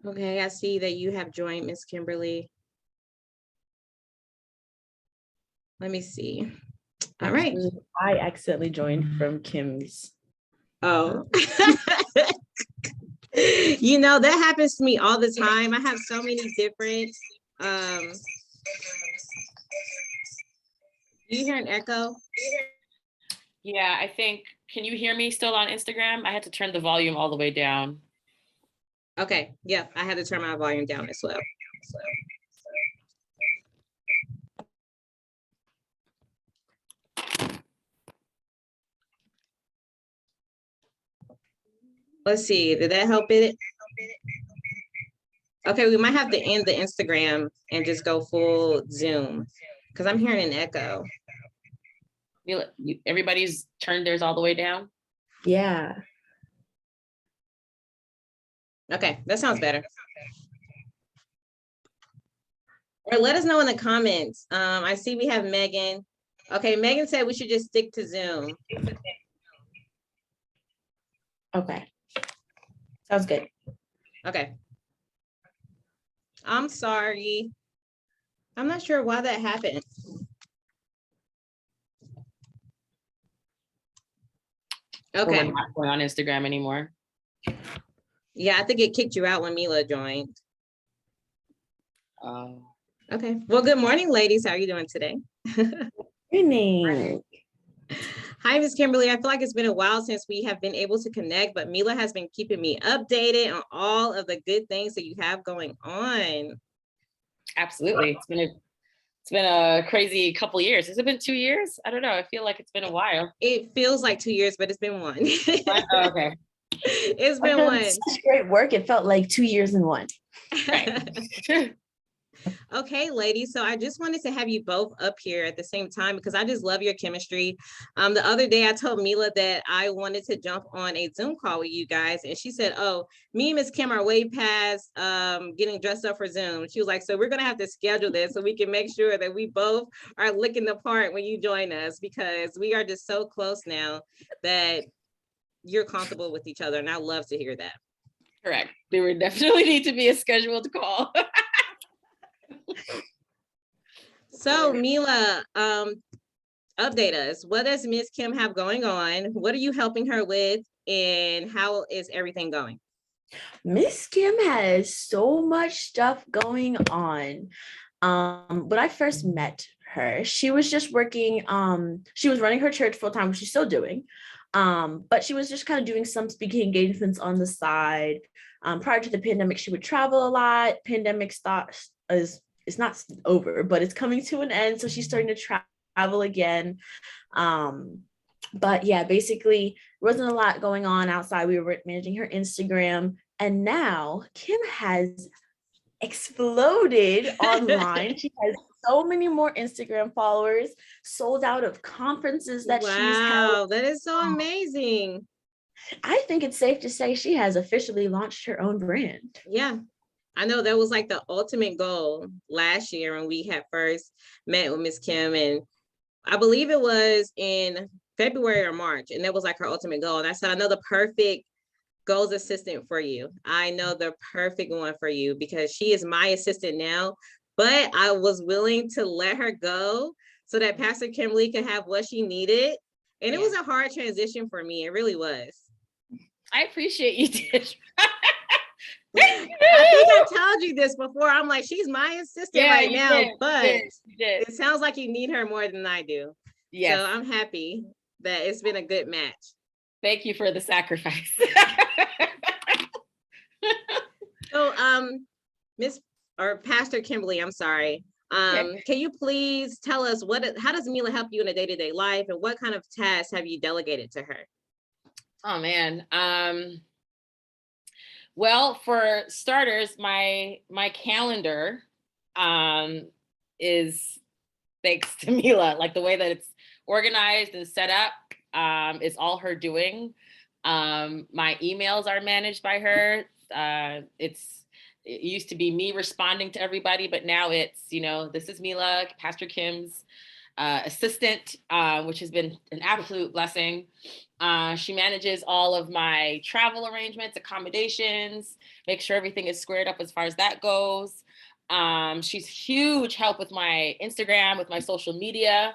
Okay, I see that you have joined, Miss Kimberly. Let me see. All right. Actually, I accidentally joined from Kim's. Oh. You know, that happens to me all the time. I have so many different, do you hear an echo? Yeah, I think, can you hear me still on Instagram? I had to turn the volume all the way down. Okay, yeah, I had to turn my volume down as well. Let's see, did that help it? Okay, we might have to end the Instagram and just go full Zoom because I'm hearing an echo. Everybody's turned theirs all the way down? Yeah. Okay, that sounds better. Or let us know in the comments. I see we have Megan. Okay, Megan said we should just stick to Zoom. Okay. Sounds good. Okay. I'm sorry. I'm not sure why that happened. Okay. We're not going on Instagram anymore. Yeah, I think it kicked you out when Mila joined. Okay. Well, good morning, ladies. How are you doing today? Good morning. Hi, Ms. Kimberly. I feel like it's been a while since we have been able to connect, but Mila has been keeping me updated on all of the good things that you have going on. Absolutely. It's been a crazy couple years. Has it been 2 years? I don't know. I feel like it's been a while. It feels like 2 years, but it's been one. Oh, okay. It's been one. Such great work. It felt like 2 years in one. Right. Okay, ladies. So I just wanted to have you both up here at the same time because I just love your chemistry. The other day I told Mila that I wanted to jump on a Zoom call with you guys, and she said, "Oh, me and Miss Kim are way past getting dressed up for Zoom." She was like, "So we're gonna have to schedule this so we can make sure that we both are looking the part when you join us because we are just so close now that you're comfortable with each other, and I love to hear that." Correct. There would definitely need to be a scheduled call. So Mila, update us. What does Miss Kim have going on? What are you helping her with? And how is everything going? Miss Kim has so much stuff going on. When I first met her, she was just working, she was running her church full time, which she's still doing. But she was just kind of doing some speaking engagements on the side. Prior to the pandemic, she would travel a lot. Pandemic it's not over, but it's coming to an end. So she's starting to travel again. But yeah, basically, there wasn't a lot going on outside. We were managing her Instagram. And now Kim has exploded online. She has so many more Instagram followers, sold out of conferences that she's held. Wow, that is so amazing. I think it's safe to say she has officially launched her own brand. Yeah. I know that was like the ultimate goal last year when we had first met with Miss Kim, and I believe it was in February or March, and that was like her ultimate goal. And I said, I know the perfect goals assistant for you. I know the perfect one for you because she is my assistant now, but I was willing to let her go so that Pastor Kimberly could have what she needed. And it was a hard transition for me. It really was. I appreciate you, Tish. I think I told you this before. I'm like, she's my assistant right now, but it sounds like you need her more than I do. Yes. So I'm happy that it's been a good match. Thank you for the sacrifice. So, Miss or Pastor Kimberly, I'm sorry. Can you please tell us how does Mila help you in a day-to-day life, and what kind of tasks have you delegated to her? Oh man. Well, for starters, my calendar is thanks to Mila. Like the way that it's organized and set up is all her doing. My emails are managed by her. It used to be me responding to everybody, but now it's, this is Mila, Pastor Kim's assistant, which has been an absolute blessing. She manages all of my travel arrangements, accommodations, make sure everything is squared up as far as that goes. She's huge help with my Instagram, with my social media.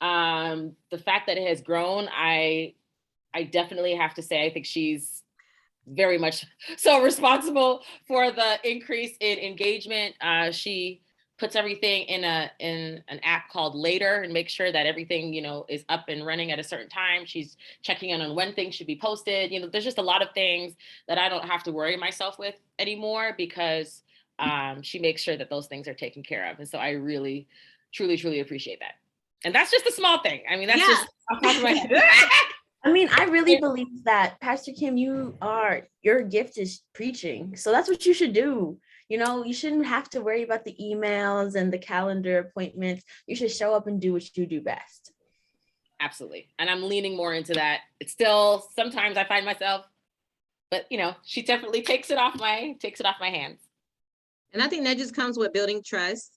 The fact that it has grown, I definitely have to say, I think she's very much so responsible for the increase in engagement. She puts everything in an app called Later and makes sure that everything, is up and running at a certain time. She's checking in on when things should be posted. There's just a lot of things that I don't have to worry myself with anymore because she makes sure that those things are taken care of. And so I really, truly, truly appreciate that. And that's just a small thing. I mean, that's just off the top of my head. I mean, I really believe that, Pastor Kim, your gift is preaching. So that's what you should do. You shouldn't have to worry about the emails and the calendar appointments. You should show up and do what you do best. Absolutely. And I'm leaning more into that. It's still, sometimes I find myself, but she definitely takes it off my hands. And I think that just comes with building trust.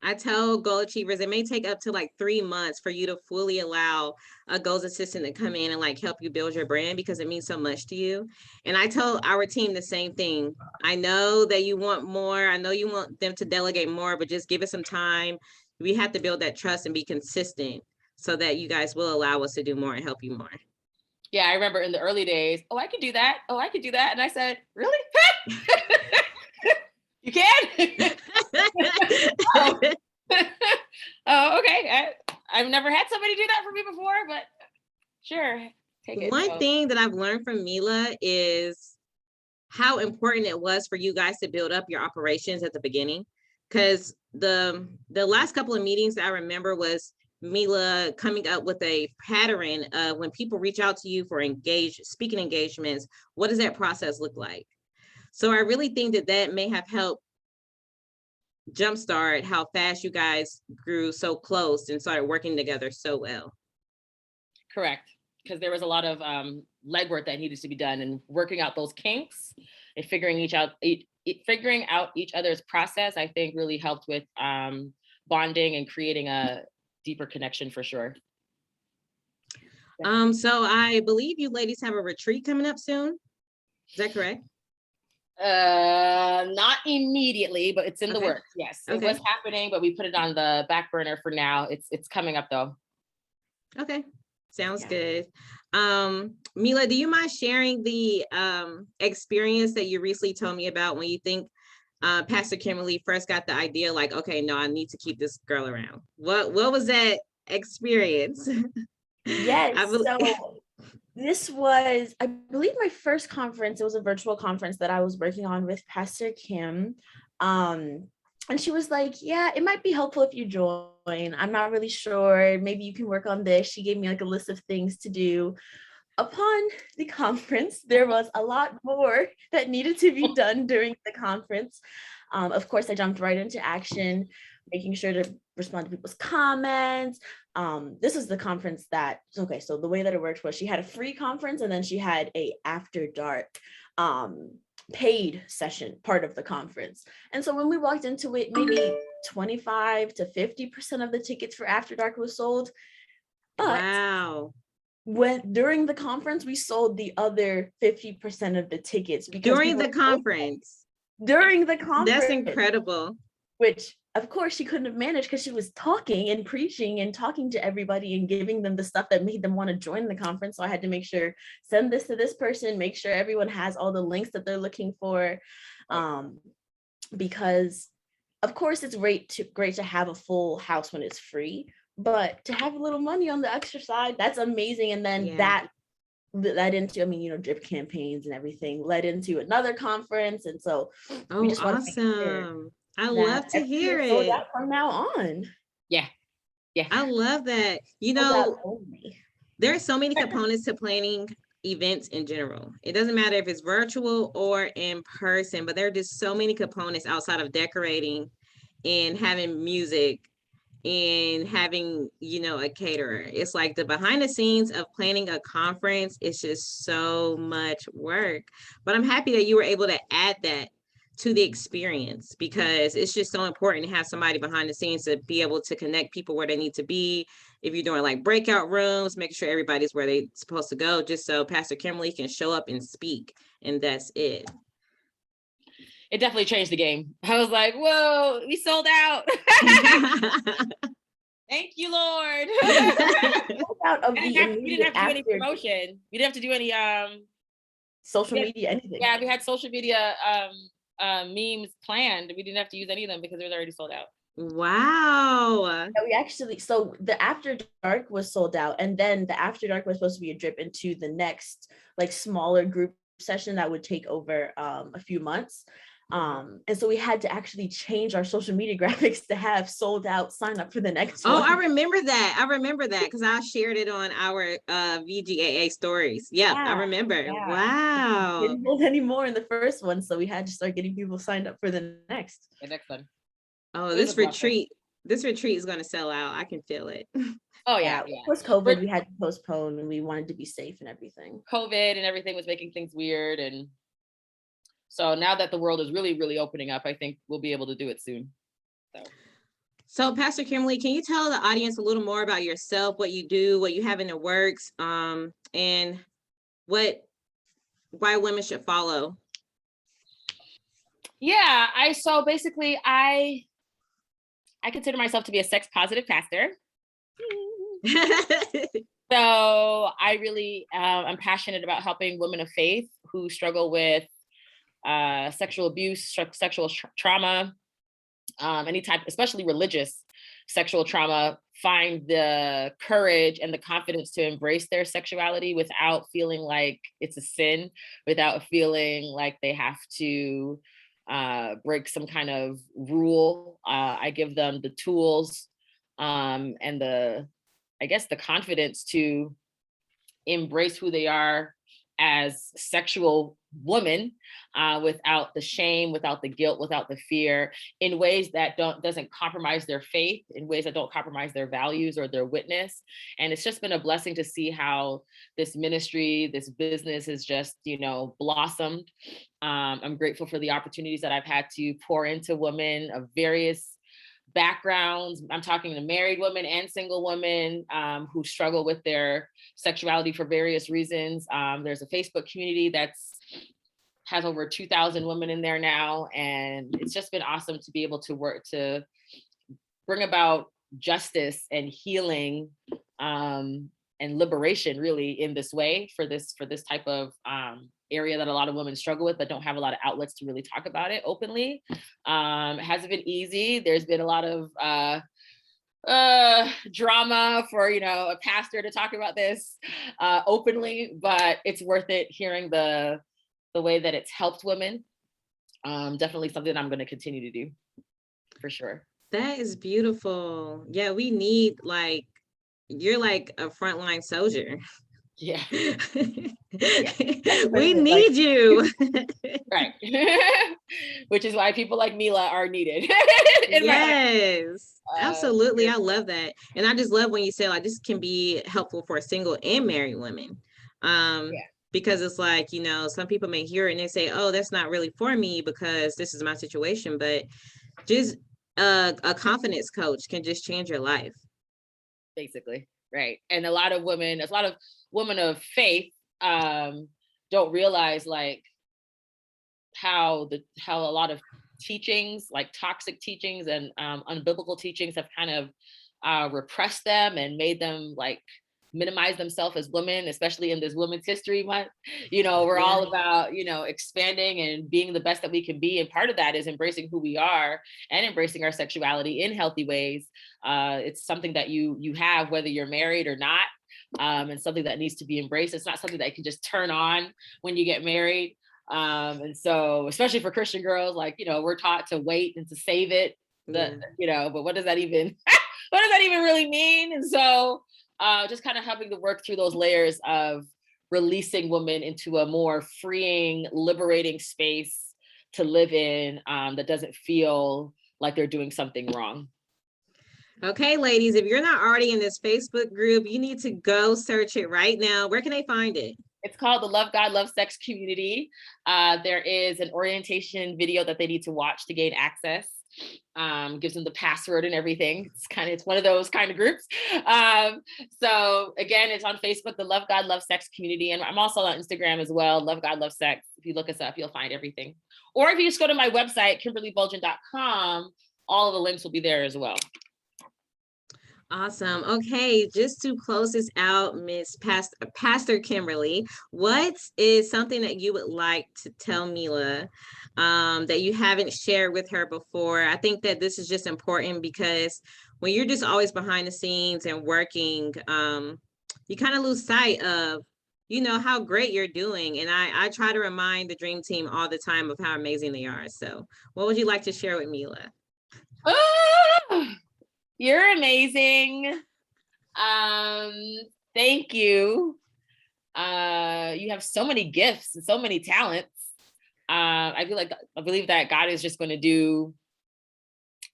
I tell goal achievers, it may take up to like 3 months for you to fully allow a goals assistant to come in and like help you build your brand because it means so much to you. And I tell our team the same thing. I know that you want more. I know you want them to delegate more, but just give it some time. We have to build that trust and be consistent so that you guys will allow us to do more and help you more. Yeah, I remember in the early days, I could do that. Oh, I could do that. And I said, really? You can? Oh, okay. I've never had somebody do that for me before, but sure. Take it. One thing that I've learned from Mila is how important it was for you guys to build up your operations at the beginning. Because the last couple of meetings that I remember was Mila coming up with a pattern of when people reach out to you for speaking engagements, what does that process look like? So I really think that may have helped jumpstart how fast you guys grew so close and started working together so well. Correct. Because there was a lot of legwork that needed to be done and working out those kinks and figuring out each other's process, I think really helped with bonding and creating a deeper connection for sure. So I believe you ladies have a retreat coming up soon. Is that correct? Not immediately, but it's in the Okay. works. Yes, it Okay. was happening, but we put it on the back burner for now. It's coming up though. Okay, sounds Yeah. good. Mila, do you mind sharing the experience that you recently told me about when you think Pastor Kimberly first got the idea, like, okay, no, I need to keep this girl around. What was that experience? Yes. So this was, I believe, my first conference. It was a virtual conference that I was working on with Pastor Kim. And she was like, yeah, it might be helpful if you join. I'm not really sure. Maybe you can work on this. She gave me like a list of things to do. Upon the conference, there was a lot more that needed to be done during the conference. Of course, I jumped right into action, making sure to respond to people's comments. This is the conference so the way that it worked was she had a free conference and then she had a after dark paid session part of the conference. And so when we walked into it, maybe 25 to 50% of the tickets for after dark was sold. But wow. During the conference, we sold the other 50% of the tickets During the conference. That's incredible. Which of course she couldn't have managed because she was talking and preaching and talking to everybody and giving them the stuff that made them want to join the conference. So I had to make sure, send this to this person, make sure everyone has all the links that they're looking for. Because of course it's great to have a full house when it's free, but to have a little money on the extra side, that's amazing. And then that led into, drip campaigns and everything led into another conference. And so we just want to make sure I love to hear it. From now on. Yeah. I love that. There are so many components to planning events in general. It doesn't matter if it's virtual or in person, but there are just so many components outside of decorating and having music and having, a caterer. It's like the behind the scenes of planning a conference is just so much work. But I'm happy that you were able to add that to the experience, because it's just so important to have somebody behind the scenes to be able to connect people where they need to be. If you're doing like breakout rooms, making sure everybody's where they're supposed to go, just so Pastor Kimberly can show up and speak, and that's it. It definitely changed the game. I was like, whoa, we sold out. Thank you, Lord. Out of we the didn't have to do any after promotion. We didn't have to do any social media, anything. Yeah, we had social media memes planned. We didn't have to use any of them because it was already sold out. Wow. Yeah, we actually, so the After Dark was sold out, and then the After Dark was supposed to be a drip into the next like smaller group session that would take over a few months. And so we had to actually change our social media graphics to have sold out, sign up for the next one. Oh, I remember that because I shared it on our VGAA stories. Yeah, I remember. Yeah. Wow. We didn't hold any more in the first one, so we had to start getting people signed up for the next. The next one. Oh, this retreat is going to sell out. I can feel it. Oh yeah. Of course, COVID, we had to postpone, and we wanted to be safe and everything. COVID and everything was making things weird, and so now that the world is really, really opening up, I think we'll be able to do it soon. So Pastor Kimberly, can you tell the audience a little more about yourself, what you do, what you have in the works, and why women should follow? Yeah, so basically I consider myself to be a sex positive pastor. So I really I'm passionate about helping women of faith who struggle with sexual abuse, sexual trauma, any type, especially religious sexual trauma, find the courage and the confidence to embrace their sexuality without feeling like it's a sin, without feeling like they have to break some kind of rule. I give them the tools and the confidence to embrace who they are as sexual women without the shame, without the guilt, without the fear, in ways that doesn't compromise their faith, in ways that don't compromise their values or their witness. And it's just been a blessing to see how this ministry, this business has just, blossomed. I'm grateful for the opportunities that I've had to pour into women of various backgrounds. I'm talking to married women and single women who struggle with their sexuality for various reasons. There's a Facebook community has over 2,000 women in there now. And it's just been awesome to be able to work to bring about justice and healing and liberation really in this way for this type of area that a lot of women struggle with, but don't have a lot of outlets to really talk about it openly. It hasn't been easy. There's been a lot of drama for, a pastor to talk about this openly, but it's worth it hearing the way that it's helped women. Definitely something I'm going to continue to do for sure. That is beautiful. Yeah, we need you're like a frontline soldier. Yeah. We need you. Right. Which is why people like Mila are needed. Yes, absolutely. I love that. And I just love when you say this can be helpful for single and married women. Because it's some people may hear it and they say, oh, that's not really for me because this is my situation. But just a confidence coach can just change your life. Basically. Right. And a lot of women of faith don't realize how a lot of teachings, like toxic teachings and unbiblical teachings, have kind of repressed them and made them minimize themselves as women, especially in this Women's History Month. We're all about, expanding and being the best that we can be. And part of that is embracing who we are and embracing our sexuality in healthy ways. It's something that you have, whether you're married or not, and something that needs to be embraced. It's not something that you can just turn on when you get married. And so, especially for Christian girls, we're taught to wait and to save it, but what does that even, really mean? And so, just kind of having to work through those layers of releasing women into a more freeing, liberating space to live in that doesn't feel like they're doing something wrong. Okay, ladies, if you're not already in this Facebook group, you need to go search it right now. Where can they find it? It's called the Love God, Love Sex Community. There is an orientation video that they need to watch to gain access. Gives them the password and everything. It's one of those kind of groups. So again, it's on Facebook, the Love God, Love Sex Community. And I'm also on Instagram as well, Love God, Love Sex. If you look us up, you'll find everything. Or if you just go to my website, KimberlyBulgin.com, all of the links will be there as well. Awesome. Okay, just to close this out, Miss Pastor Kimberly, what is something that you would like to tell Mila that you haven't shared with her before? I think that this is just important because when you're just always behind the scenes and working, you kind of lose sight of, you know, how great you're doing. And I try to remind the Dream Team all the time of how amazing they are. So what would you like to share with Mila? You're amazing. Thank you. You have so many gifts and so many talents. I believe that God is just going to do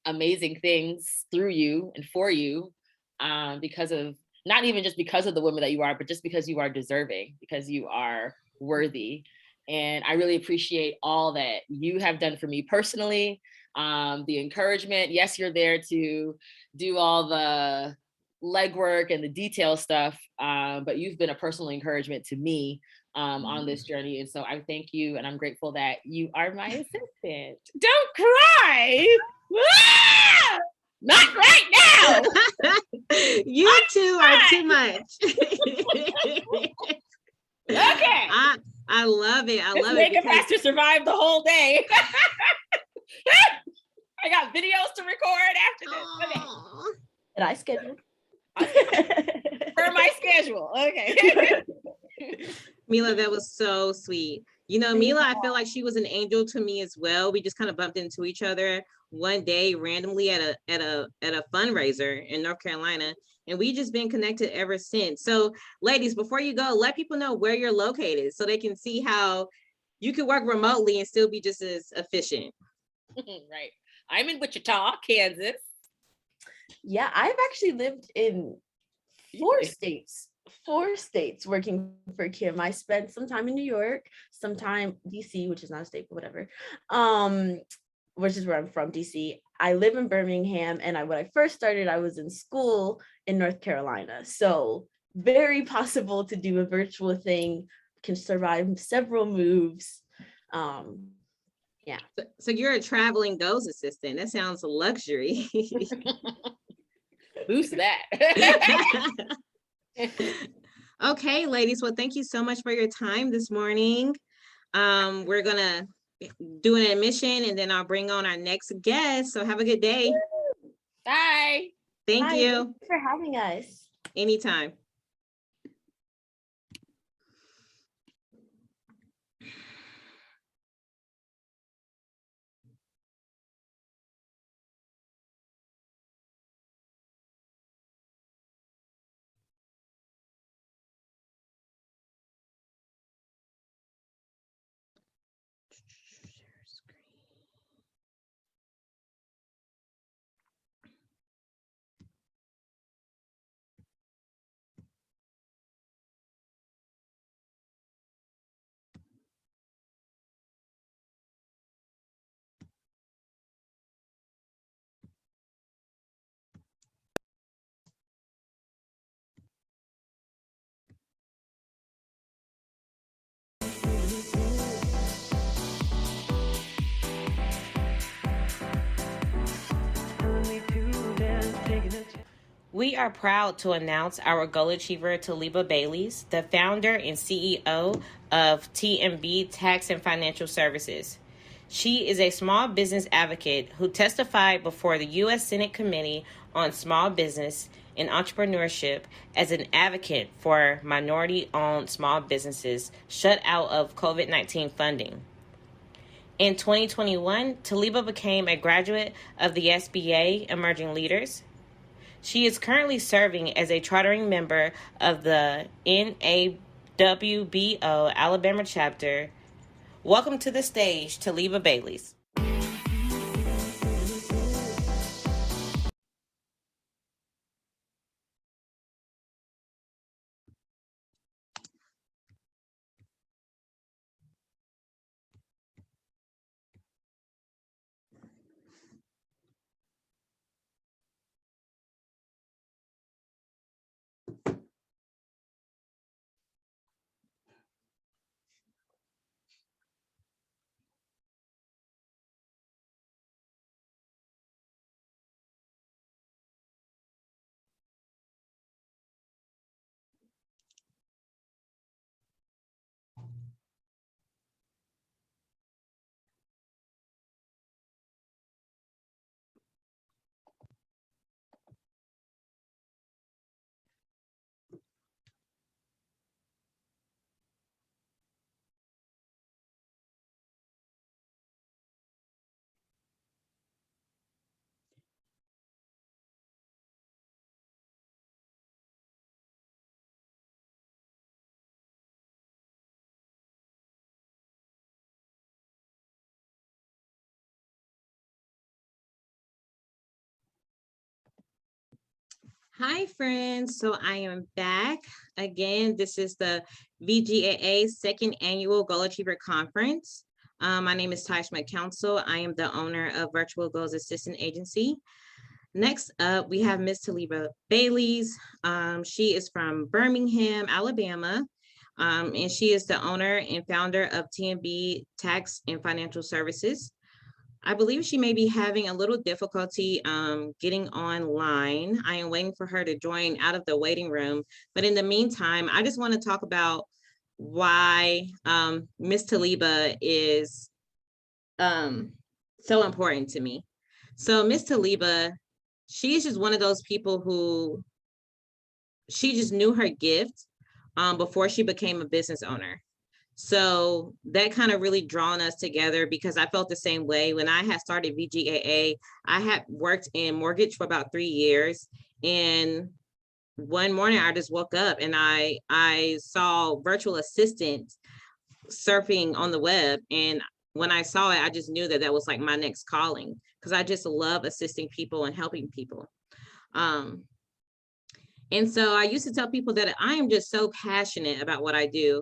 amazing things through you and for you, because of not even just because of the woman that you are, but just because you are deserving, because you are worthy. And I really appreciate all that you have done for me personally. The encouragement. Yes, you're there to do all the legwork and the detail stuff, but you've been a personal encouragement to me on this journey. And so I thank you, and I'm grateful that you are my assistant. Don't cry. Not right now. You two are too much. Okay. I love it. I love it. Make a pastor survive the whole day. I got videos to record after this. Okay. Did I schedule? For my schedule. Okay. Mila, that was so sweet. You know, Mila, I feel like she was an angel to me as well. We just kind of bumped into each other one day randomly at a fundraiser in North Carolina, and we just been connected ever since. So, ladies, before you go, let people know where you're located so they can see how you can work remotely and still be just as efficient. Right. I'm in Wichita, Kansas. Yeah, I've actually lived in four states working for Kim. I spent some time in New York, some time DC, which is not a state, but whatever. Which is where I'm from, DC. I live in Birmingham, and when I first started, I was in school in North Carolina. So very possible to do a virtual thing, can survive several moves. Yeah. So you're a traveling Goes assistant. That sounds a luxury. Boost that. Okay, ladies. Well, thank you so much for your time this morning. We're gonna do an admission and then I'll bring on our next guest. So have a good day. Bye. Thank you. Thanks for having us. Anytime. We are proud to announce our goal achiever, Taliba Bailey's, the founder and CEO of TMB Tax and Financial Services. She is a small business advocate who testified before the U.S. Senate Committee on Small Business and Entrepreneurship as an advocate for minority-owned small businesses shut out of COVID-19 funding. In 2021, Taliba became a graduate of the SBA Emerging Leaders. She is currently serving as a chartering member of the NAWBO Alabama chapter. Welcome to the stage, Taliba Bailey's. Hi, friends. So I am back again. This is the VGAA second annual Goal Achiever Conference. My name is Tish McCounsell. I am the owner of Virtual Goals Assistant Agency. Next up, we have Ms. Taliba Baileys. She is from Birmingham, Alabama, and she is the owner and founder of TMB Tax and Financial Services. I believe she may be having a little difficulty getting online. I am waiting for her to join out of the waiting room. But in the meantime, I just want to talk about why Miss Taliba is so important to me. So Miss Taliba, she's just one of those people who she just knew her gift before she became a business owner. So that kind of really drawn us together because I felt the same way. When I had started VGAA, I had worked in mortgage for about 3 years. And one morning I just woke up and I saw virtual assistant surfing on the web. And when I saw it, I just knew that that was like my next calling because I just love assisting people and helping people. And so I used to tell people that I am just so passionate about what I do.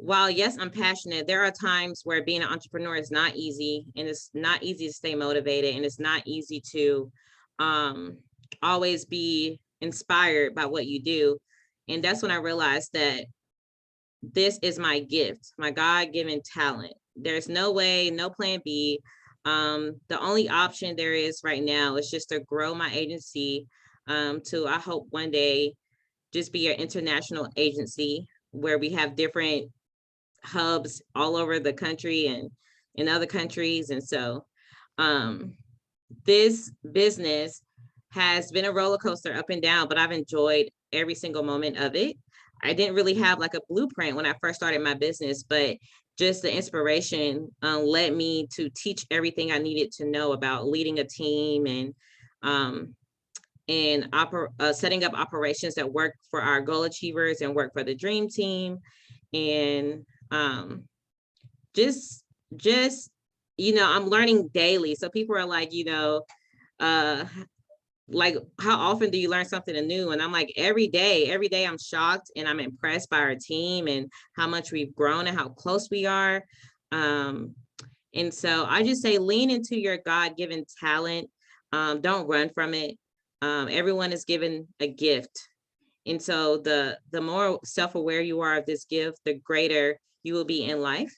While yes, I'm passionate, there are times where being an entrepreneur is not easy, and it's not easy to stay motivated, and it's not easy to always be inspired by what you do. And that's when I realized that this is my gift, my God-given talent. There's no way, no plan B. The only option there is right now is just to grow my agency to, I hope one day, just be an international agency where we have different hubs all over the country and in other countries. And so this business has been a roller coaster up and down, but I've enjoyed every single moment of it. I didn't really have like a blueprint when I first started my business, but just the inspiration led me to teach everything I needed to know about leading a team and setting up operations that work for our goal achievers and work for the dream team. And just I'm learning daily. So people are like, like, how often do you learn something new? And I'm like, every day I'm shocked and I'm impressed by our team and how much we've grown and how close we are. And so I just say lean into your God-given talent. Don't run from it. Everyone is given a gift. And so the more self-aware you are of this gift, the greater you will be in life.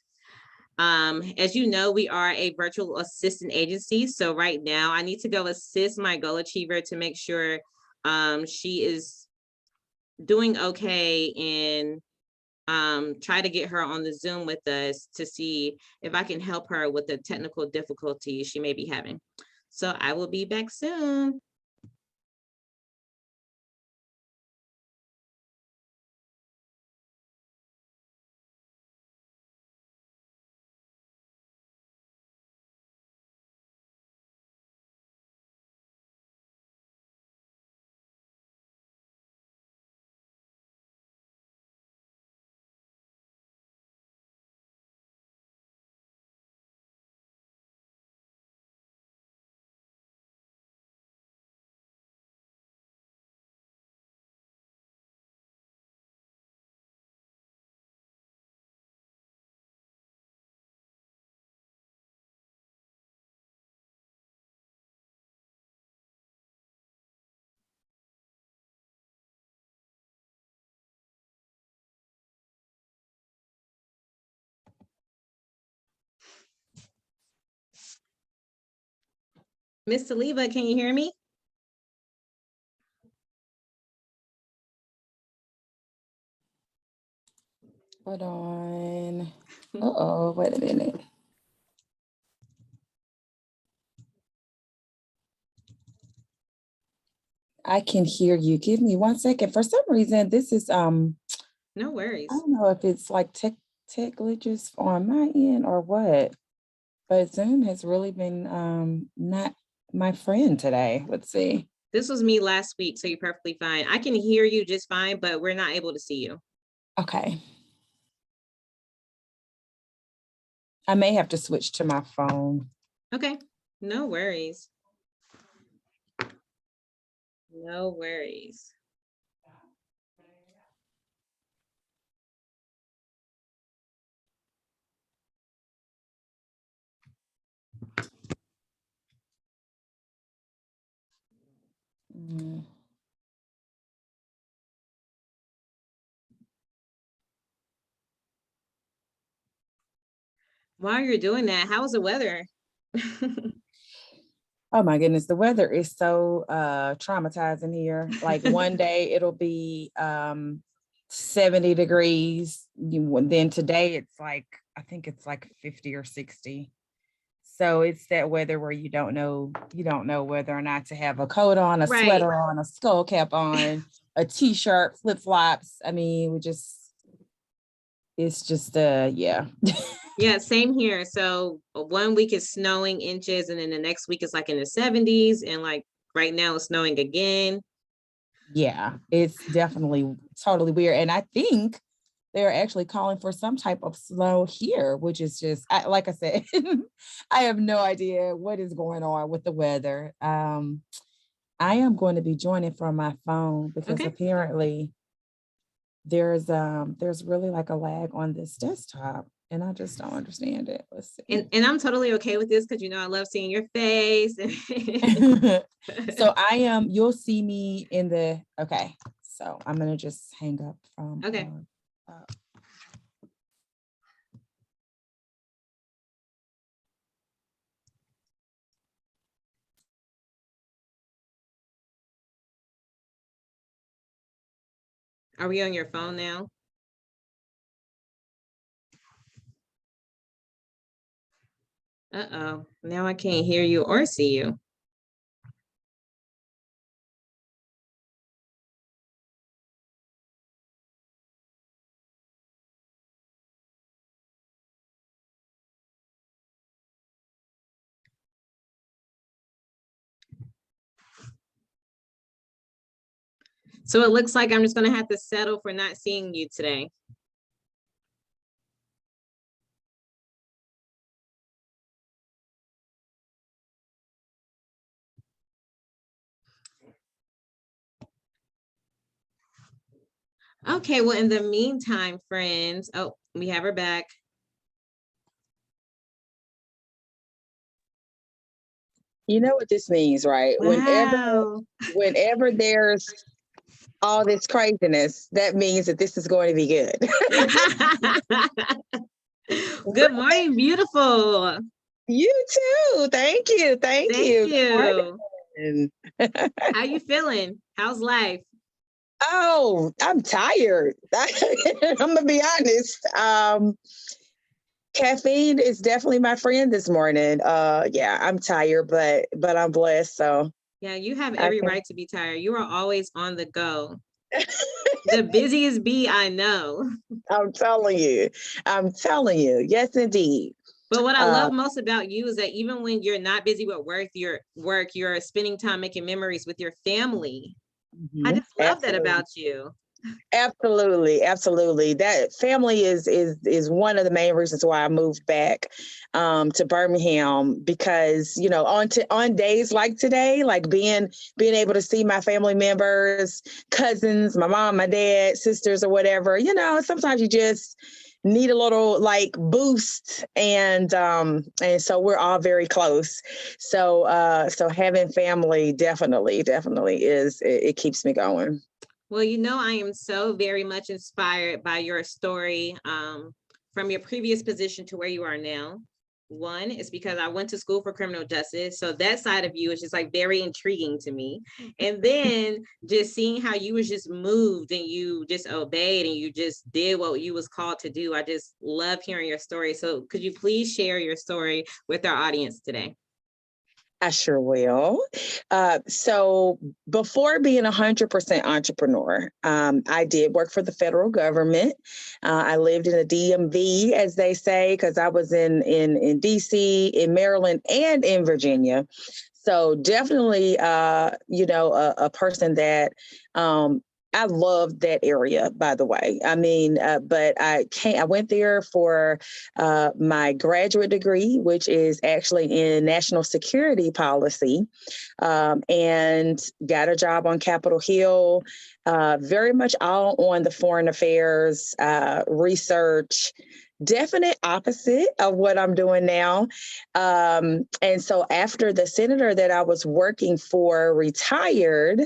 As you know, we are a virtual assistant agency. So right now I need to go assist my goal achiever to make sure she is doing okay and try to get her on the Zoom with us to see if I can help her with the technical difficulties she may be having. So I will be back soon. Miss Taliba, can you hear me? Hold on. Uh-oh, wait a minute. I can hear you. Give me 1 second. For some reason, this is No worries. I don't know if it's like tech glitches on my end or what, but Zoom has really been not my friend today. Let's see. This was me last week, so you're perfectly fine. I can hear you just fine, but we're not able to see you. Okay. I may have to switch to my phone. Okay, no worries. No worries. Mm. While you're doing that, how's the weather? Oh my goodness, the weather is so traumatizing here. Like one day it'll be 70 degrees. Then today it's like, I think it's like 50 or 60. So it's that weather where you don't know whether or not to have a coat on, a Right. sweater on, a skull cap on, a t-shirt, flip-flops. I mean, it's just yeah. Yeah, same here. So 1 week is snowing inches, and then the next week is like in the 70s, and like right now it's snowing again. Yeah, it's definitely totally weird. And I think they're actually calling for some type of snow here, which is just like I said, I have no idea what is going on with the weather. I am going to be joining from my phone because Okay. apparently there's really like a lag on this desktop and I just don't understand it. Let's see. And I'm totally okay with this because I love seeing your face. So you'll see me in okay. So I'm gonna just hang up from Okay. Are we on your phone now? Uh-oh, now I can't hear you or see you. So it looks like I'm just gonna have to settle for not seeing you today. Okay, well, in the meantime, friends, oh, we have her back. You know what this means, right? Wow. Whenever there's all this craziness, that means that this is going to be good. Good morning, beautiful. You too. Thank you. Thank Thank you. you. And How you feeling? How's life? oh, I'm tired. I'm gonna be honest. Caffeine is definitely my friend this morning. Yeah, I'm tired, but I'm blessed. So Yeah, you have I every can right to be tired. You are always on the go. The busiest bee I know. I'm telling you. I'm telling you. Yes, indeed. But what I Uh, love most about you is that even when you're not busy with work, you're spending time making memories with your family. I just love that absolutely. about you. Absolutely, absolutely. That family is one of the main reasons why I moved back to Birmingham because on days like today, like being able to see my family members, cousins, my mom, my dad, sisters, or whatever. Sometimes you just need a little like boost, and so we're all very close. So having family definitely is it keeps me going. Well, I am so very much inspired by your story from your previous position to where you are now. One is because I went to school for criminal justice. So that side of you is just like very intriguing to me. And then just seeing how you was just moved and you just obeyed and you just did what you was called to do. I just love hearing your story. So could you please share your story with our audience today? I sure will. So before being 100% entrepreneur, I did work for the federal government. I lived in the DMV, as they say, because I was in DC, in Maryland, and in Virginia. So definitely, a person that I loved that area, by the way. I mean, but I went there for my graduate degree, which is actually in national security policy, and got a job on Capitol Hill, very much all on the foreign affairs, research, definite opposite of what I'm doing now. And so after the senator that I was working for retired,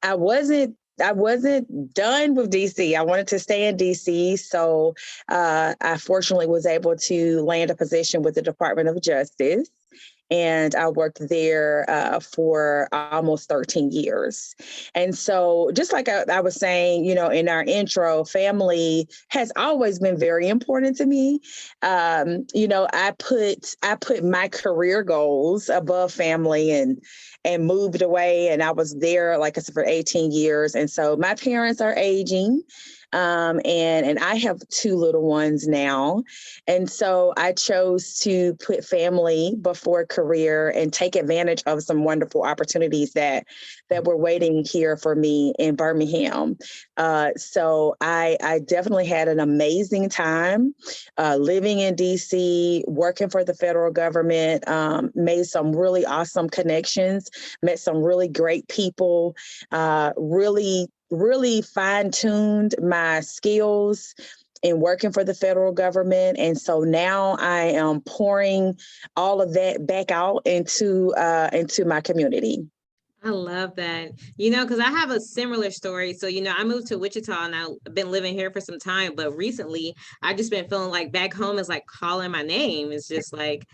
I wasn't done with DC. I wanted to stay in DC. So I fortunately was able to land a position with the Department of Justice. And I worked there for almost 13 years. And so just like I was saying, you know, in our intro, family has always been very important to me. You know, I put my career goals above family and moved away. And I was there, like I said, for 18 years. And so my parents are aging. And I have 2 little ones now. And so I chose to put family before career and take advantage of some wonderful opportunities that were waiting here for me in Birmingham. So I definitely had an amazing time living in DC, working for the federal government, made some really awesome connections, met some really great people, really fine-tuned my skills in working for the federal government. And so now I am pouring all of that back out into my community. I love that. You know, because I have a similar story. So, you know, I moved to Wichita and I've been living here for some time, but recently I just been feeling like back home is like calling my name. It's just like,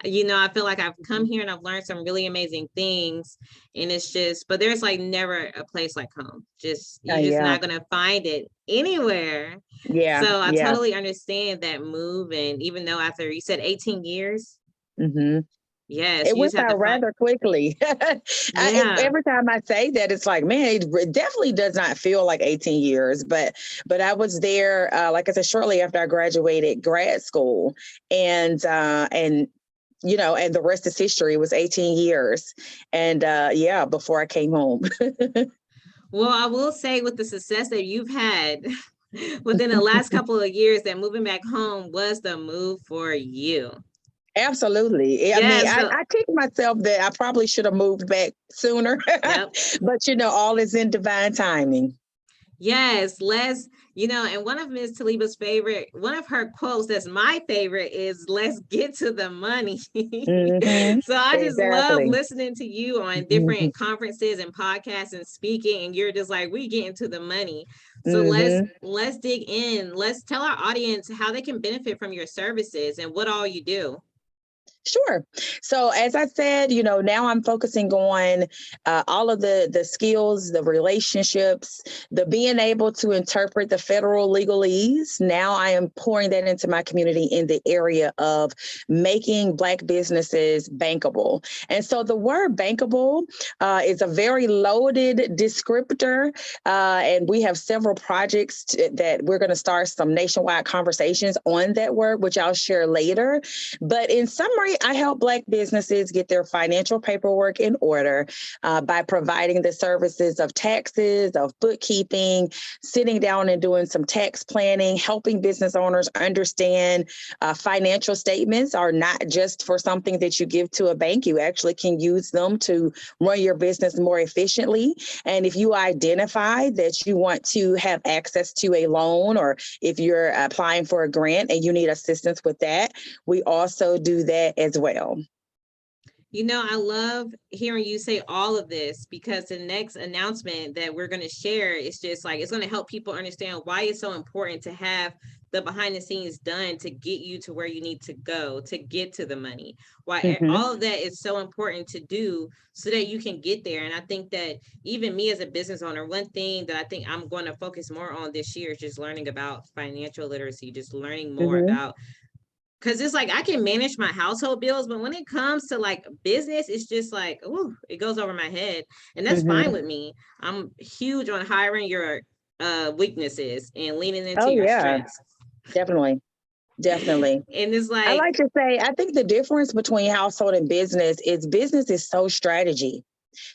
you know, I feel like I've come here and I've learned some really amazing things. And it's just, but there's like never a place like home. Just, you're just not going to find it anywhere. Yeah. So I totally understand that move. And even though after you said 18 years, Mm-hmm. yes, it went out rather quickly. Every time I say that, it's like, man, it definitely does not feel like 18 years. But I was there, like I said, shortly after I graduated grad school, and you know, and the rest is history. It was 18 years, and before I came home. Well, I will say, with the success that you've had within the last couple of years, that moving back home was the move for you. Absolutely. I mean, I kick myself that I probably should have moved back sooner, but you know, all is in divine timing. Yes, you know, and one of Ms. Taliba's one of her quotes that's my favorite is, "Let's get to the money." Mm-hmm. So I just love listening to you on different conferences and podcasts and speaking, and you're just like, we get into the money. So let's dig in. Let's tell our audience how they can benefit from your services and what all you do. Sure. So as I said, you know, now I'm focusing on all of the skills, the relationships, the being able to interpret the federal legalese. Now I am pouring that into my community in the area of making Black businesses bankable. And so the word bankable is a very loaded descriptor. And we have several projects that we're going to start some nationwide conversations on that word, which I'll share later. But in summary, I help Black businesses get their financial paperwork in order by providing the services of taxes, of bookkeeping, sitting down and doing some tax planning, helping business owners understand financial statements are not just for something that you give to a bank. You actually can use them to run your business more efficiently. And if you identify that you want to have access to a loan, or if you're applying for a grant and you need assistance with that, we also do that as well. You know, I love hearing you say all of this, because the next announcement that we're going to share is just like, it's going to help people understand why it's so important to have the behind the scenes done to get you to where you need to go to get to the money. Why all of that is so important to do so that you can get there. And I think that even me as a business owner, one thing that I think I'm going to focus more on this year is just learning about financial literacy, just learning more about, because it's like I can manage my household bills, but when it comes to like business, it's just like, oh, it goes over my head. And that's fine with me. I'm huge on hiring your weaknesses and leaning into your strengths. Definitely. And it's like, I like to say, I think the difference between household and business is so strategy.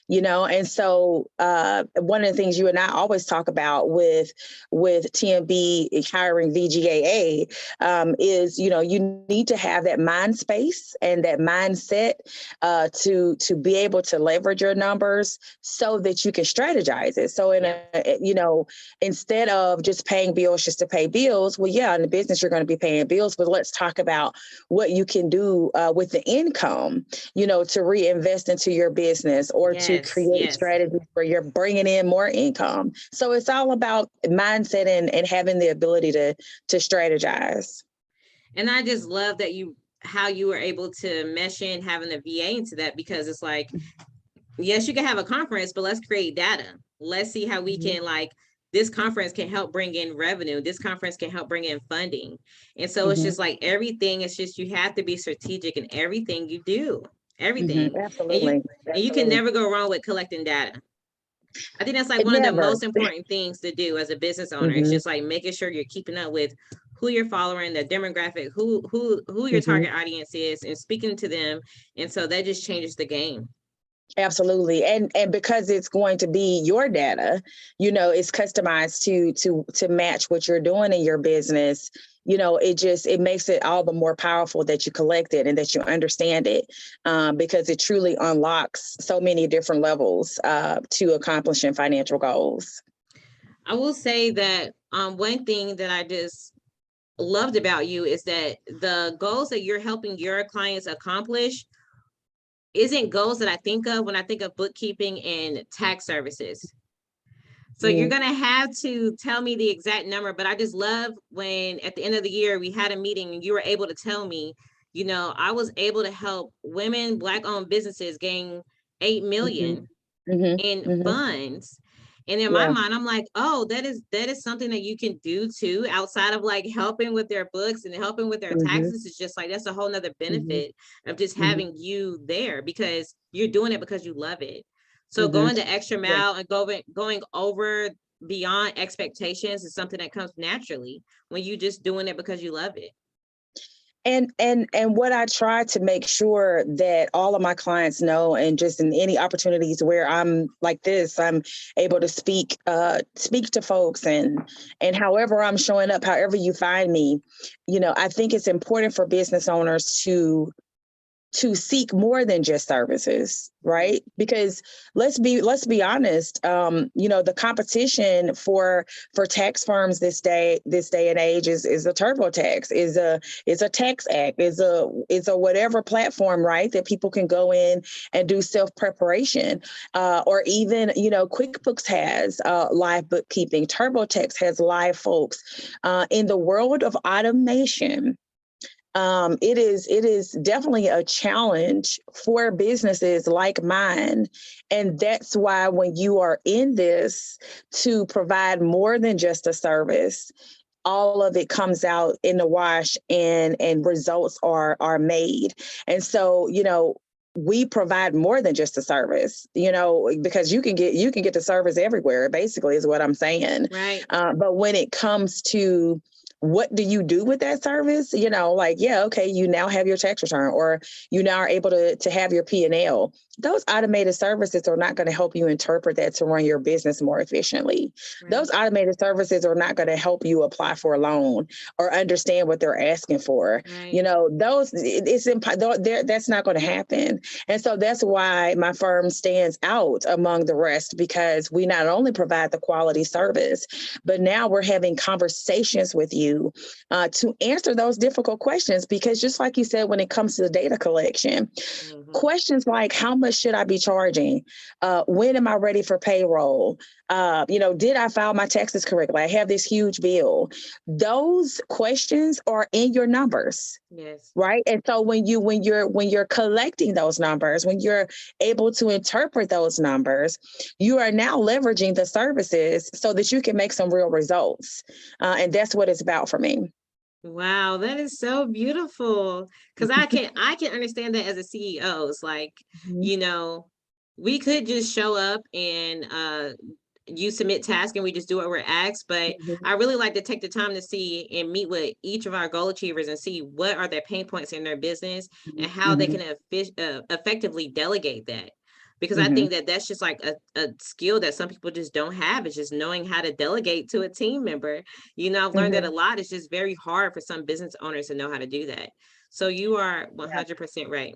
you know. And so one of the things you and I always talk about with TMB hiring VGAA is, you know, you need to have that mind space and that mindset to be able to leverage your numbers so that you can strategize it. So you know, instead of just paying bills just to pay bills, well, yeah, in the business you're going to be paying bills, but let's talk about what you can do with the income, you know, to reinvest into your business or to create strategies where you're bringing in more income. So it's all about mindset and having the ability to strategize. And I just love that how you were able to mesh in having a VA into that, because it's like, yes, you can have a conference, but let's create data. Let's see how we can, like, this conference can help bring in revenue. This conference can help bring in funding. And so it's just like everything, it's just, you have to be strategic in everything you do, everything. Absolutely. And you can never go wrong with collecting data. I think that's like one of the most important things to do as a business owner. It's just like making sure you're keeping up with who you're following, the demographic, who your target audience is, and speaking to them. And so that just changes the game. Absolutely. And because it's going to be your data, you know, it's customized to match what you're doing in your business. You know, it makes it all the more powerful that you collect it and that you understand it, because it truly unlocks so many different levels to accomplishing financial goals. I will say that one thing that I just loved about you is that the goals that you're helping your clients accomplish isn't goals that I think of when I think of bookkeeping and tax services. So you're going to have to tell me the exact number, but I just love when at the end of the year, we had a meeting and you were able to tell me, you know, I was able to help women, Black owned businesses gain 8 million in funds. And in my mind, I'm like, oh, that is something that you can do too, outside of like helping with their books and helping with their taxes. It's just like, that's a whole nother benefit of just having you there, because you're doing it because you love it. So going the extra mile and going over beyond expectations is something that comes naturally when you just doing it because you love it. And what I try to make sure that all of my clients know, and just in any opportunities where I'm like this, I'm able to speak to folks, and however I'm showing up, however you find me, you know, I think it's important for business owners to seek more than just services, right? Because let's be honest, you know, the competition for tax firms this day and age is a TurboTax, is a tax act, is a whatever platform, right, that people can go in and do self-preparation, or even, you know, QuickBooks has live bookkeeping, TurboTax has live folks. In the world of automation, it is definitely a challenge for businesses like mine. And that's why when you are in this to provide more than just a service, all of it comes out in the wash, and results are made. And so, you know, we provide more than just a service, you know, because you can get the service everywhere, basically, is what I'm saying. Right. But when it comes to what do you do with that service? You know, like, yeah, okay, you now have your tax return, or you now are able to have your P&L. Those automated services are not going to help you interpret that to run your business more efficiently. Right. Those automated services are not going to help you apply for a loan or understand what they're asking for. Right. You know, that's not going to happen. And so that's why my firm stands out among the rest, because we not only provide the quality service, but now we're having conversations with you to answer those difficult questions. Because just like you said, when it comes to the data collection, questions like, how much should I be charging? When am I ready for payroll? You know, did I file my taxes correctly? I have this huge bill. Those questions are in your numbers. Yes. Right. And so when you're collecting those numbers, when you're able to interpret those numbers, you are now leveraging the services so that you can make some real results. And that's what it's about for me. Wow, that is so beautiful. Because I can understand that as a CEO. It's like, you know, we could just show up and you submit tasks and we just do what we're asked. But I really like to take the time to see and meet with each of our goal achievers and see what are their pain points in their business and how they can effectively delegate that. because I think that that's just like a skill that some people just don't have. It's just knowing how to delegate to a team member. You know, I've learned that a lot. It's just very hard for some business owners to know how to do that. So you are 100% right.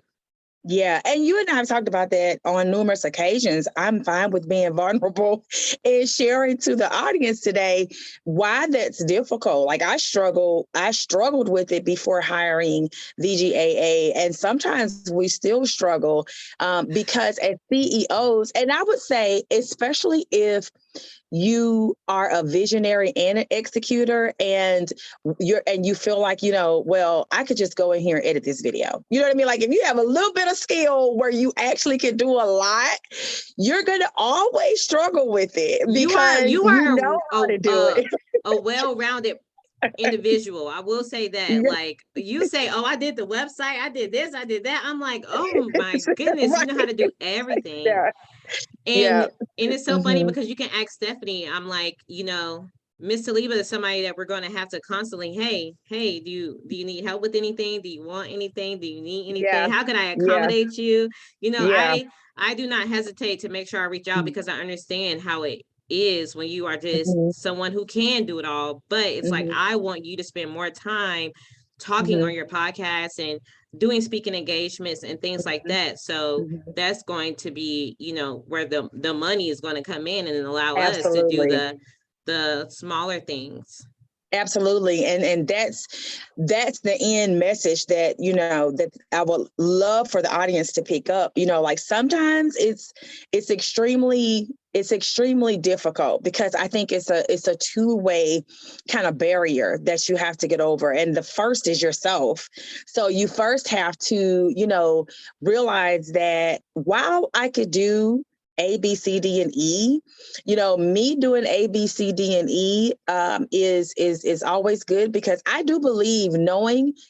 Yeah, and you and I have talked about that on numerous occasions. I'm fine with being vulnerable and sharing to the audience today why that's difficult. Like I struggled with it before hiring VGAA, and sometimes we still struggle because as CEOs, and I would say, especially if you are a visionary and an executor, and you feel like, well, I could just go in here and edit this video. You know what I mean? Like if you have a little bit of skill where you actually can do a lot, you're gonna always struggle with it because you are know how to do it. A well-rounded individual. I will say that. Like you say, oh, I did the website, I did this, I did that. I'm like, oh my goodness, Right. you know how to do everything. Yeah. And it's so funny because you can ask Stephanie. I'm like, Miss Taliba is somebody that we're going to have to constantly, hey, do you need help with anything? Do you want anything? Do you need anything? Yeah. How can I accommodate you? Yeah. I do not hesitate to make sure I reach out because I understand how it is when you are just someone who can do it all. But it's like, I want you to spend more time talking on your podcast and doing speaking engagements and things like that. So that's going to be, where the money is going to come in and allow us to do the smaller things. Absolutely. And that's the end message that, that I would love for the audience to pick up. Like sometimes it's extremely difficult because I think it's a two-way kind of barrier that you have to get over. And the first is yourself. So you first have to, realize that while I could do A, B, C, D, and E, me doing A, B, C, D, and E is always good because I do believe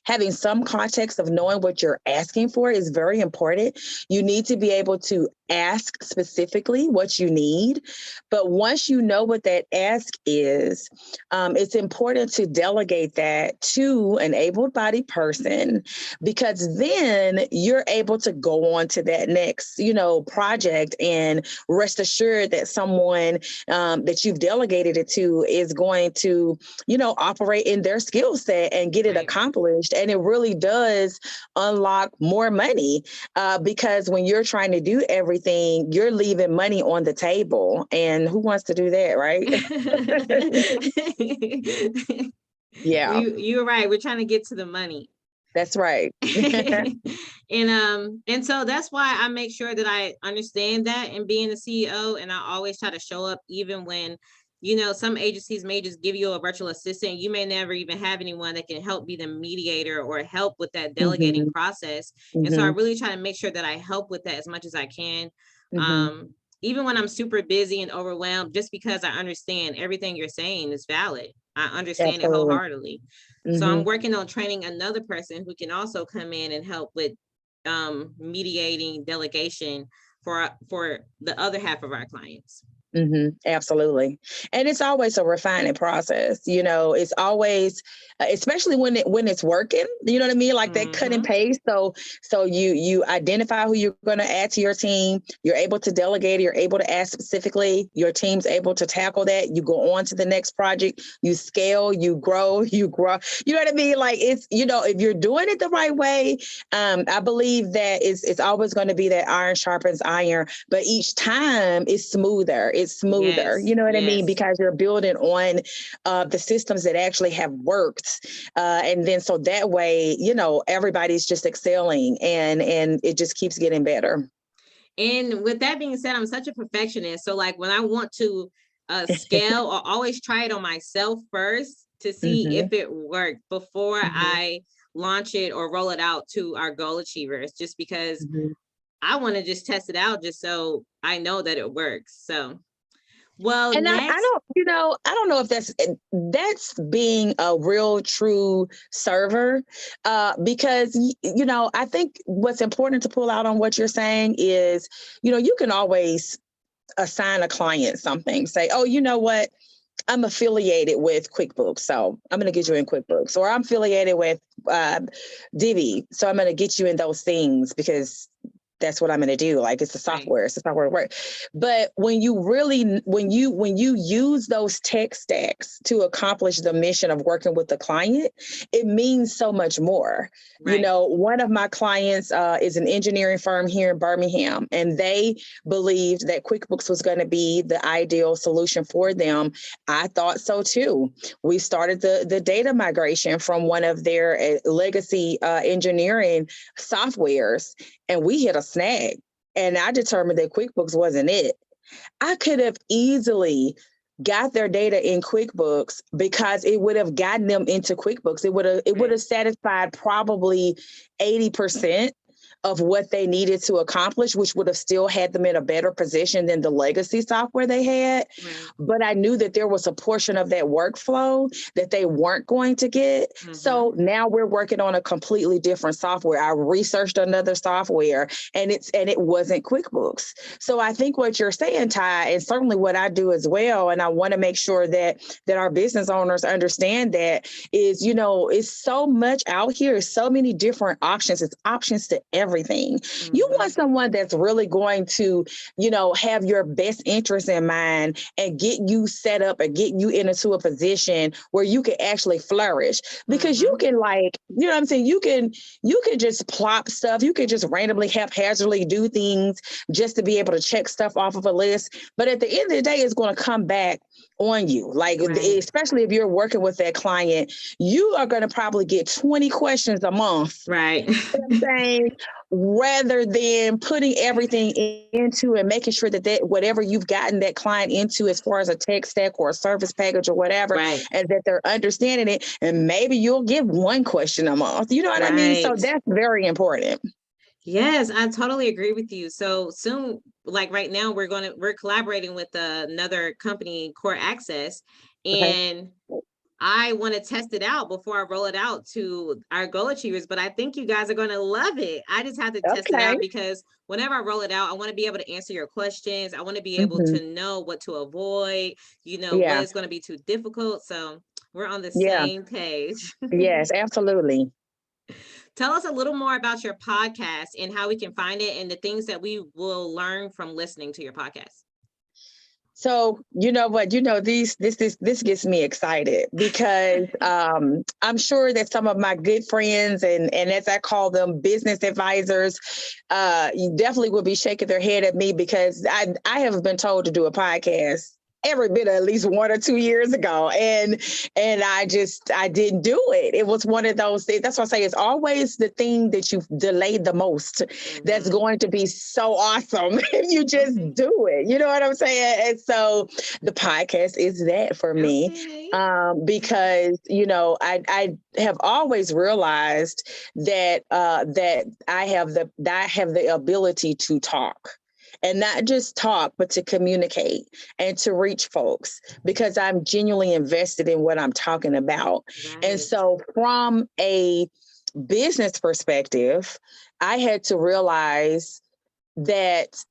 having some context of knowing what you're asking for is very important. You need to be able to ask specifically what you need. But once you know what that ask is, it's important to delegate that to an able-bodied person, because then you're able to go on to that next, project, and rest assured that someone that you've delegated it to is going to, operate in their skill set and get it accomplished. And it really does unlock more money because when you're trying to do everything, you're leaving money on the table. And who wants to do that, right? Yeah. You're right. We're trying to get to the money. That's right. And so that's why I make sure that I understand that in being a CEO, and I always try to show up even when, some agencies may just give you a virtual assistant. You may never even have anyone that can help be the mediator or help with that delegating process. And so I really try to make sure that I help with that as much as I can. Even when I'm super busy and overwhelmed, just because I understand everything you're saying is valid. I understand it wholeheartedly. So I'm working on training another person who can also come in and help with mediating delegation for the other half of our clients. Absolutely. And it's always a refining process. It's always, especially when it's working, you know what I mean? Like that cut and paste. So you identify who you're going to add to your team. You're able to delegate, you're able to ask specifically, your team's able to tackle that. You go on to the next project, you scale, you grow. You know what I mean? Like it's, if you're doing it the right way, I believe that it's always going to be that iron sharpens iron, but each time it's smoother. It's smoother, you know what I mean? Because you're building on the systems that actually have worked. And then so that way, everybody's just excelling and it just keeps getting better. And with that being said, I'm such a perfectionist. So like when I want to scale, I always try it on myself first to see if it worked before I launch it or roll it out to our goal achievers, just because I want to just test it out just so I know that it works. So well, and I don't know if that's being a real true server, because I think what's important to pull out on what you're saying is, you can always assign a client something, say, oh, you know what, I'm affiliated with QuickBooks, so I'm going to get you in QuickBooks, or I'm affiliated with Divi, so I'm going to get you in those things because that's what I'm going to do. Like, it's the Right. software, it's the software work. But when you really, when you use those tech stacks to accomplish the mission of working with the client, it means so much more. You Right. know, one of my clients is an engineering firm here in Birmingham, and they believed that QuickBooks was going to be the ideal solution for them. I thought so too. We started the data migration from one of their legacy engineering softwares, and we hit a snag. And I determined that QuickBooks wasn't it. I could have easily got their data in QuickBooks because it would have gotten them into QuickBooks. It would have satisfied probably 80% of what they needed to accomplish, which would have still had them in a better position than the legacy software they had. Right. But I knew that there was a portion of that workflow that they weren't going to get. So now we're working on a completely different software. I researched another software, and it wasn't QuickBooks. So I think what you're saying, Ty, and certainly what I do as well, and I want to make sure that our business owners understand that is, you know, it's so much out here, so many different options. It's options to everything. You want someone that's really going to, you know, have your best interest in mind and get you set up and get you into a position where you can actually flourish. Because you can, like, you know what I'm saying? You can just plop stuff. You can just randomly haphazardly do things just to be able to check stuff off of a list. But at the end of the day, it's going to come back on you. Like, especially if you're working with that client, you are going to probably get 20 questions a month. Right. You know what I'm saying? Rather than putting everything into and making sure that whatever you've gotten that client into as far as a tech stack or a service package or whatever, Right. and that they're understanding it, and maybe you'll give one question a month. You know what I mean? So Right. that's very important. Yes, I totally agree with you. So soon, like right now, we're collaborating with another company, Core Access, Okay. and I want to test it out before I roll it out to our goal achievers. But I think you guys are going to love it. I just have to test it Okay. out because whenever I roll it out, I want to be able to answer your questions. I want to be able Mhm. to know what to avoid, you know, what Yeah. is going to be too difficult. So we're on the Yeah. same page. Yes, absolutely. Tell us a little more about your podcast and how we can find it and the things that we will learn from listening to your podcast. So, you know what, this gets me excited because I'm sure that some of my good friends and as I call them, business advisors, you definitely will be shaking their head at me because I have been told to do a podcast every bit of at least 1 or 2 years ago. And I didn't do it. It was one of those things. That's why I say it's always the thing that you've delayed the most that's going to be so awesome if you just do it. You know what I'm saying? And so the podcast is that for me. Okay. Because, you know, I have always realized that I have the ability to talk. And not just talk, but to communicate and to reach folks because I'm genuinely invested in what I'm talking about. Right. And so from a business perspective, I had to realize that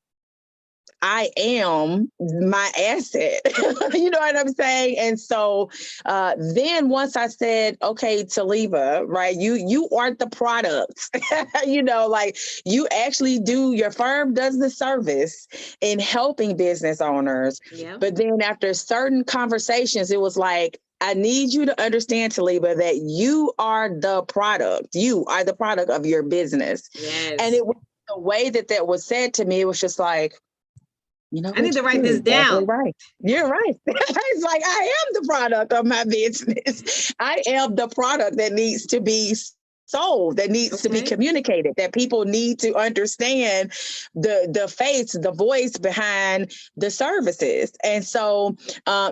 I am my asset. You know what I'm saying? And so then once I said, okay, Taliba, right, you aren't the product. You know, like you actually your firm does the service in helping business owners. Yeah. But then after certain conversations, it was like, I need you to understand, Taliba, that you are the product. You are the product of your business. Yes. And it was the way that was said to me, it was just like, you know, I need to write this down. Right. You're right. It's like, I am the product of my business. I am the product that needs to be sold, that needs to be communicated, that people need to understand the face, the voice behind the services. And so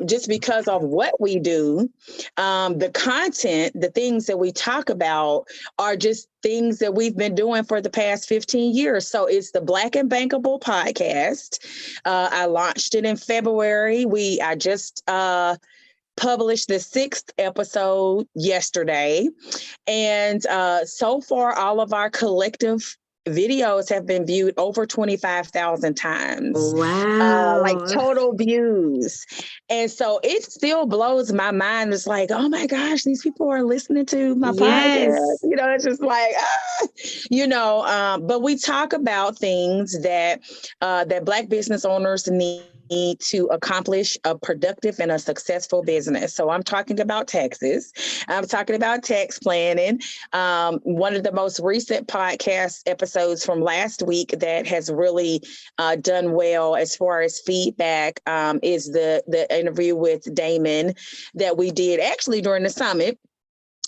just because of what we do, the content, the things that we talk about are just things that we've been doing for the past 15 years. So it's the Black and Bankable podcast. I launched it in February. I just published the 6th episode yesterday. And so far, all of our collective videos have been viewed over 25,000 times. Wow. Like total views. And so it still blows my mind. It's like, oh my gosh, these people are listening to my podcast. You know, it's just like, But we talk about things that Black business owners need to accomplish a productive and a successful business. So I'm talking about taxes. I'm talking about tax planning. One of the most recent podcast episodes from last week that has really done well as far as feedback is the interview with Damon that we did actually during the summit.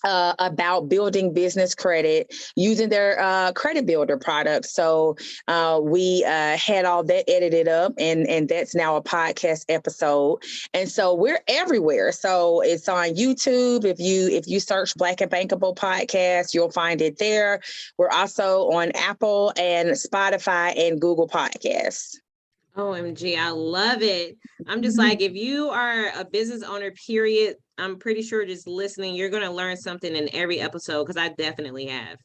About building business credit using their credit builder product. So we had all that edited up, and that's now a podcast episode. And so we're everywhere. So it's on YouTube. If you search Black and Bankable podcast, you'll find it there. We're also on Apple and Spotify and Google Podcasts. OMG, I love it. I'm just like, if you are a business owner, period, I'm pretty sure just listening, you're going to learn something in every episode, because I definitely have.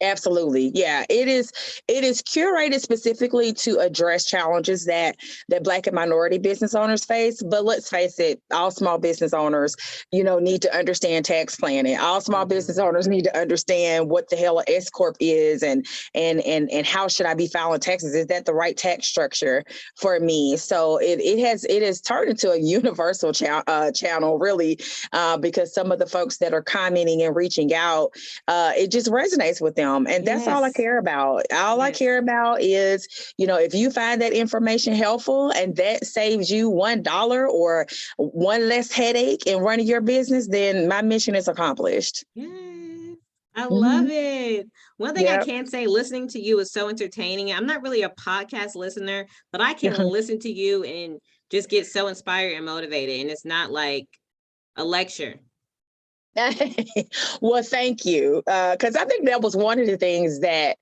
Absolutely. Yeah, it is curated specifically to address challenges that Black and minority business owners face. But let's face it, all small business owners, need to understand tax planning. All small business owners need to understand what the hell an S Corp is and how should I be filing taxes? Is that the right tax structure for me? So it has turned into a universal channel, really, because some of the folks that are commenting and reaching out, it just resonates with them. And that's all I care about. All I care about is, if you find that information helpful and that saves you $1 or one less headache in running your business, then my mission is accomplished. Yes, I love it. One thing I can say, listening to you is so entertaining. I'm not really a podcast listener, but I can listen to you and just get so inspired and motivated. And it's not like a lecture. Well, thank you. Because I think that was one of the things that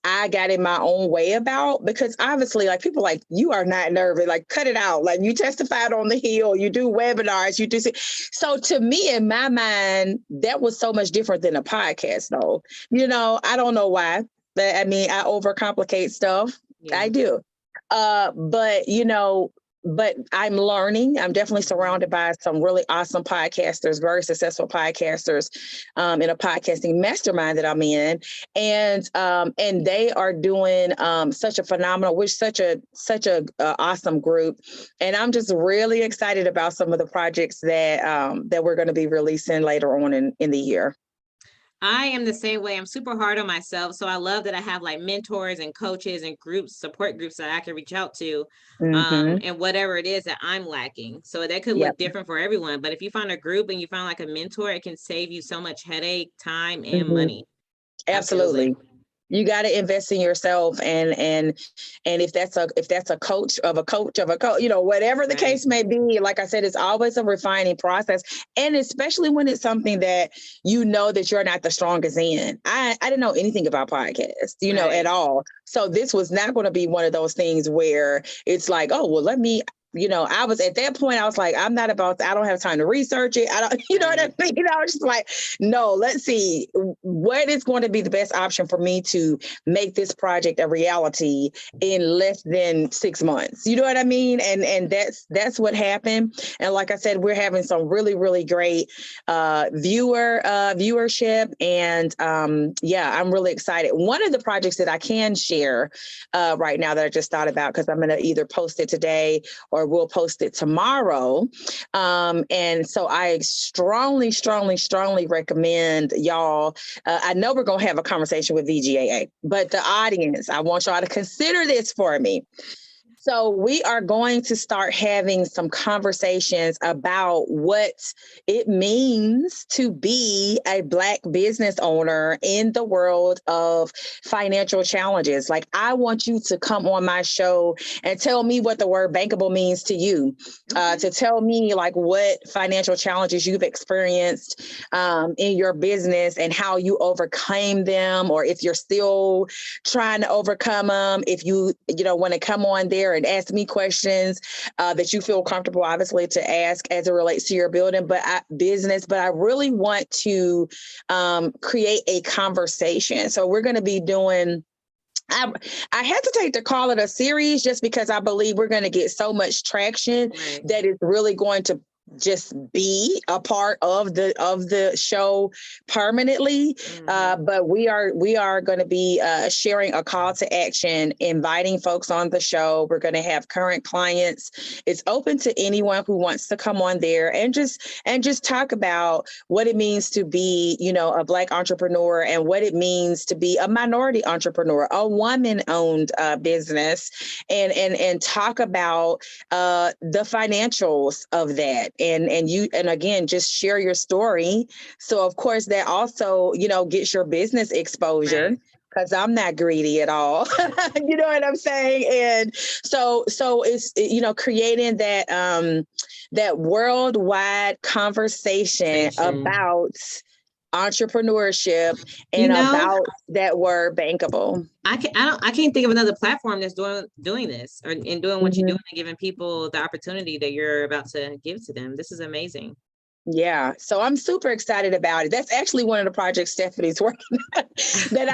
I got in my own way about, because obviously, like, people like, you are not nervous, like, cut it out. Like, you testified on the Hill, you do webinars, you do. So to me, in my mind, that was so much different than a podcast, though. I don't know why, but I mean, I overcomplicate stuff. Yeah. I do. But I'm learning. I'm definitely surrounded by some really awesome podcasters, very successful podcasters in a podcasting mastermind that I'm in. And they are doing such a phenomenal, such a awesome group. And I'm just really excited about some of the projects that we're going to be releasing later on in the year. I am the same way. I'm super hard on myself. So I love that I have like mentors and coaches and groups, support groups that I can reach out to, and whatever it is that I'm lacking. So that could look different for everyone. But if you find a group and you find like a mentor, it can save you so much headache, time, and money. Absolutely. You got to invest in yourself, and if that's a coach of a coach, whatever the case may be. Like I said, it's always a refining process, and especially when it's something that that you're not the strongest in. I didn't know anything about podcasts, at all. So this was not going to be one of those things where it's like, oh well, let me. I was at that point, I was like, I don't have time to research it. I don't, what I mean? I was just like, no, let's see what is going to be the best option for me to make this project a reality in less than 6 months. You know what I mean? And that's what happened. And like I said, we're having some really, really great viewership. And I'm really excited. One of the projects that I can share right now that I just thought about, because I'm going to either post it today or we'll post it tomorrow. And so I strongly recommend y'all. I know we're going to have a conversation with VGAA, but the audience, I want y'all to consider this for me. So we are going to start having some conversations about what it means to be a Black business owner in the world of financial challenges. Like, I want you to come on my show and tell me what the word bankable means to you, to tell me like what financial challenges you've experienced in your business and how you overcame them, or if you're still trying to overcome them. If you want to come on there and ask me questions that you feel comfortable, obviously, to ask as it relates to your business. But I really want to create a conversation. So we're going to be doing. I hesitate to call it a series just because I believe we're going to get so much traction that it's really going to just be a part of the show permanently. But we are going to be sharing a call to action, inviting folks on the show. We're going to have current clients. It's open to anyone who wants to come on there and just talk about what it means to be, a Black entrepreneur, and what it means to be a minority entrepreneur, a woman-owned business, and talk about the financials of that. And again, just share your story. So of course that also, gets your business exposure. Right. Because I'm not greedy at all. You know what I'm saying? And so it's, creating that worldwide conversation about entrepreneurship and about that word bankable. I can't think of another platform that's doing this and doing what you're doing and giving people the opportunity that you're about to give to them. This is amazing. Yeah, so I'm super excited about it. That's actually one of the projects Stephanie's working on that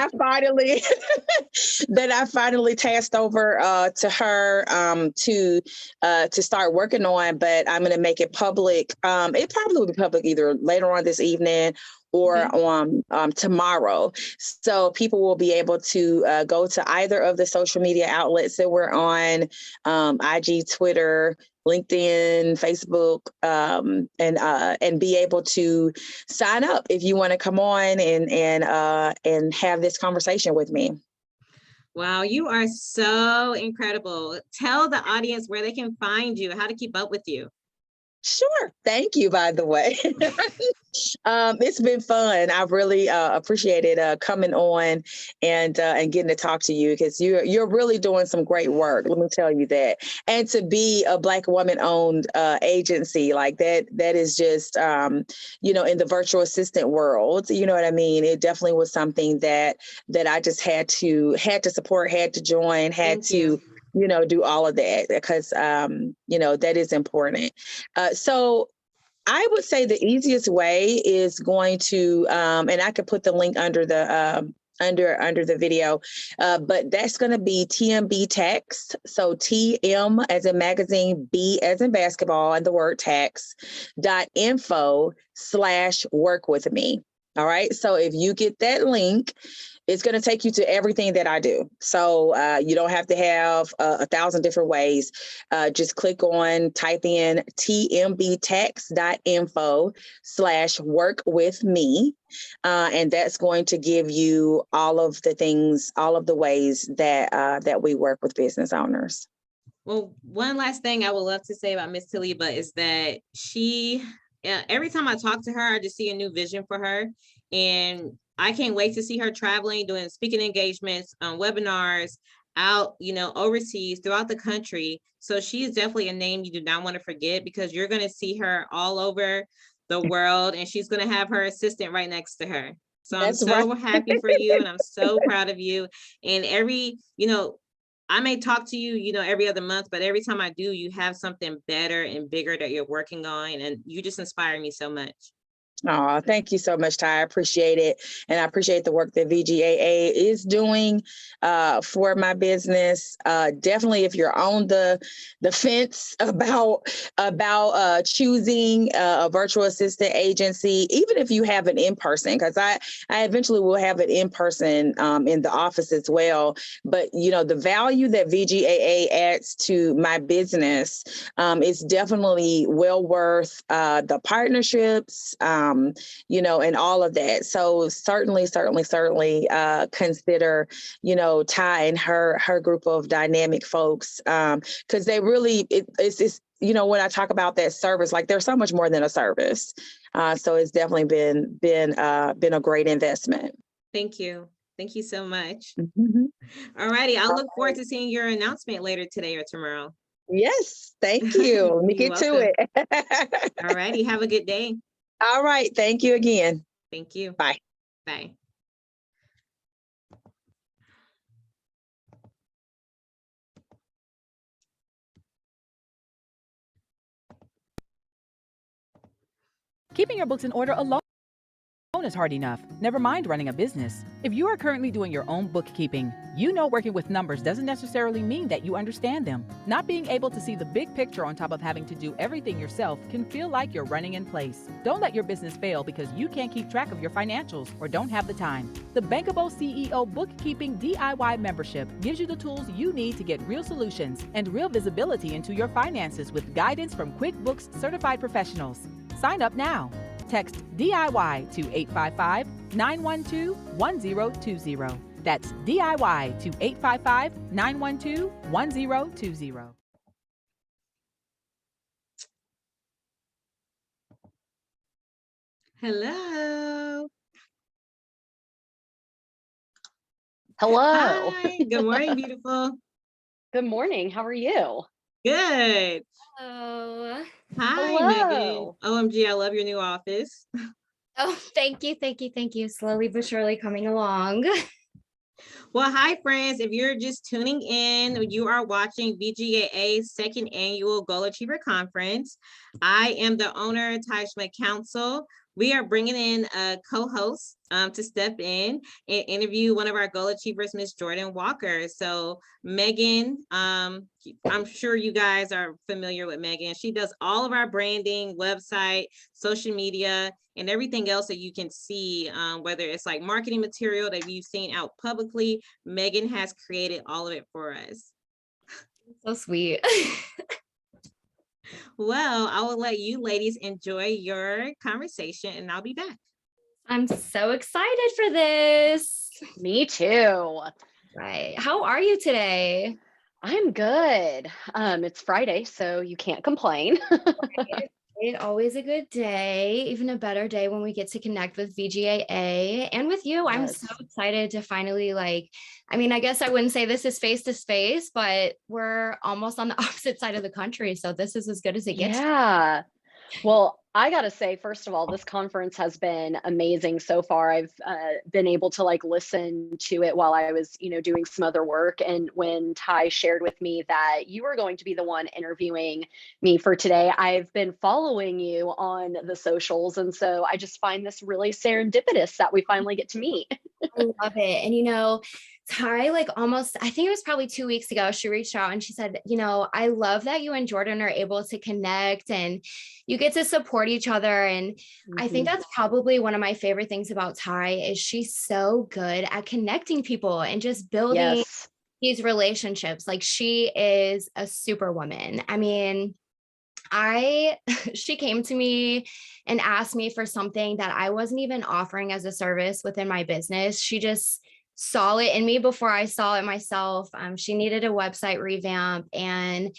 I finally tasked over to her to start working on. But I'm going to make it public. It probably will be public either later on this evening or on tomorrow. So people will be able to go to either of the social media outlets that we're on, IG, Twitter, LinkedIn, Facebook, and be able to sign up if you want to come on and have this conversation with me. Wow, you are so incredible. Tell the audience where they can find you, how to keep up with you. Sure. Thank you, by the way. It's been fun. I really appreciated coming on and getting to talk to you, because you're really doing some great work. Let me tell you that. And to be a Black woman-owned agency like that is just, in the virtual assistant world, you know what I mean? It definitely was something that I just had to support, had to join, had to do all of that, because, that is important. So I would say the easiest way is going to, and I could put the link under the under the video, but that's going to be TMB Tax. So TM as in magazine, B as in basketball, and the word tax.info/work with me. All right. So if you get that link, it's going to take you to everything that I do. So you don't have to have 1,000 different ways. Just type in tmbtax.info/work with me. And that's going to give you all of the things, all of the ways that we work with business owners. Well, one last thing I would love to say about Miss Taliba is that she, every time I talk to her, I just see a new vision for her. And I can't wait to see her traveling, doing speaking engagements, webinars out, overseas throughout the country. So she is definitely a name you do not want to forget, because you're going to see her all over the world, and she's going to have her assistant right next to her. So I'm so happy for you, and I'm so proud of you. And I may talk to you, every other month, but every time I do, you have something better and bigger that you're working on, and you just inspire me so much. Oh, thank you so much, Ty. I appreciate it. And I appreciate the work that VGAA is doing for my business. Definitely, if you're on the fence about choosing a virtual assistant agency, even if you have an in-person, because I eventually will have it in person in the office as well. But, the value that VGAA adds to my business is definitely well worth the partnerships, and all of that. So certainly consider, Ty and her group of dynamic folks, because they really, it's when I talk about that service, like there's so much more than a service. So it's definitely been a great investment. Thank you. Thank you so much. Mm-hmm. All righty. I'll look forward to seeing your announcement later today or tomorrow. Yes. Thank you. Let me get to it. All righty. Have a good day. All right. Thank you again. Thank you. Bye. Bye. Keeping your books in order alone is hard enough, never mind running a business. If you are currently doing your own bookkeeping, you know working with numbers doesn't necessarily mean that you understand them. Not being able to see the big picture on top of having to do everything yourself can feel like you're running in place. Don't let your business fail because you can't keep track of your financials or don't have the time. The Bankable CEO Bookkeeping DIY membership gives you the tools you need to get real solutions and real visibility into your finances with guidance from QuickBooks certified professionals. Sign up now. Text DIY to 855-912-1020. That's DIY to 855-912-1020. Hello. Hello. Hi. Good morning, beautiful. Good morning. How are you? Good. Oh, Hi, Megan. Hello. OMG, I love your new office. oh, thank you, thank you, thank you. Slowly but surely coming along. Well, hi, friends. If you're just tuning in, you are watching VGAA's second annual Goal Achiever Conference. I am the owner, Tajma Council. We are bringing in a co-host to step in and interview one of our Goal Achievers, Miss Jordan Walker. So Megan, I'm sure you guys are familiar with Megan. She does all of our branding, website, social media, and everything else that you can see, whether it's like marketing material that you've seen out publicly. Megan has created all of it for us. So sweet. Well, I will let you ladies enjoy your conversation and I'll be back. I'm so excited for this. Me too. Right. How are you today? I'm good. It's Friday, so you can't complain. It's always a good day, even a better day when we get to connect with VGAA and with you. I'm so Yes. excited to finally I guess I wouldn't say this is face to face, but we're almost on the opposite side of the country. So this is as good as it gets. Yeah. Well, I gotta say, first of all, this conference has been amazing so far. I've been able to listen to it while I was, doing some other work. And when Ty shared with me that you were going to be the one interviewing me for today, I've been following you on the socials. And so I just find this really serendipitous that we finally get to meet. I love it. And Ty, I think it was probably 2 weeks ago, she reached out and she said, I love that you and Jordan are able to connect and you get to support each other. And I think that's probably one of my favorite things about Ty is she's so good at connecting people and just building Yes. these relationships. Like she is a superwoman. I mean, she came to me and asked me for something that I wasn't even offering as a service within my business. She just saw it in me before I saw it myself. She needed a website revamp and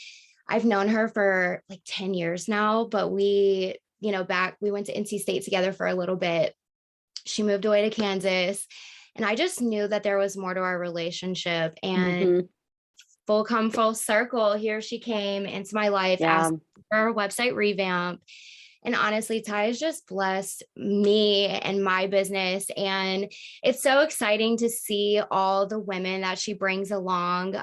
I've known her for 10 years now, but we went to NC State together for a little bit. She moved away to Kansas and I just knew that there was more to our relationship and full circle. Here she came into my life, asked for a website revamp. And honestly, Ty has just blessed me and my business. And it's so exciting to see all the women that she brings along.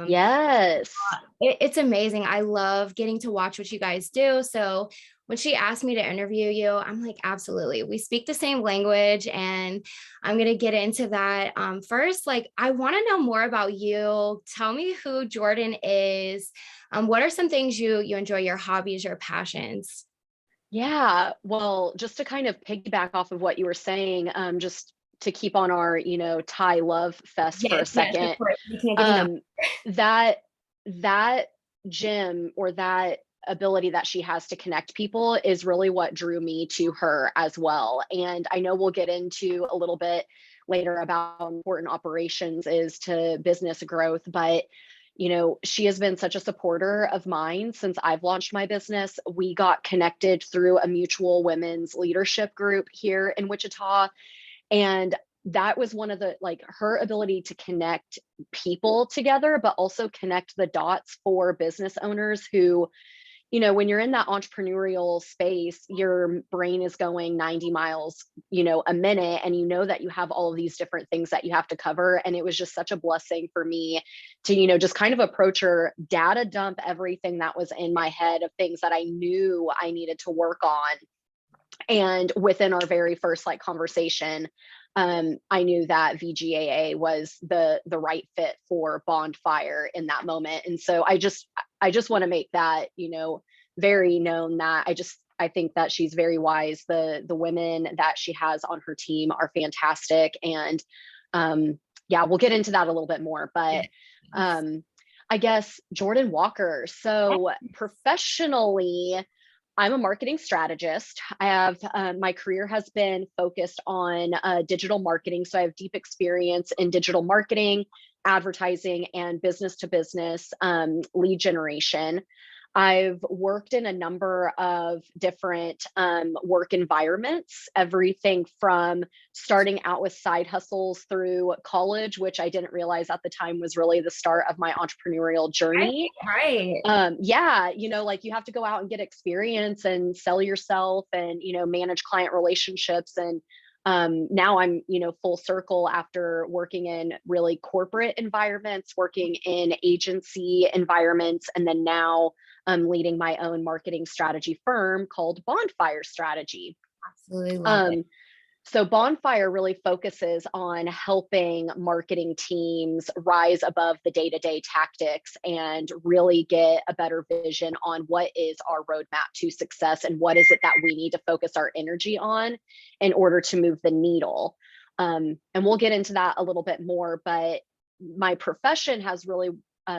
Yes. It's amazing. I love getting to watch what you guys do. So when she asked me to interview you, I'm like, absolutely. We speak the same language and I'm going to get into that. First, I want to know more about you. Tell me who Jordan is. What are some things you enjoy, your hobbies, your passions? Yeah, well, just to kind of piggyback off of what you were saying, just to keep on our, Thai love fest for a second, of course. We can't get enough. that gym or that ability that she has to connect people is really what drew me to her as well. And I know we'll get into a little bit later about how important operations is to business growth, but she has been such a supporter of mine since I've launched my business. We got connected through a mutual women's leadership group here in Wichita. And that was one of the, her ability to connect people together, but also connect the dots for business owners who, when you're in that entrepreneurial space, your brain is going 90 miles, a minute, and that you have all of these different things that you have to cover. And it was just such a blessing for me to, just kind of approach her, data dump everything that was in my head of things that I knew I needed to work on. And within our very first like conversation, I knew that VGAA was the right fit for Bonfire in that moment. And so I just want to make that, you know, very known that I think that she's very wise. The women that she has on her team are fantastic. And yeah, we'll get into that a little bit more, but I guess Jordan Walker. So professionally, I'm a marketing strategist. I have my career has been focused on digital marketing. So I have deep experience in digital marketing, advertising, and business to business lead generation. I've worked in a number of different work environments, everything from starting out with side hustles through college, which I didn't realize at the time was really the start of my entrepreneurial journey. Right. Yeah, you know, like you have to go out and get experience and sell yourself and, you know, manage client relationships. And now I'm, you know, full circle after working in really corporate environments, working in agency environments, and then now I'm leading my own marketing strategy firm called Bonfire Strategy. Absolutely love it. So Bonfire really focuses on helping marketing teams rise above the day-to-day tactics and really get a better vision on what is our roadmap to success and what is it that we need to focus our energy on in order to move the needle. And we'll get into that a little bit more, but my profession has really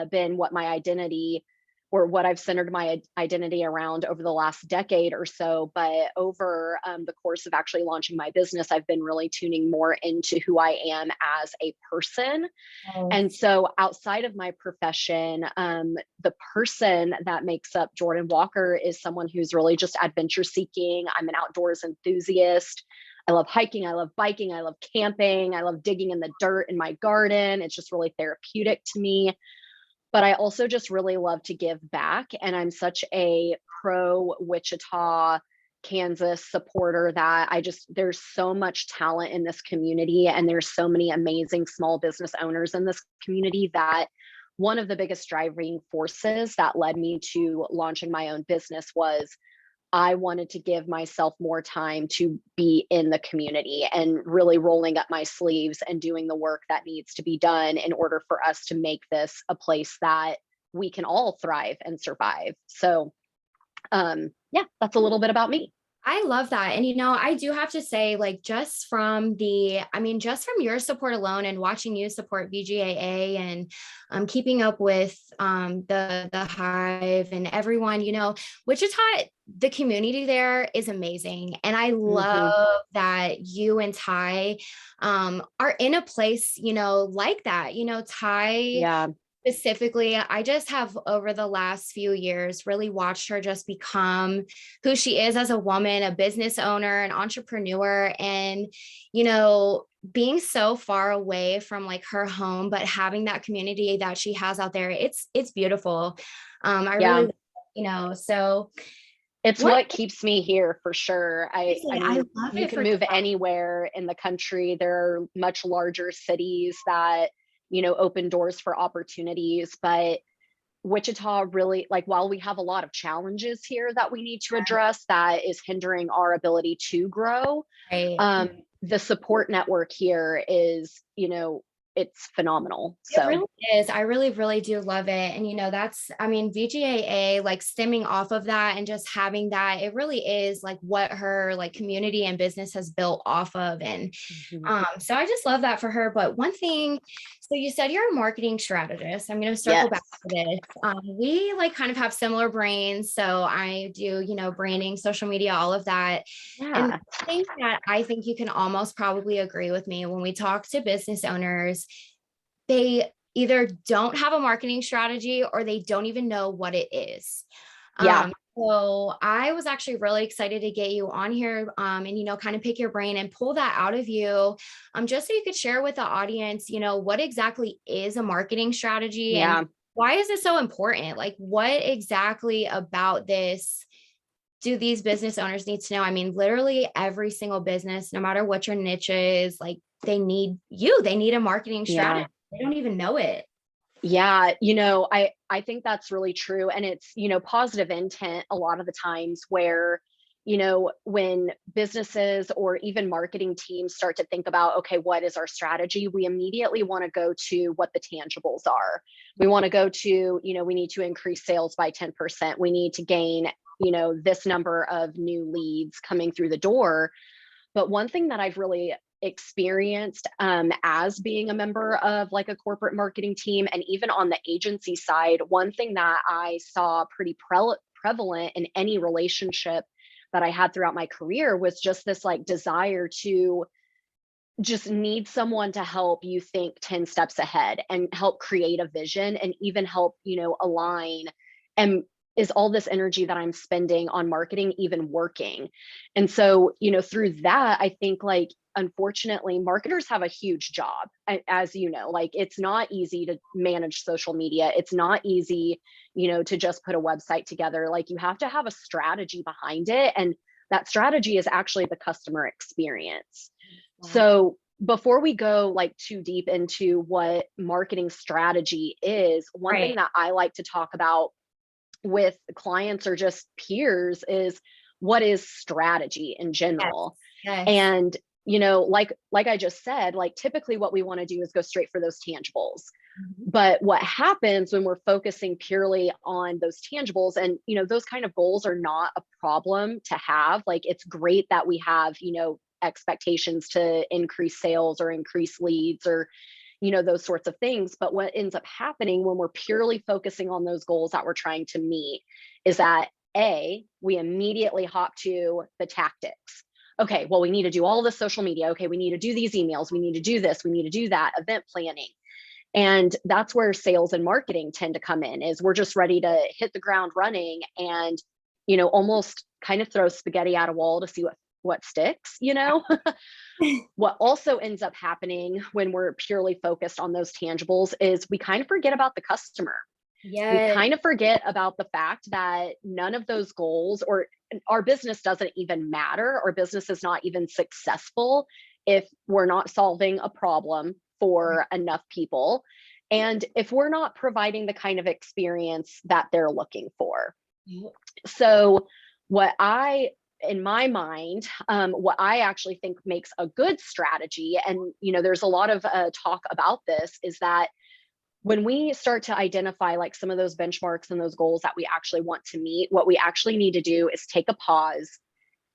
been what my identity or what I've centered my identity around over the last decade or so. But over the course of actually launching my business, I've been really tuning more into who I am as a person. Oh. And so outside of my profession, the person that makes up Jordan Walker is someone who's really just adventure seeking. I'm an outdoors enthusiast. I love hiking. I love biking. I love camping. I love digging in the dirt in my garden. It's just really therapeutic to me. But I also just really love to give back. And I'm such a pro Wichita, Kansas supporter that there's so much talent in this community. And there's so many amazing small business owners in this community that one of the biggest driving forces that led me to launching my own business was I wanted to give myself more time to be in the community and really rolling up my sleeves and doing the work that needs to be done in order for us to make this a place that we can all thrive and survive. So yeah, that's a little bit about me. I love that. And, you know, I do have to say, like, just from your support alone and watching you support VGAA and keeping up with the Hive and everyone, you know, Wichita, the community there is amazing. And I love that you and Ty are in a place, you know, like that, you know, Ty. Specifically, I just have over the last few years really watched her just become who she is as a woman, a business owner, an entrepreneur, and, you know, being so far away from like her home, but having that community that she has out there. It's beautiful. Really, you know, so it's what keeps me here for sure. I mean, love you can move anywhere in the country. There are much larger cities that, you know, open doors for opportunities, but Wichita really, like, while we have a lot of challenges here that we need to address that is hindering our ability to grow, the support network here is, you know, it's phenomenal. So it really is. I really, really do love it. And, you know, I mean, VGAA, like stemming off of that and just having that, it really is like what her like community and business has built off of. And so I just love that for her. But one thing, so you said you're a marketing strategist. I'm going to circle back to this. We like kind of have similar brains. So I do, you know, branding, social media, all of that. And I think that I think you can almost probably agree with me when we talk to business owners, they either don't have a marketing strategy or they don't even know what it is. So I was actually really excited to get you on here and, you know, kind of pick your brain and pull that out of you just so you could share with the audience, you know, what exactly is a marketing strategy and why is it so important? Like, what exactly about this do these business owners need to know? I mean, literally every single business, no matter what your niche is, like they need a marketing strategy. They don't even know it. Yeah, you know, I think that's really true. And it's, you know, positive intent a lot of the times where, you know, when businesses or even marketing teams start to think about, okay, what is our strategy? We immediately want to go to what the tangibles are. We want to go to, you know, we need to increase sales by 10%. We need to gain, you know, this number of new leads coming through the door. But one thing that I've really experienced as being a member of like a corporate marketing team, and even on the agency side, one thing that I saw pretty prevalent in any relationship that I had throughout my career was just this like desire to just need someone to help you think 10 steps ahead and help create a vision and even help, you know, align. And is all this energy that I'm spending on marketing even working? And so, you know, through that, I think like, unfortunately, marketers have a huge job. As you know, like it's not easy to manage social media. It's not easy, you know, to just put a website together. Like you have to have a strategy behind it. And that strategy is actually the customer experience. So before we go like too deep into what marketing strategy is, one thing that I like to talk about with clients or just peers is what is strategy in general. Yes. And you know, like I just said, like typically what we want to do is go straight for those tangibles. But what happens when we're focusing purely on those tangibles, and you know, those kind of goals are not a problem to have. Like it's great that we have, you know, expectations to increase sales or increase leads or, you know, those sorts of things. But what ends up happening when we're purely focusing on those goals that we're trying to meet is that we immediately hop to the tactics. Okay, well, we need to do all this social media. Okay, we need to do these emails. We need to do this. We need to do that, event planning. And that's where sales and marketing tend to come in, is we're just ready to hit the ground running and, you know, almost kind of throw spaghetti at a wall to see what sticks, you know? What also ends up happening when we're purely focused on those tangibles is we kind of forget about the customer. We kind of forget about the fact that none of those goals, or our business doesn't even matter. Our business is not even successful if we're not solving a problem for enough people. And if we're not providing the kind of experience that they're looking for. So in my mind, what I actually think makes a good strategy, and you know, there's a lot of talk about this, is that when we start to identify like some of those benchmarks and those goals that we actually want to meet, what we actually need to do is take a pause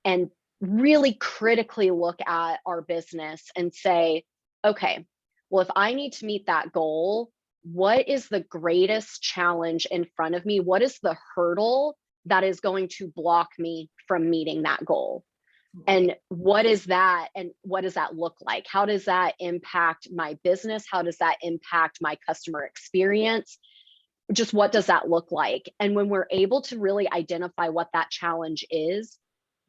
and really critically look at our business and say, okay, well, if I need to meet that goal, what is the greatest challenge in front of me? What is the hurdle that is going to block me from meeting that goal? And what is that? And what does that look like? How does that impact my business? How does that impact my customer experience? Just what does that look like? And when we're able to really identify what that challenge is,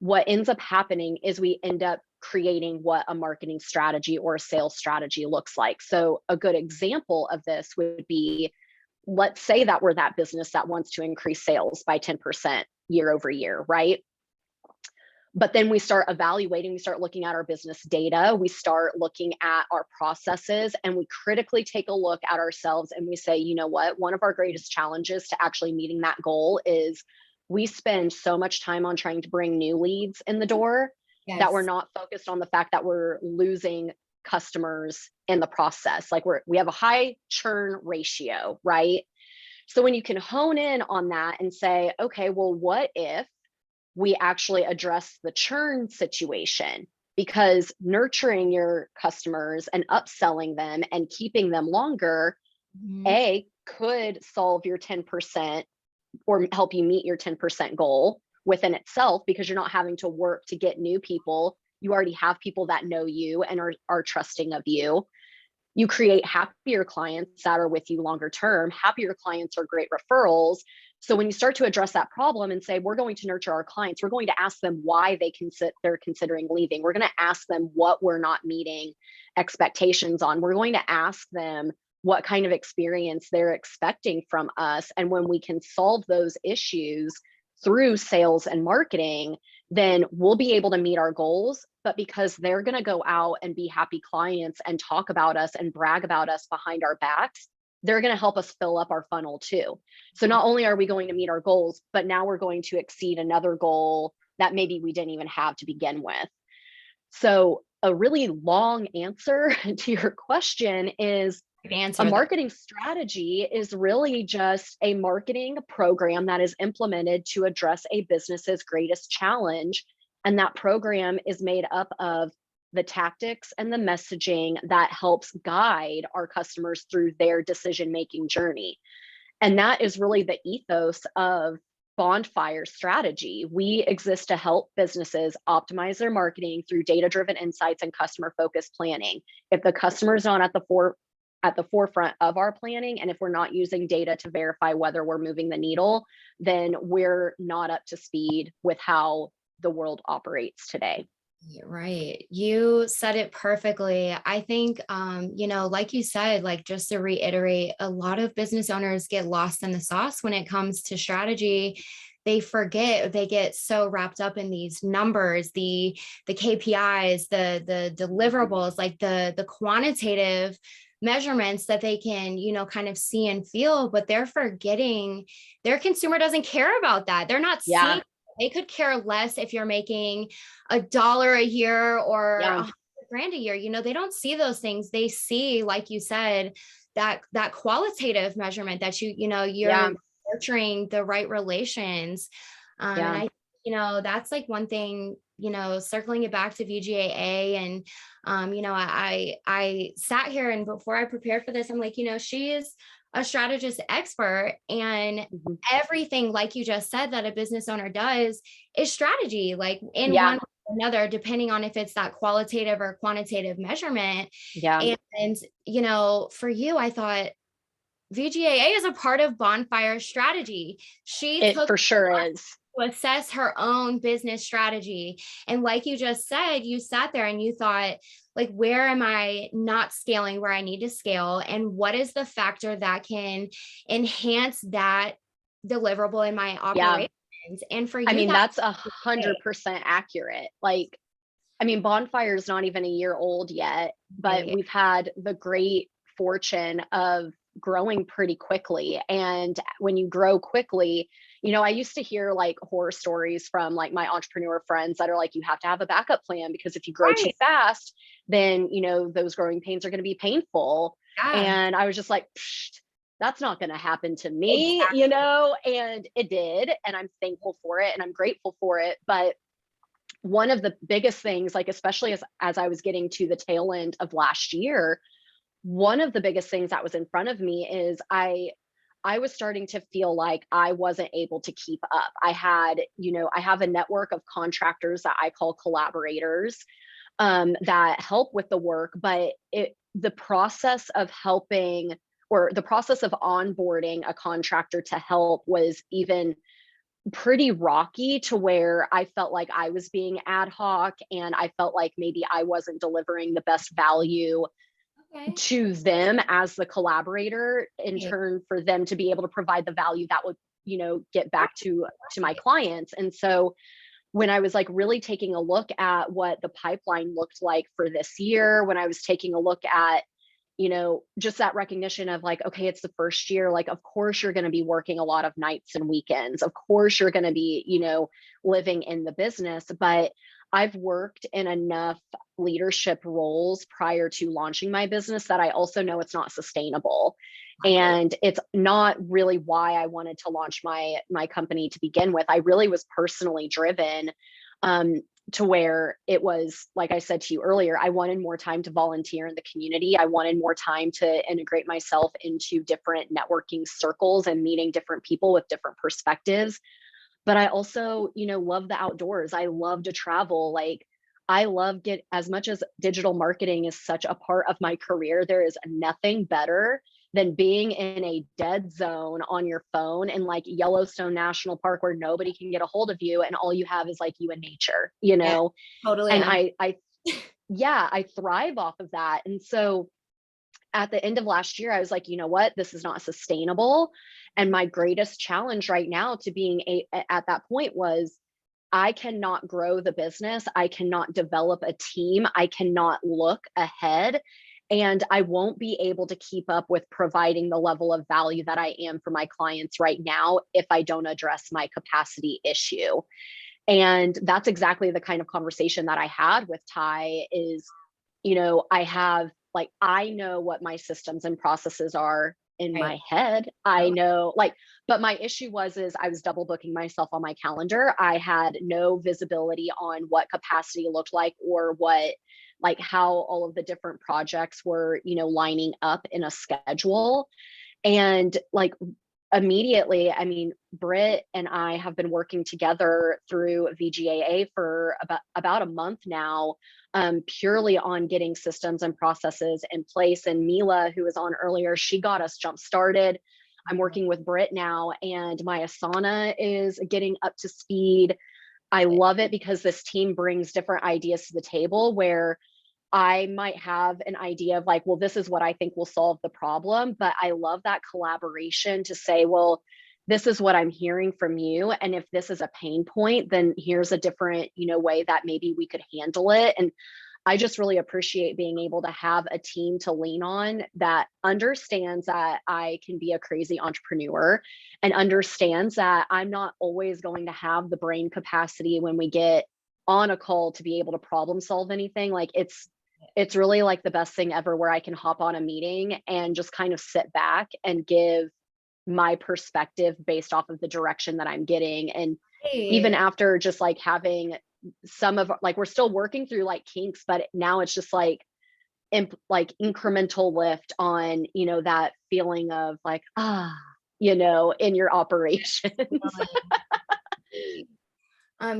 what ends up happening is we end up creating what a marketing strategy or a sales strategy looks like. So a good example of this would be, let's say that we're that business that wants to increase sales by 10% year over year, right? But then we start evaluating, we start looking at our business data, we start looking at our processes, and we critically take a look at ourselves and we say, you know what, one of our greatest challenges to actually meeting that goal is we spend so much time on trying to bring new leads in the door that we're not focused on the fact that we're losing customers in the process. Like we have a high churn ratio, right? So when you can hone in on that and say, okay, well, what if we actually address the churn situation? Because nurturing your customers and upselling them and keeping them longer, could solve your 10% or help you meet your 10% goal within itself, because you're not having to work to get new people. You already have people that know you and are trusting of you. You create happier clients that are with you longer term. Happier clients are great referrals. So when you start to address that problem and say, we're going to nurture our clients, we're going to ask them why they're considering leaving. We're going to ask them what we're not meeting expectations on. We're going to ask them what kind of experience they're expecting from us. And when we can solve those issues through sales and marketing, then we'll be able to meet our goals. But because they're going to go out and be happy clients and talk about us and brag about us behind our backs, they're going to help us fill up our funnel too. So not only are we going to meet our goals, but now we're going to exceed another goal that maybe we didn't even have to begin with. So a really long answer to your question is, Answer a that. marketing strategy is really just a marketing program that is implemented to address a business's greatest challenge. And that program is made up of the tactics and the messaging that helps guide our customers through their decision-making journey. And that is really the ethos of Bonfire strategy. We exist to help businesses optimize their marketing through data-driven insights and customer-focused planning. If the customer is not at the forefront of our planning, and if we're not using data to verify whether we're moving the needle, then we're not up to speed with how the world operates today. Right. You said it perfectly. I think, like you said, like just to reiterate, a lot of business owners get lost in the sauce when it comes to strategy. They forget, they get so wrapped up in these numbers, the KPIs, the deliverables, like the quantitative measurements that they can, kind of see and feel, but they're forgetting their consumer doesn't care about that. They're not seeing. They could care less if you're making $1 a year or $100,000 a year. They don't see those things. They see, like you said, that qualitative measurement that you're nurturing the right relations. And I, that's like one thing, circling it back to VGAA, and I sat here, and before I prepared for this, I'm like, she is a strategist expert, and everything, like you just said, that a business owner does is strategy, like in one way or another, depending on if it's that qualitative or quantitative measurement. And for you, I thought VGAA is a part of Bonfire strategy. It for sure is. To assess her own business strategy. And like you just said, you sat there and you thought, like, where am I not scaling where I need to scale? And what is the factor that can enhance that deliverable in my operations? And for you, that's 100% accurate. Like, Bonfire is not even a year old yet, but we've had the great fortune of growing pretty quickly. And when you grow quickly, I used to hear like horror stories from like my entrepreneur friends that are like, you have to have a backup plan, because if you grow too fast, then, those growing pains are going to be painful. And I was just like, that's not going to happen to me, and it did. And I'm thankful for it, and I'm grateful for it. But one of the biggest things, like, especially as I was getting to the tail end of last year, one of the biggest things that was in front of me is I was starting to feel like I wasn't able to keep up. I have a network of contractors that I call collaborators, that help with the work, but the process of helping, or the process of onboarding a contractor to help, was even pretty rocky, to where I felt like I was being ad hoc, and I felt like maybe I wasn't delivering the best value to them as the collaborator, in turn for them to be able to provide the value that would, get back to my clients. And so when I was like really taking a look at what the pipeline looked like for this year, when I was taking a look at, just that recognition of like, okay, it's the first year, like, of course you're going to be working a lot of nights and weekends. Of course you're going to be, living in the business. But I've worked in enough leadership roles prior to launching my business that I also know it's not sustainable. And it's not really why I wanted to launch my company to begin with. I really was personally driven, to where it was, like I said to you earlier, I wanted more time to volunteer in the community. I wanted more time to integrate myself into different networking circles and meeting different people with different perspectives. But I also, love the outdoors. I love to travel. Like, I love as much as digital marketing is such a part of my career, there is nothing better than being in a dead zone on your phone in like Yellowstone National Park, where nobody can get a hold of you, and all you have is like you and nature, Yeah, totally. And I thrive off of that. And so at the end of last year, I was like, you know what, this is not sustainable. And my greatest challenge right now to being at that point was, I cannot grow the business. I cannot develop a team. I cannot look ahead. And I won't be able to keep up with providing the level of value that I am for my clients right now if I don't address my capacity issue. And that's exactly the kind of conversation that I had with Ty is, I know what my systems and processes are in my head. I know, but my issue is I was double booking myself on my calendar. I had no visibility on what capacity looked like or how all of the different projects were, lining up in a schedule. And immediately, I mean, Britt and I have been working together through VGAA for about a month now, purely on getting systems and processes in place. And Mila, who was on earlier, she got us jump started. I'm working with Britt now, and my Asana is getting up to speed. I love it because this team brings different ideas to the table where I might have an idea of well, this is what I think will solve the problem, but I love that collaboration to say, well, this is what I'm hearing from you. And if this is a pain point, then here's a different, way that maybe we could handle it. And I just really appreciate being able to have a team to lean on that understands that I can be a crazy entrepreneur and understands that I'm not always going to have the brain capacity when we get on a call to be able to problem solve anything. It's really the best thing ever where I can hop on a meeting and just kind of sit back and give my perspective based off of the direction that I'm getting. And even after just having some of we're still working through kinks, but now it's just incremental lift on, that feeling of in your operations.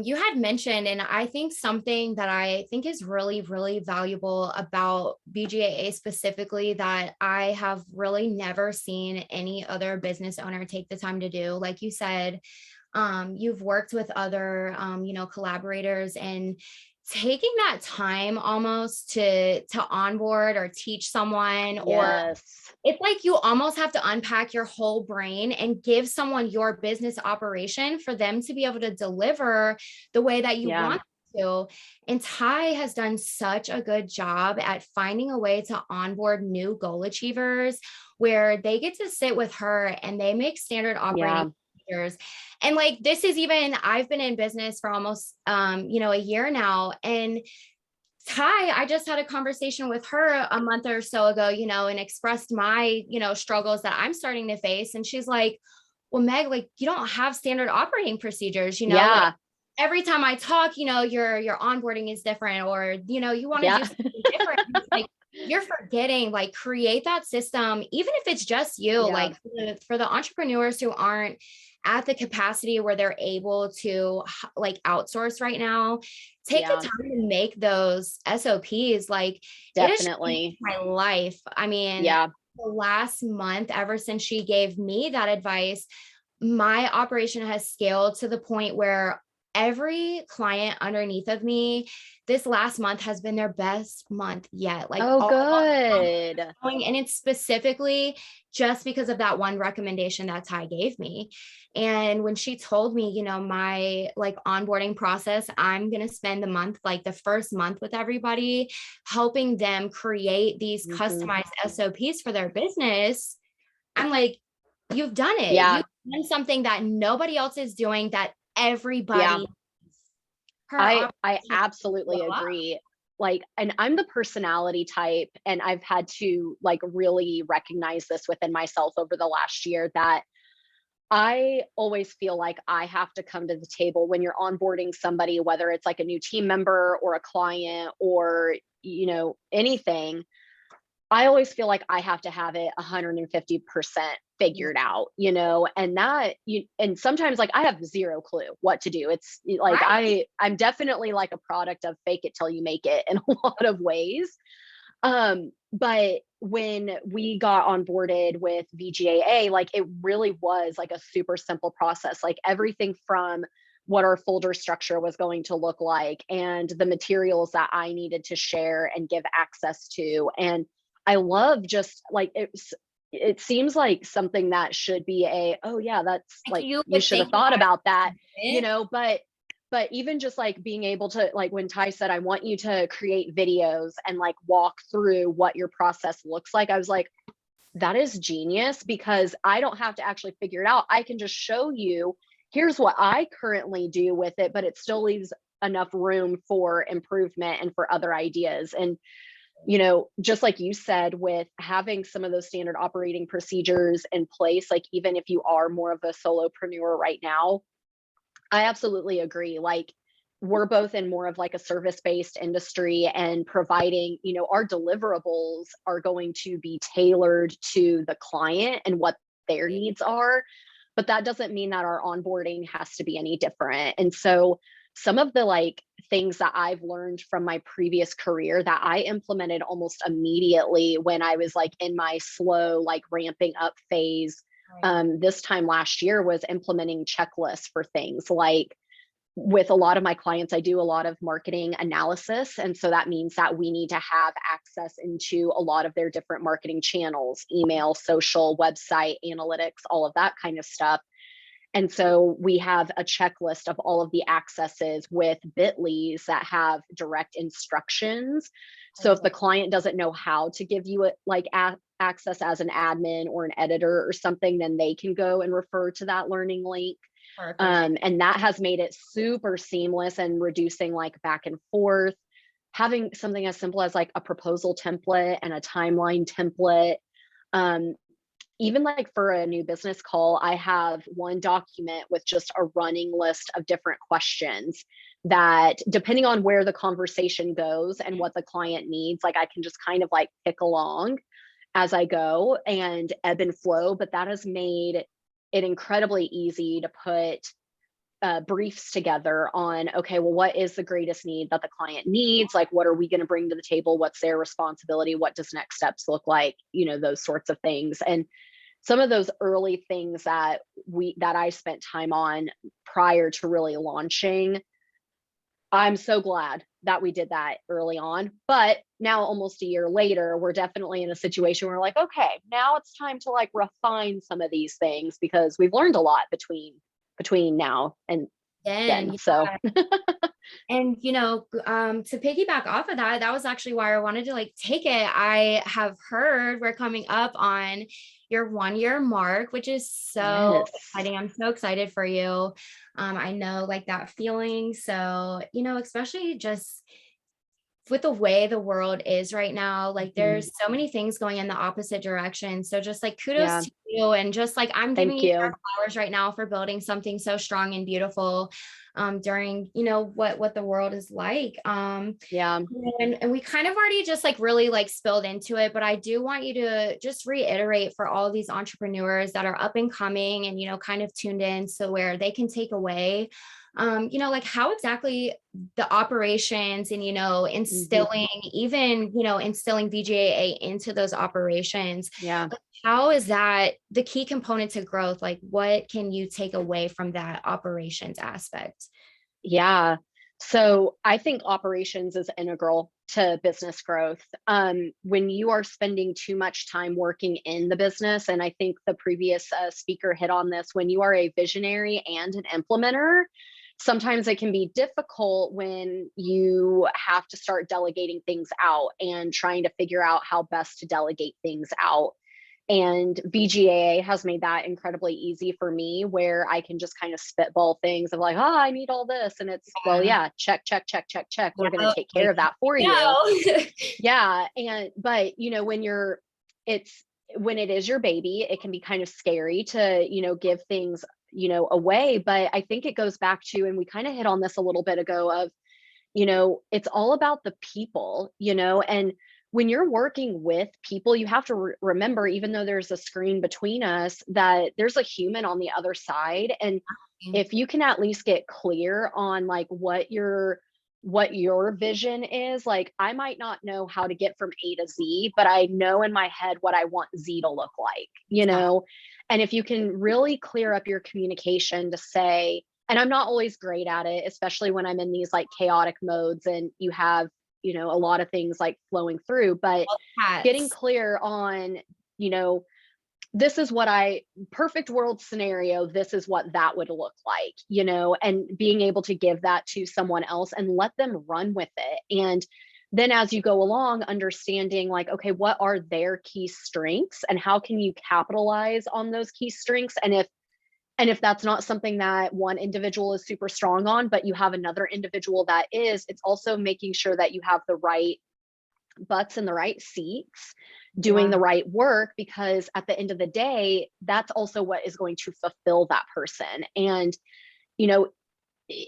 You had mentioned, and I think something that I think is really, really valuable about VGAA specifically that I have really never seen any other business owner take the time to do. Like you said, you've worked with other, collaborators, and taking that time almost to onboard or teach someone, or it's you almost have to unpack your whole brain and give someone your business operation for them to be able to deliver the way that you want to. And Ty has done such a good job at finding a way to onboard new goal achievers where they get to sit with her and they make standard operating procedures. And this is even, I've been in business for almost, a year now. And Ty, I just had a conversation with her a month or so ago, and expressed my, struggles that I'm starting to face. And she's like, well, Meg, you don't have standard operating procedures, every time I talk, your onboarding is different, or, you want to do something different. You're forgetting, create that system, even if it's just you, for the entrepreneurs who aren't at the capacity where they're able to outsource right now, take the time to make those SOPs. Definitely my life. I mean, the last month, ever since she gave me that advice, my operation has scaled to the point where every client underneath of me this last month has been their best month yet. Good. And it's specifically just because of that one recommendation that Ty gave me. And when she told me, my onboarding process, I'm going to spend the month, the first month with everybody, helping them create these customized SOPs for their business. I'm you've done it. You've done something that nobody else is doing, that everybody. I absolutely agree. And I'm the personality type, and I've had to really recognize this within myself over the last year, that I always feel like I have to come to the table when you're onboarding somebody, whether it's a new team member or a client or, anything. I always feel like I have to have it 150% figured out, and and sometimes I have zero clue what to do. It's I'm definitely a product of fake it till you make it in a lot of ways. But when we got onboarded with VGAA, it really was a super simple process, everything from what our folder structure was going to look like and the materials that I needed to share and give access to. And I love just it seems like something that should be that's you should have thought about that, but even just being able to when Ty said, I want you to create videos and walk through what your process looks like, I was that is genius, because I don't have to actually figure it out. I can just show you, here's what I currently do with it, but it still leaves enough room for improvement and for other ideas. And, you know, just like you said, with having some of those standard operating procedures in place, like even if you are more of a solopreneur right now, I absolutely agree. Like, we're both in more of like a service-based industry, and providing, you know, our deliverables are going to be tailored to the client and what their needs are. But that doesn't mean that our onboarding has to be any different. And so some of the like things that I've learned from my previous career that I implemented almost immediately when I was like in my slow, like ramping up phase, this time last year, was implementing checklists for things like, with a lot of my clients, I do a lot of marketing analysis. And so that means that we need to have access into a lot of their different marketing channels, email, social, website, analytics, all of that kind of stuff. And so we have a checklist of all of the accesses with bit.lys that have direct instructions. So if the client doesn't know how to give you access as an admin or an editor or something, then they can go and refer to that learning link. And that has made it super seamless and reducing like back and forth. Having something as simple as like a proposal template and a timeline template. Even like for a new business call, I have one document with just a running list of different questions that, depending on where the conversation goes and what the client needs, like I can just kind of like pick along as I go and ebb and flow. But that has made it incredibly easy to put briefs together on, okay, well, what is the greatest need that the client needs? Like, what are we going to bring to the table? What's their responsibility? What does next steps look like? You know, those sorts of things. And some of those early things that I spent time on prior to really launching, I'm so glad that we did that early on. But now, almost a year later, we're definitely in a situation where we're like, okay, now it's time to like refine some of these things, because we've learned a lot between now and then. So and you know, to piggyback off of that, that was actually why I wanted to like take it. I have heard we're coming up on your 1-year mark, which is so exciting. I'm so excited for you. I know like that feeling. So, you know, especially just with the way the world is right now, like there's so many things going in the opposite direction. So just like kudos to you, and just like I'm giving you your flowers right now for building something so strong and beautiful during, you know, what the world is like. And we kind of already just like really like spilled into it, but I do want you to just reiterate for all these entrepreneurs that are up and coming and, you know, kind of tuned in, so where they can take away you know, like how exactly the operations and, you know, instilling instilling BGAA into those operations. Like, how is that the key component to growth? Like, what can you take away from that operations aspect? Yeah. So I think operations is integral to business growth. When you are spending too much time working in the business, and I think the previous speaker hit on this, when you are a visionary and an implementer, sometimes it can be difficult when you have to start delegating things out and trying to figure out how best to delegate things out. And BGAA has made that incredibly easy for me, where I can just kind of spitball things of like, oh, I need all this. And it's, well, yeah, check. We're going to take care of that for you. Yeah. But you know, when it is your baby, it can be kind of scary to, you know, give things, you know, away. But I think it goes back to, and we kind of hit on this a little bit ago, of, you know, it's all about the people, you know, and when you're working with people, you have to remember, even though there's a screen between us, that there's a human on the other side. And if you can at least get clear on like what your vision is, like I might not know how to get from A to Z, but I know in my head what I want Z to look like, you know? And if you can really clear up your communication to say, and I'm not always great at it, especially when I'm in these like chaotic modes and you have, you know, a lot of things like flowing through, but getting clear on, you know, this is what perfect world scenario, this is what that would look like, you know, and being able to give that to someone else and let them run with it. And then as you go along, understanding like, okay, what are their key strengths and how can you capitalize on those key strengths? And if And if that's not something that one individual is super strong on, but you have another individual that is, it's also making sure that you have the right butts in the right seats doing the right work, because at the end of the day, that's also what is going to fulfill that person. And, you know,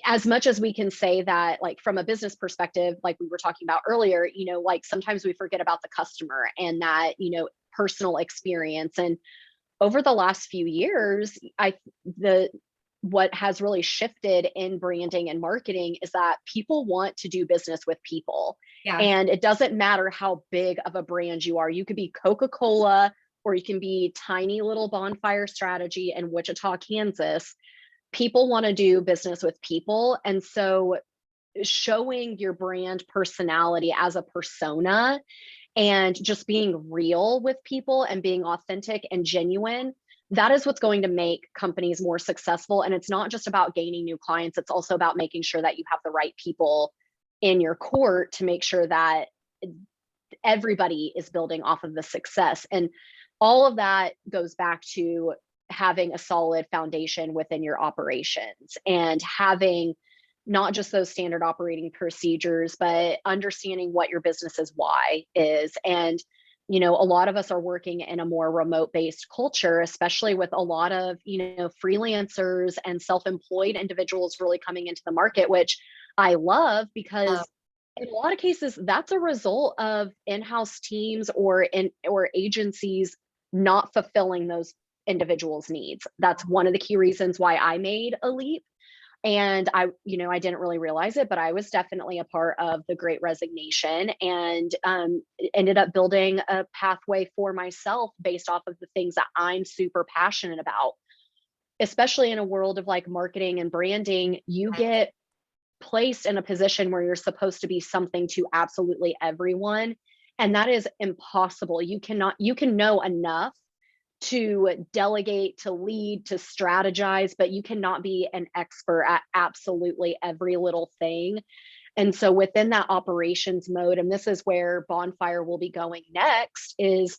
as much as we can say that, like from a business perspective, like we were talking about earlier, you know, like sometimes we forget about the customer and that, you know, personal experience. And over the last few years, what has really shifted in branding and marketing is that people want to do business with people. Yeah. And it doesn't matter how big of a brand you are. You could be Coca-Cola, or you can be tiny little Bonfire Strategy in Wichita, Kansas. People want to do business with people. And so showing your brand personality as a persona and just being real with people and being authentic and genuine, that is what's going to make companies more successful. And it's not just about gaining new clients, it's also about making sure that you have the right people in your court to make sure that everybody is building off of the success. And all of that goes back to having a solid foundation within your operations and having not just those standard operating procedures, but understanding what your business's why is. And you know, a lot of us are working in a more remote based culture, especially with a lot of, you know, freelancers and self-employed individuals really coming into the market, which I love, because in a lot of cases, that's a result of in-house teams or agencies not fulfilling those individuals' needs. That's one of the key reasons why I made a leap. And I didn't really realize it, but I was definitely a part of the Great Resignation, and ended up building a pathway for myself based off of the things that I'm super passionate about. Especially in a world of like marketing and branding, you get placed in a position where you're supposed to be something to absolutely everyone. And that is impossible. You can know enough to delegate, to lead, to strategize, but you cannot be an expert at absolutely every little thing. And so within that operations mode, and this is where Bonfire will be going next, is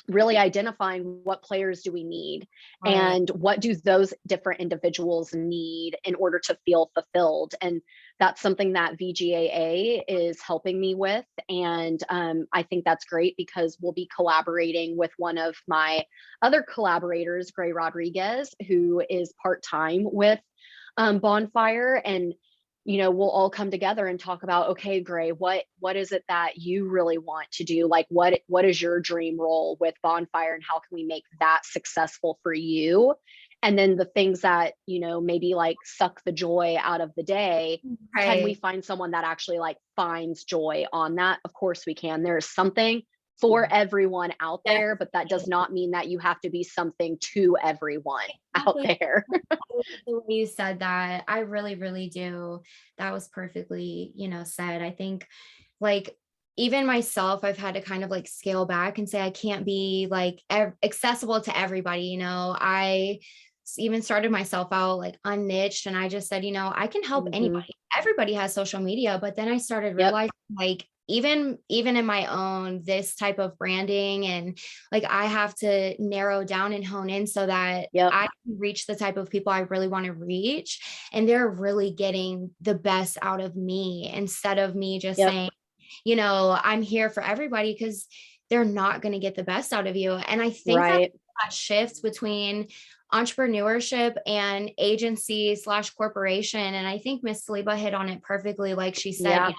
really identifying what players do we need, Right. and what do those different individuals need in order to feel fulfilled. And that's something that VGAA is helping me with. And I think that's great, because we'll be collaborating with one of my other collaborators, Gray Rodriguez, who is part-time with Bonfire. And you know, we'll all come together and talk about, okay, Gray, what is it that you really want to do? Like, what is your dream role with Bonfire, and how can we make that successful for you? And then the things that, you know, maybe like suck the joy out of the day, can we find someone that actually like finds joy on that? Of course we can. There's something for everyone out there, but that does not mean that you have to be something to everyone out there. The way you said that, I really, really do. That was perfectly, you know, said. I think like even myself, I've had to kind of like scale back and say I can't be like accessible to everybody. You know, I even started myself out like unniched, and I just said, you know, I can help anybody. Everybody has social media, but then I started realizing like even in my own this type of branding, and like I have to narrow down and hone in so that I can reach the type of people I really want to reach, and they're really getting the best out of me, instead of me just saying, you know, I'm here for everybody, because they're not going to get the best out of you. And I think that shifts between entrepreneurship and agency / corporation. And I think Miss Saliba hit on it perfectly. Like she said,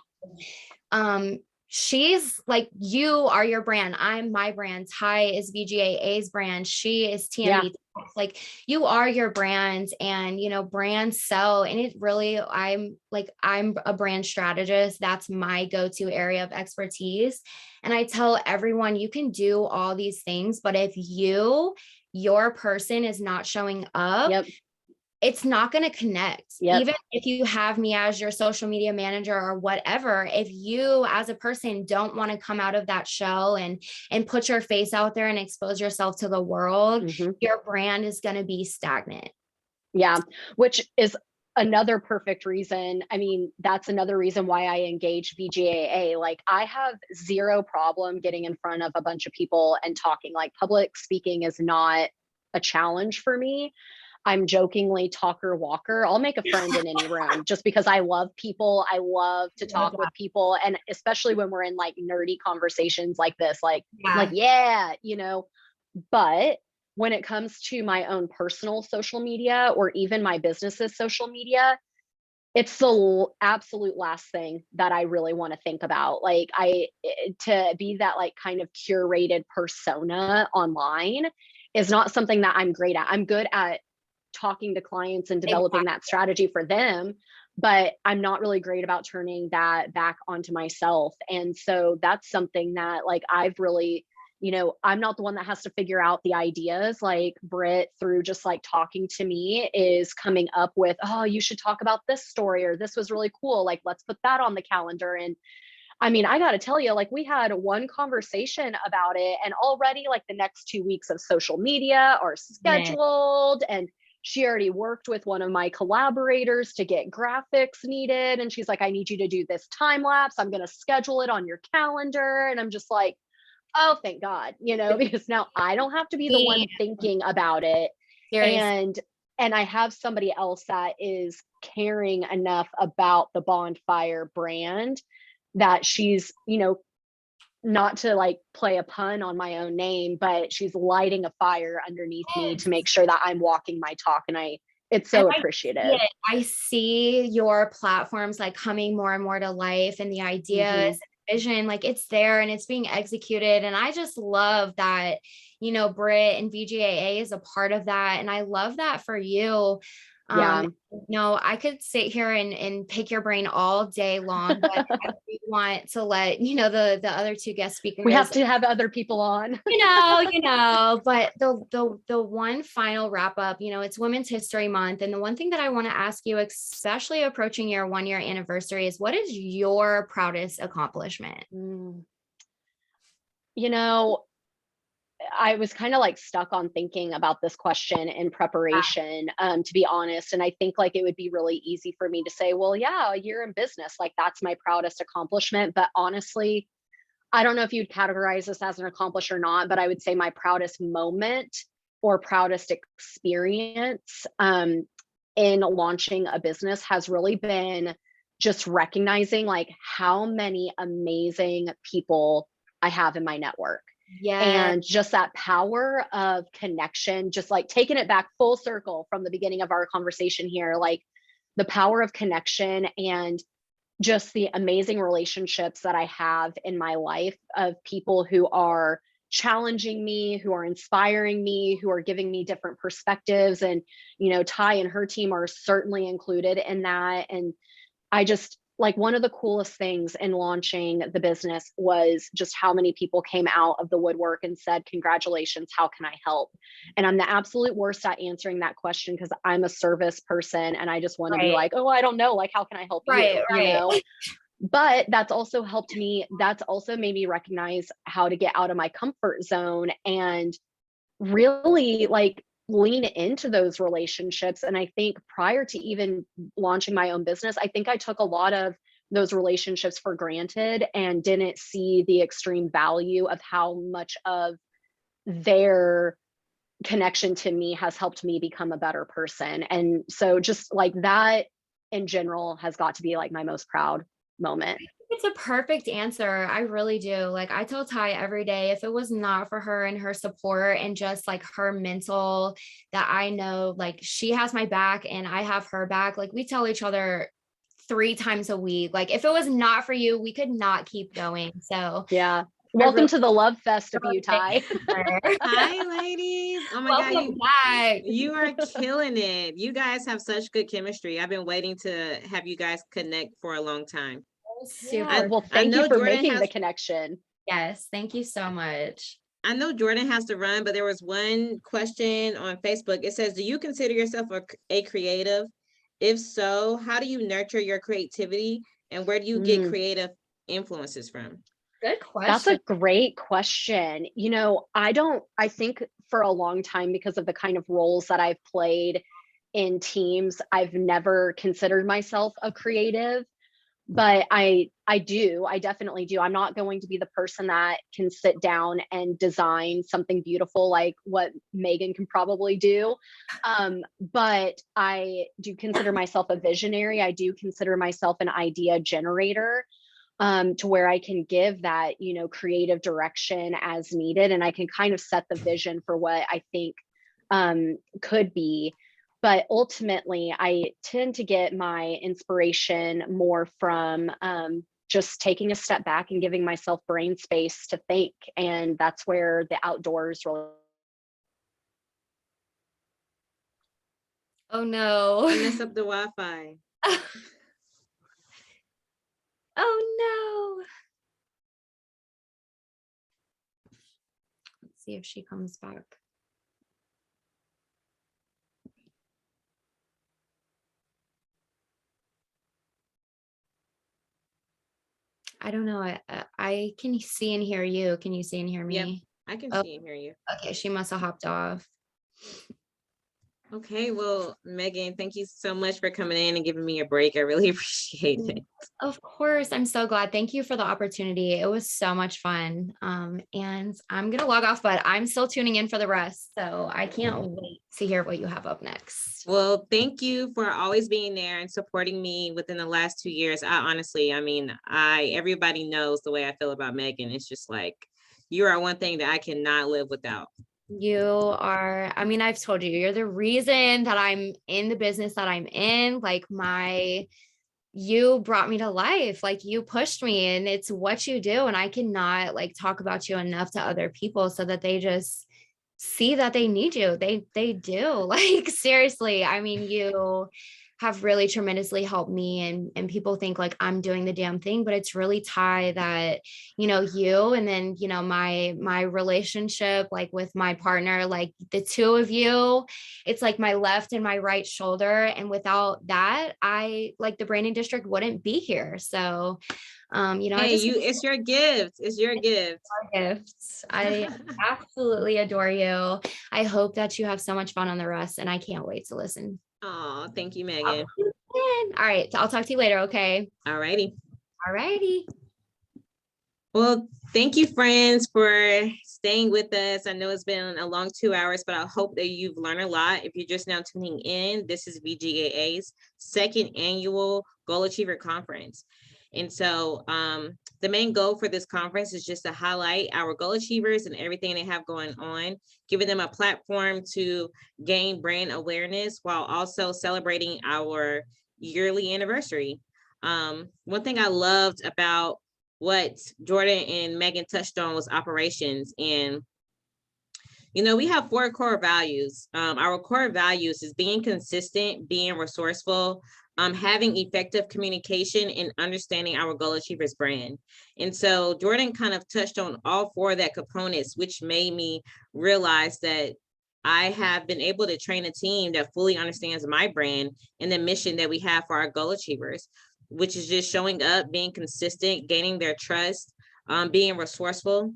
she's like, you are your brand. I'm my brand. Ty is VGAA's brand. She is TMB. Like you are your brand, and, you know, brands sell. And it really, I'm a brand strategist. That's my go-to area of expertise. And I tell everyone, you can do all these things, but if your person is not showing up, it's not going to connect. Even if you have me as your social media manager or whatever, if you as a person don't want to come out of that shell and put your face out there and expose yourself to the world, your brand is going to be stagnant. Yeah, which is another perfect reason. I mean, that's another reason why I engage VGAA. Like I have zero problem getting in front of a bunch of people and talking. Like public speaking is not a challenge for me. I'm jokingly talker walker. I'll make a friend in any room just because I love people. I love to talk with people. And especially when we're in like nerdy conversations like this, yeah, you know, but when it comes to my own personal social media or even my business's social media, it's the absolute last thing that I really want to think about. Like to be that like kind of curated persona online is not something that I'm great at. I'm good at talking to clients and developing that strategy for them, but I'm not really great about turning that back onto myself. And so that's something that like I've really, you know, I'm not the one that has to figure out the ideas. Like Britt, through just like talking to me, is coming up with, oh, you should talk about this story, or this was really cool. Like, let's put that on the calendar. And I mean, I got to tell you, like we had one conversation about it and already like the next 2 weeks of social media are scheduled. And she already worked with one of my collaborators to get graphics needed. And she's like, I need you to do this time lapse. I'm going to schedule it on your calendar. And I'm just like, oh, thank God, you know, because now I don't have to be the one thinking about it. And I have somebody else that is caring enough about the Bonfire brand that she's, you know, not to like play a pun on my own name, but she's lighting a fire underneath me to make sure that I'm walking my talk. And it's so appreciative. I see your platforms like coming more and more to life, and the ideas, vision, like it's there and it's being executed. And I just love that, you know, Britt and VGAA is a part of that. And I love that for you. No, I could sit here and pick your brain all day long, but I really want to let, you know, the other two guest speakers. We have to have other people on. you know, but the one final wrap up, you know, it's Women's History Month. And the one thing that I want to ask you, especially approaching your 1-year anniversary, is what is your proudest accomplishment? You know, I was kind of like stuck on thinking about this question in preparation, to be honest. And I think like it would be really easy for me to say, well, yeah, a year in business, like that's my proudest accomplishment. But honestly, I don't know if you'd categorize this as an accomplishment or not, but I would say my proudest moment or proudest experience in launching a business has really been just recognizing like how many amazing people I have in my network. And just that power of connection, just like taking it back full circle from the beginning of our conversation here, like the power of connection and just the amazing relationships that I have in my life of people who are challenging me, who are inspiring me, who are giving me different perspectives. And, you know, Ty and her team are certainly included in that. And I just, like one of the coolest things in launching the business was just how many people came out of the woodwork and said, congratulations, how can I help? And I'm the absolute worst at answering that question because I'm a service person and I just want to be like, oh, I don't know, like, how can I help you? You know? But that's also helped me. That's also made me recognize how to get out of my comfort zone and really like lean into those relationships. And I think prior to even launching my own business, I think I took a lot of those relationships for granted and didn't see the extreme value of how much of their connection to me has helped me become a better person. And so just like that in general has got to be like my most proud moment. It's a perfect answer. I really do. Like I tell Ty every day, if it was not for her and her support and just like her mental, that I know like she has my back and I have her back. Like we tell each other 3 times a week. Like if it was not for you, we could not keep going. So yeah. Welcome to the love fest of you, Ty. Hi, ladies. Oh my God. You are killing it. You guys have such good chemistry. I've been waiting to have you guys connect for a long time. Super. Well, thank you for making the connection. Yes. Thank you so much. I know Jordan has to run, but there was one question on Facebook. It says, do you consider yourself a creative? If so, how do you nurture your creativity and where do you get creative influences from? Good question. That's a great question. You know, I think for a long time, because of the kind of roles that I've played in teams, I've never considered myself a creative. but I definitely do. I'm not going to be the person that can sit down and design something beautiful like what Megan can probably do. But I do consider myself a visionary. I do consider myself an idea generator, to where I can give that, creative direction as needed. And I can kind of set the vision for what I think could be. But ultimately, I tend to get my inspiration more from just taking a step back and giving myself brain space to think. And that's where the outdoors really. Oh no. I messed up the Wi-Fi. Oh no. Let's see if she comes back. I don't know. I can see and hear you. Can you see and hear me? Yep, I can Oh, see and hear you. okay. She must have hopped off. Okay, well, Megan, thank you so much for coming in and giving me a break. I really appreciate it. Of course. I'm so glad. Thank you for the opportunity. It was so much fun. And I'm going to log off, but I'm still tuning in for the rest. So I can't wait to hear what you have up next. Well, thank you for always being there and supporting me within the last 2 years. Everybody knows the way I feel about Megan. It's just like, you are one thing that I cannot live without. You are, I mean, I've told you, you're the reason that I'm in the business that I'm in. Like you brought me to life, like you pushed me, and it's what you do. And I cannot like talk about you enough to other people so that they just see that they need you. They do. Like seriously. I mean, you have really tremendously helped me, and people think like I'm doing the damn thing, but it's really Ty that, you, and then, my relationship, like with my partner, like the two of you, it's like my left and my right shoulder. And without that, the branding district wouldn't be here. So, Hey, it's your gift. It's your gift. Gifts. I absolutely adore you. I hope that you have so much fun on the rest, and I can't wait to listen. Oh, thank you, Megan. All right. I'll talk to you later. Okay. All righty. All righty. Well, thank you, friends, for staying with us. I know it's been a long 2 hours, but I hope that you've learned a lot. If you're just now tuning in, this is VGAA's second annual Goal Achiever Conference. And so the main goal for this conference is just to highlight our goal achievers and everything they have going on, giving them a platform to gain brand awareness while also celebrating our yearly anniversary. One thing I loved about what Jordan and Megan touched on was operations. And, we have 4 core values. Our core values is being consistent, being resourceful, having effective communication, and understanding our Goal Achievers brand. And so Jordan kind of touched on all 4 of that components, which made me realize that I have been able to train a team that fully understands my brand and the mission that we have for our Goal Achievers, which is just showing up, being consistent, gaining their trust, being resourceful,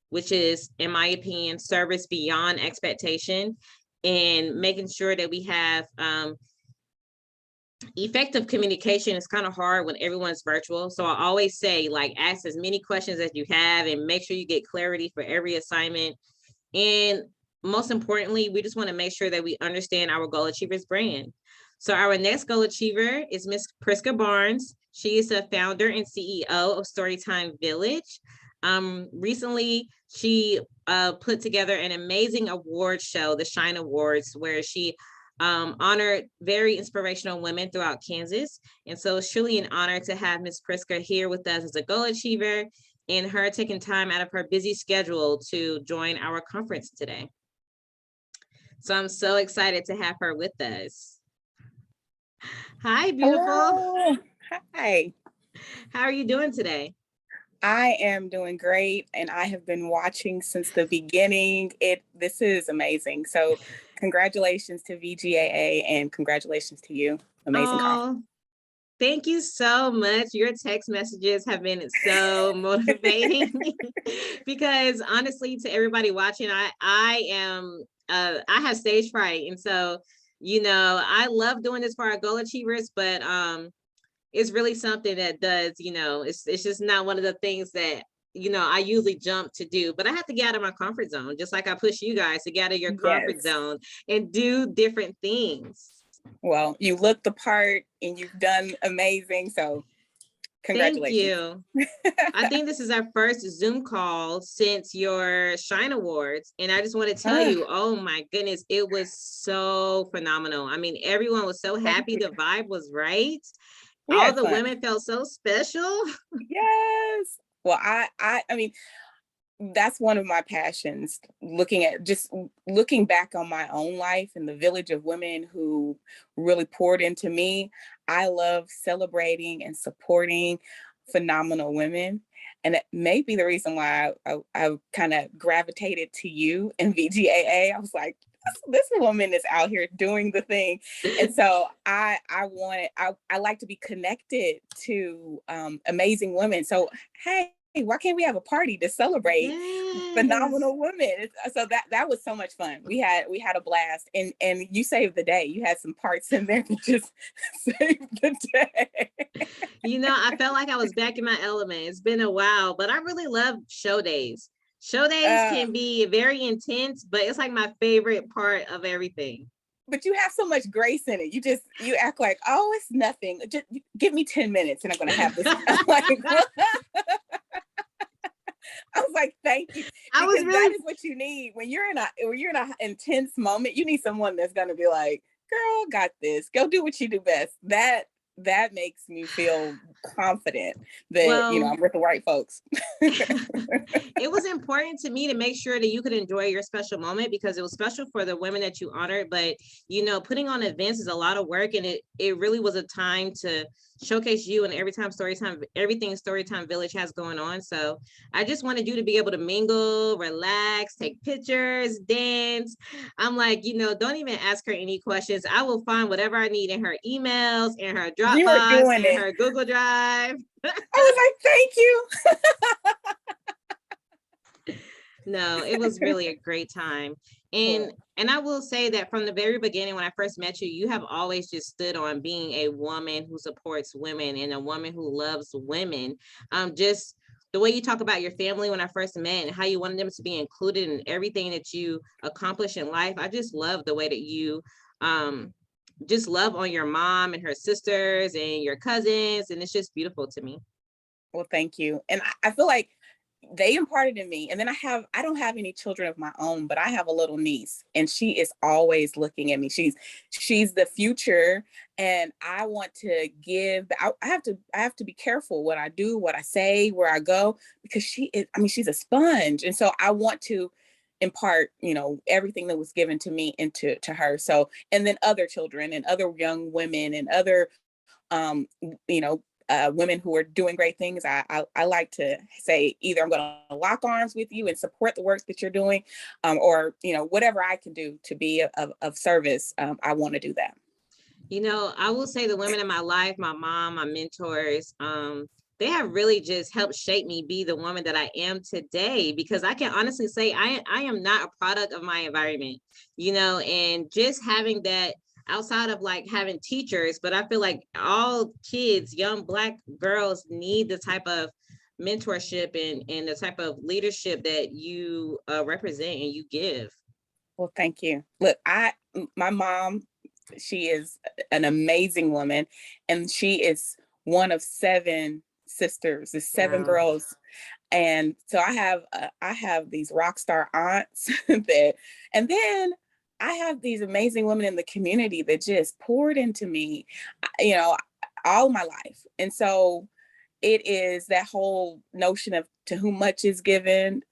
which is, in my opinion, service beyond expectation, and making sure that we have effective communication. Is kind of hard when everyone's virtual. So I always say, like, ask as many questions as you have and make sure you get clarity for every assignment. And most importantly, we just want to make sure that we understand our Goal Achievers brand. So our next Goal Achiever is Miss Priska Barnes. She is the founder and CEO of Storytime Village. Recently, she put together an amazing award show, the Shine Awards, where she honored very inspirational women throughout Kansas. And so it's truly an honor to have Miss Priska here with us as a Goal Achiever, and her taking time out of her busy schedule to join our conference today. So I'm so excited to have her with us. Hi, beautiful. Hello. Hi. How are you doing today? I am doing great, and I have been watching since the beginning. This is amazing. So congratulations to VGAA and congratulations to you. Amazing conference. Thank you so much. Your text messages have been so motivating because honestly, to everybody watching, I have stage fright. And so, I love doing this for our Goal Achievers, but it's really something that does, it's just not one of the things that, I usually jump to do, but I have to get out of my comfort zone, just like I push you guys to get out of your comfort Yes. zone and do different things. Well, you look the part and you've done amazing. So Thank congratulations. you. I think this is our first Zoom call since your Shine Awards. And I just want to tell you, oh my goodness, it was so phenomenal. I mean, everyone was so happy. The vibe was right. We All had the fun. women felt so special. Yes. Well, I mean, that's one of my passions, looking back on my own life and the village of women who really poured into me. I love celebrating and supporting phenomenal women. And it may be the reason why I kind of gravitated to you and VGAA. I was like, this woman is out here doing the thing. And so I like to be connected to amazing women. So, hey, why can't we have a party to celebrate phenomenal women? So that was so much fun. We had a blast, and you saved the day. You had some parts in there that just saved the day. I felt like I was back in my element. It's been a while, but I really love show days. Show days can be very intense, but it's like my favorite part of everything. But you have so much grace in it. You act like, oh, it's nothing. Just give me 10 minutes and I'm going to have this. I was like, thank you. Because that is what you need. When you're in an intense moment, you need someone that's going to be like, girl, got this. Go do what you do best. That makes me feel confident that, I'm with the right folks. It was important to me to make sure that you could enjoy your special moment, because it was special for the women that you honored. But, putting on events is a lot of work, and it really was a time to showcase you and everything Storytime Village has going on. So I just wanted you to be able to mingle, relax, take pictures, dance. I'm like, don't even ask her any questions. I will find whatever I need in her emails, in her Dropbox, in her Google Drive. I was like, thank you. No, it was really a great time. And I will say that from the very beginning, when I first met you, you have always just stood on being a woman who supports women and a woman who loves women. Just the way you talk about your family when I first met and how you wanted them to be included in everything that you accomplish in life. I just love the way that you just love on your mom and her sisters and your cousins. And it's just beautiful to me. Well, thank you. And I feel like they imparted in me. And then I don't have any children of my own, but I have a little niece, and she is always looking at me. She's the future. And I want to give, I have to be careful what I do, what I say, where I go, because she's a sponge. And so I want to impart, everything that was given to me into her. So, and then other children and other young women and other, women who are doing great things. I like to say either I'm going to lock arms with you and support the work that you're doing, or, whatever I can do to be of service. I want to do that. I will say the women in my life, my mom, my mentors, they have really just helped shape me be the woman that I am today, because I can honestly say I am not a product of my environment, and just having that outside of like having teachers, but I feel like all kids, young Black girls, need the type of mentorship and the type of leadership that you represent and you give. Well, thank you. Look, my mom, she is an amazing woman, and she is one of 7 sisters. There's 7 girls. And so I have these rock star aunts and then I have these amazing women in the community that just poured into me, all my life. And so it is that whole notion of to whom much is given,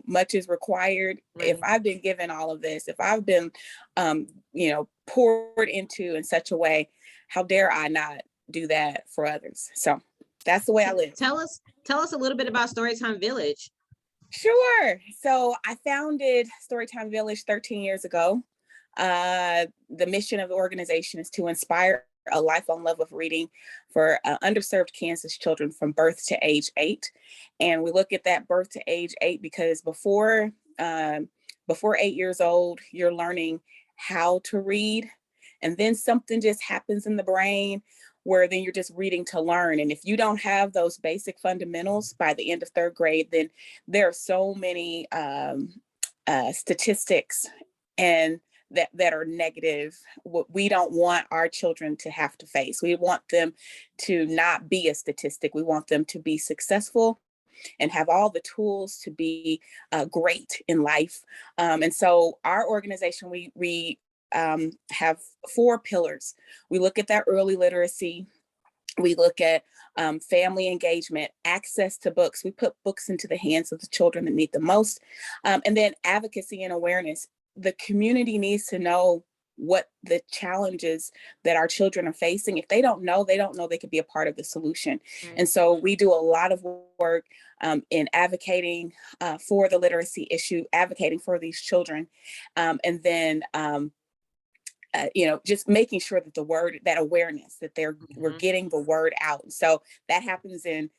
much is required. Right. If I've been given all of this, if I've been, poured into in such a way, how dare I not do that for others? So that's the way I live. Tell us a little bit about Storytime Village. Sure. So I founded Storytime Village 13 years ago. The mission of the organization is to inspire a lifelong love of reading for underserved Kansas children from birth to age 8. And we look at that birth to age 8 because before 8 years old, you're learning how to read. And then something just happens in the brain where then you're just reading to learn. And if you don't have those basic fundamentals by the end of third grade, then there are so many statistics and that are negative, what we don't want our children to have to face. We want them to not be a statistic. We want them to be successful and have all the tools to be great in life. And so our organization, we have 4 pillars. We look at that early literacy. We look at family engagement, access to books. We put books into the hands of the children that need the most. And then advocacy and awareness. The community needs to know what the challenges that our children are facing. If they don't know they could be a part of the solution. And so we do a lot of work in advocating for the literacy issue, advocating for these children. And then just making sure that that awareness, that we're getting the word out. So that happens in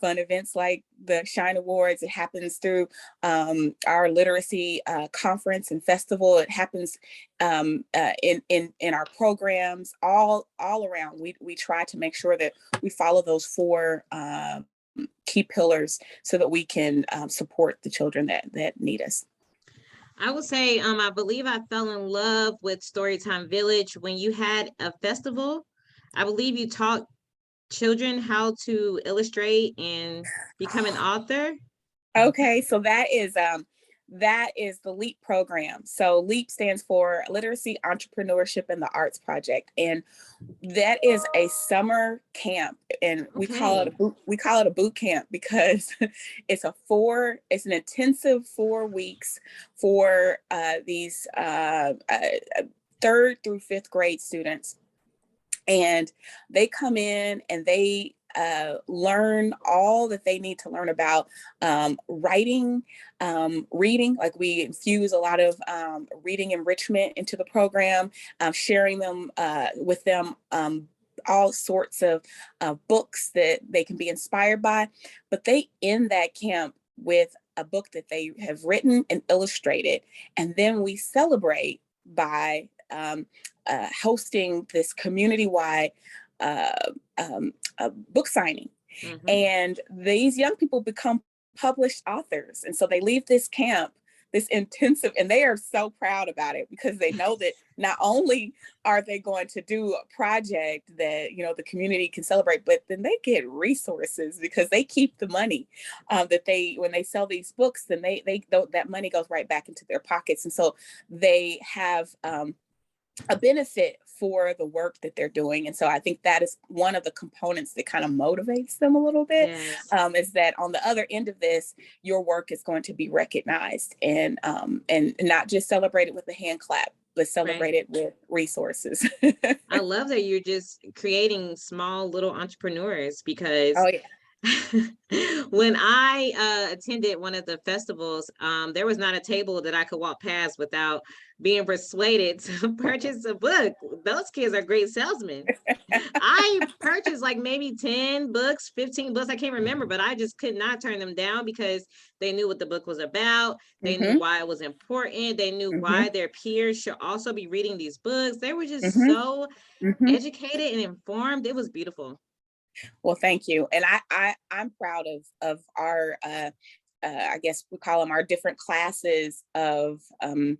fun events like the Shine Awards. It happens through our literacy conference and festival. It happens in our programs, all around. We try to make sure that we follow those 4 key pillars so that we can support the children that need us. I would say, I believe I fell in love with Storytime Village when you had a festival. I believe you taught children how to illustrate and become an author. Okay, so that is the LEAP program. So LEAP stands for Literacy, Entrepreneurship, and the Arts Project, and that is a summer camp, and we call it a boot camp because it's an intensive 4 weeks for these 3rd through 5th grade students. And they come in and they learn all that they need to learn about writing, reading. Like we infuse a lot of reading enrichment into the program, sharing them with them all sorts of books that they can be inspired by. But they end that camp with a book that they have written and illustrated. And then we celebrate by hosting this community-wide book signing. And these young people become published authors. And so they leave this camp, this intensive, and they are so proud about it because they know that not only are they going to do a project that, the community can celebrate, but then they get resources because they keep the money when they sell these books, then that money goes right back into their pockets. And so they have a benefit for the work that they're doing. And so I think that is one of the components that kind of motivates them a little bit, is that on the other end of this, your work is going to be recognized and not just celebrated with a hand clap, but celebrated with resources. I love that you're just creating small little entrepreneurs because when I attended one of the festivals, there was not a table that I could walk past without being persuaded to purchase a book. Those kids are great salesmen. I purchased like maybe 10 books, 15 books, I can't remember, but I just could not turn them down because they knew what the book was about. They knew why it was important. They knew why their peers should also be reading these books. They were just so educated and informed. It was beautiful. Well, thank you. And I'm proud of our, I guess we call them our different classes of, and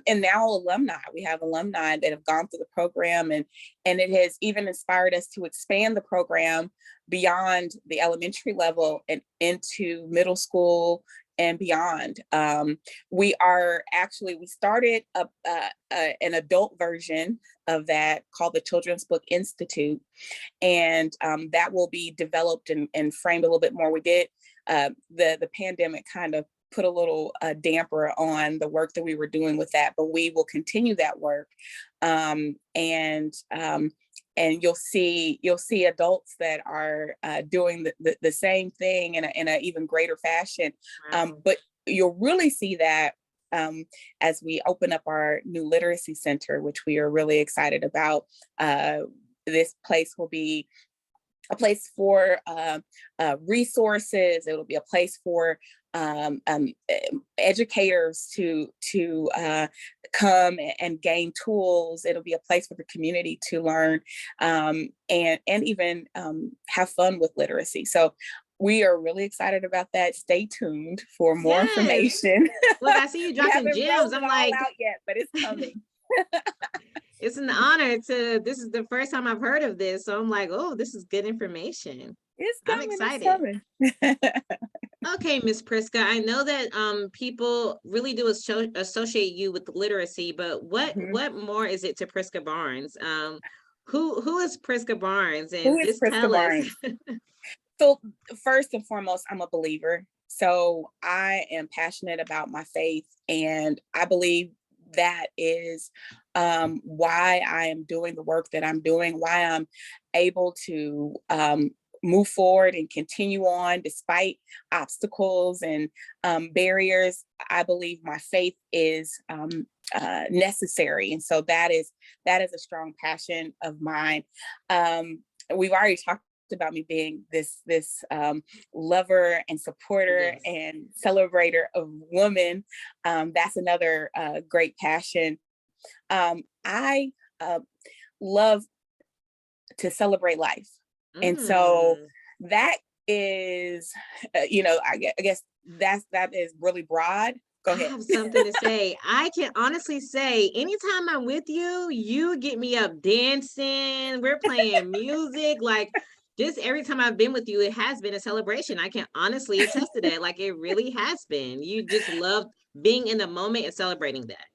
now alumni. We have alumni that have gone through the program, and it has even inspired us to expand the program beyond the elementary level and into middle school and beyond. We started an adult version of that called the Children's Book Institute. And that will be developed and framed a little bit more. We did, the pandemic kind of put a little damper on the work that we were doing with that, but we will continue that work. And you'll see adults that are doing the same thing in a even greater fashion. But you'll really see that as we open up our new literacy center, which we are really excited about. This place will be a place for resources. It'll be a place for educators to come and gain tools. It'll be a place for the community to learn and even have fun with literacy. So we are really excited about that. Stay tuned for more Yes. information. Look, I see you We dropping haven't gems. rolled I'm it all like, out yet, but it's coming. it's an honor this is the first time I've heard of this. So I'm like, oh, this is good information. It's I'm coming. excited. It's coming. Okay, Miss Priska, I know that people really do associate you with literacy, but what more is it to Priska Barnes? Who is Priska Barnes? And Who is just Priska tell us. Barnes? So first and foremost, I'm a believer. So I am passionate about my faith, and I believe that is why I am doing the work that I'm doing, why I'm able to move forward and continue on despite obstacles and barriers. I believe my faith is necessary. And so that is a strong passion of mine. We've already talked about me being this lover and supporter Yes. and celebrator of women. That's another great passion. I love to celebrate life. And so that is, I guess that is really broad. Go ahead. I have something to say. I can honestly say, anytime I'm with you, you get me up dancing. We're playing music. Like, just every time I've been with you, it has been a celebration. I can honestly attest to that. Like, it really has been. You just love being in the moment and celebrating that.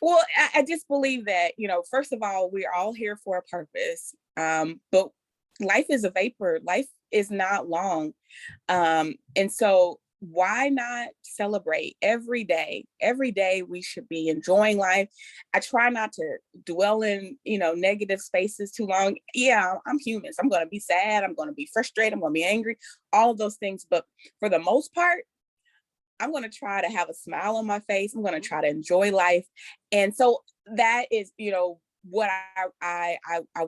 Well, I just believe that, first of all, we're all here for a purpose. But life is a vapor. Life is not long. And so why not celebrate every day? Every day we should be enjoying life. I try not to dwell in, negative spaces too long. Yeah, I'm human. So I'm going to be sad. I'm going to be frustrated. I'm going to be angry, all of those things. But for the most part, I'm going to try to have a smile on my face. I'm going to try to enjoy life. And so that is, what I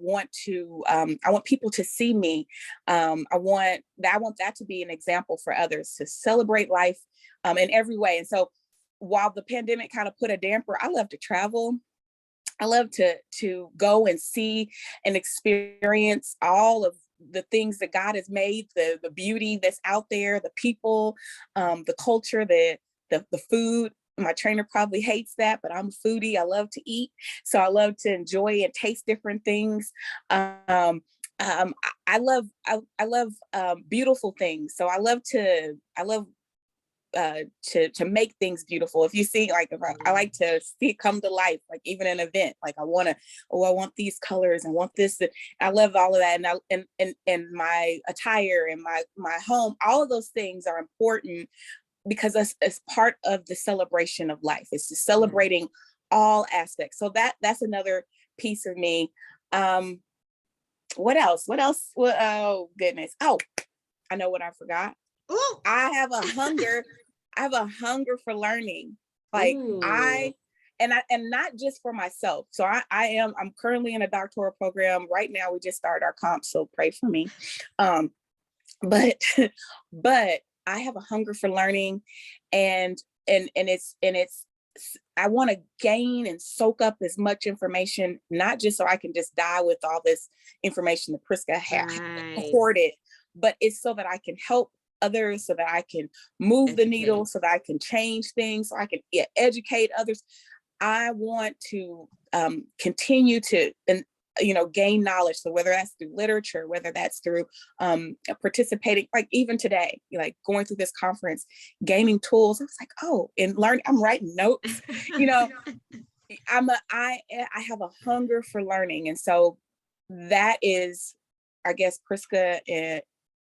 want to, I want people to see me. I want that to be an example for others, to celebrate life in every way. And so while the pandemic kind of put a damper, I love to travel. I love to go and see and experience all of the things that God has made, the beauty that's out there, the people, the culture, the food. My trainer probably hates that, but I'm a foodie. I love to eat. So I love to enjoy and taste different things. I love beautiful things. So I love to make things beautiful. If you see, like, I like to see it come to life, like even an event, like I want these colors, I want this. I love all of that. And my attire and my home, all of those things are important because it's part of the celebration of life. It's just celebrating all aspects. So that's another piece of me. What else? Oh goodness. Oh, I know what I forgot. Ooh. I have a hunger for learning. Like Ooh. and not just for myself. So I'm currently in a doctoral program right now. We just started our comp, so pray for me. But I have a hunger for learning, and it's I want to gain and soak up as much information, not just so I can just die with all this information that Priska has hoarded, but it's so that I can help others, so that I can move the needle, so that I can change things, so I can educate others. I want to continue to gain knowledge. So whether that's through literature, whether that's through participating, like even today, like going through this conference, gaining tools. I was like, oh, and learning. I'm writing notes. I have a hunger for learning, and so that is, I guess, Priska,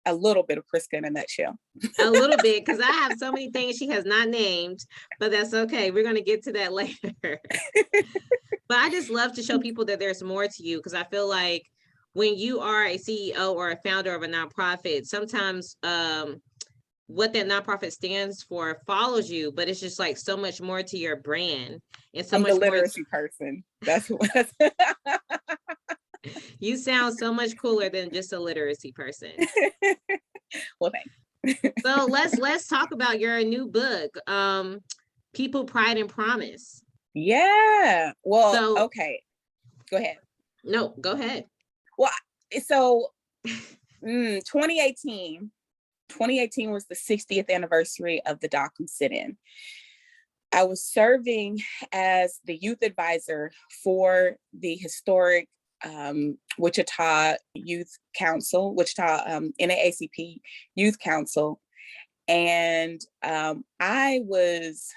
a little bit of Priska in a nutshell. A little bit, because I have so many things she has not named, but that's okay. We're going to get to that later. But I just love to show people that there's more to you, because I feel like when you are a CEO or a founder of a nonprofit, sometimes what that nonprofit stands for follows you, but it's just like so much more to your brand. And so I'm much the literacy person. That's what. You sound so much cooler than just a literacy person. Well, thanks. So let's talk about your new book, People, Pride, and Promise. Yeah. Well, So okay. Go ahead. no, go ahead. Well, so 2018 was the 60th anniversary of the Dockham sit-in. I was serving as the youth advisor for the historic Wichita Youth Council, Wichita NAACP Youth Council. And I was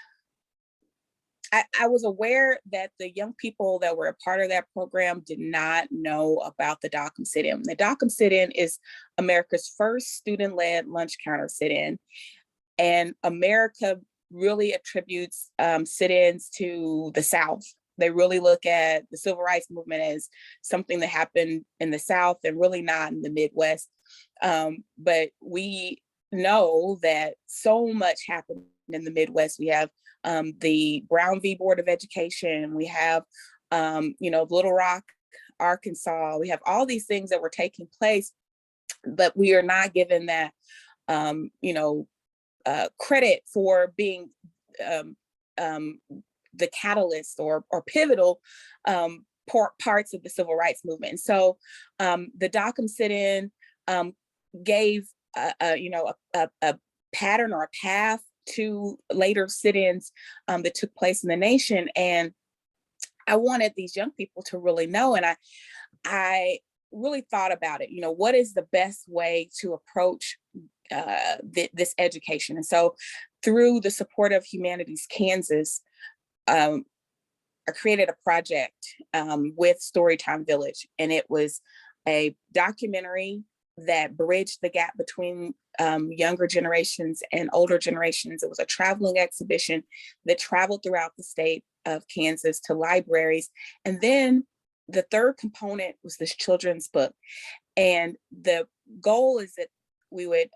aware that the young people that were a part of that program did not know about the Dockham sit-in. The Dockham sit-in is America's first student-led lunch counter sit-in. And America really attributes sit-ins to the South. They really look at the civil rights movement as something that happened in the South and really not in the Midwest. But we know that so much happened in the Midwest. We have the Brown v. Board of Education. We have, Little Rock, Arkansas. We have all these things that were taking place, but we are not given that, credit for being the catalyst or pivotal parts of the civil rights movement. And so the Dockham sit-in gave a pattern or a path to later sit-ins that took place in the nation. And I wanted these young people to really know. And I really thought about it, what is the best way to approach this education? And so through the support of Humanities Kansas, I created a project with Storytime Village, and it was a documentary that bridged the gap between younger generations and older generations. It was a traveling exhibition that traveled throughout the state of Kansas to libraries. And then the third component was this children's book. And the goal is that we would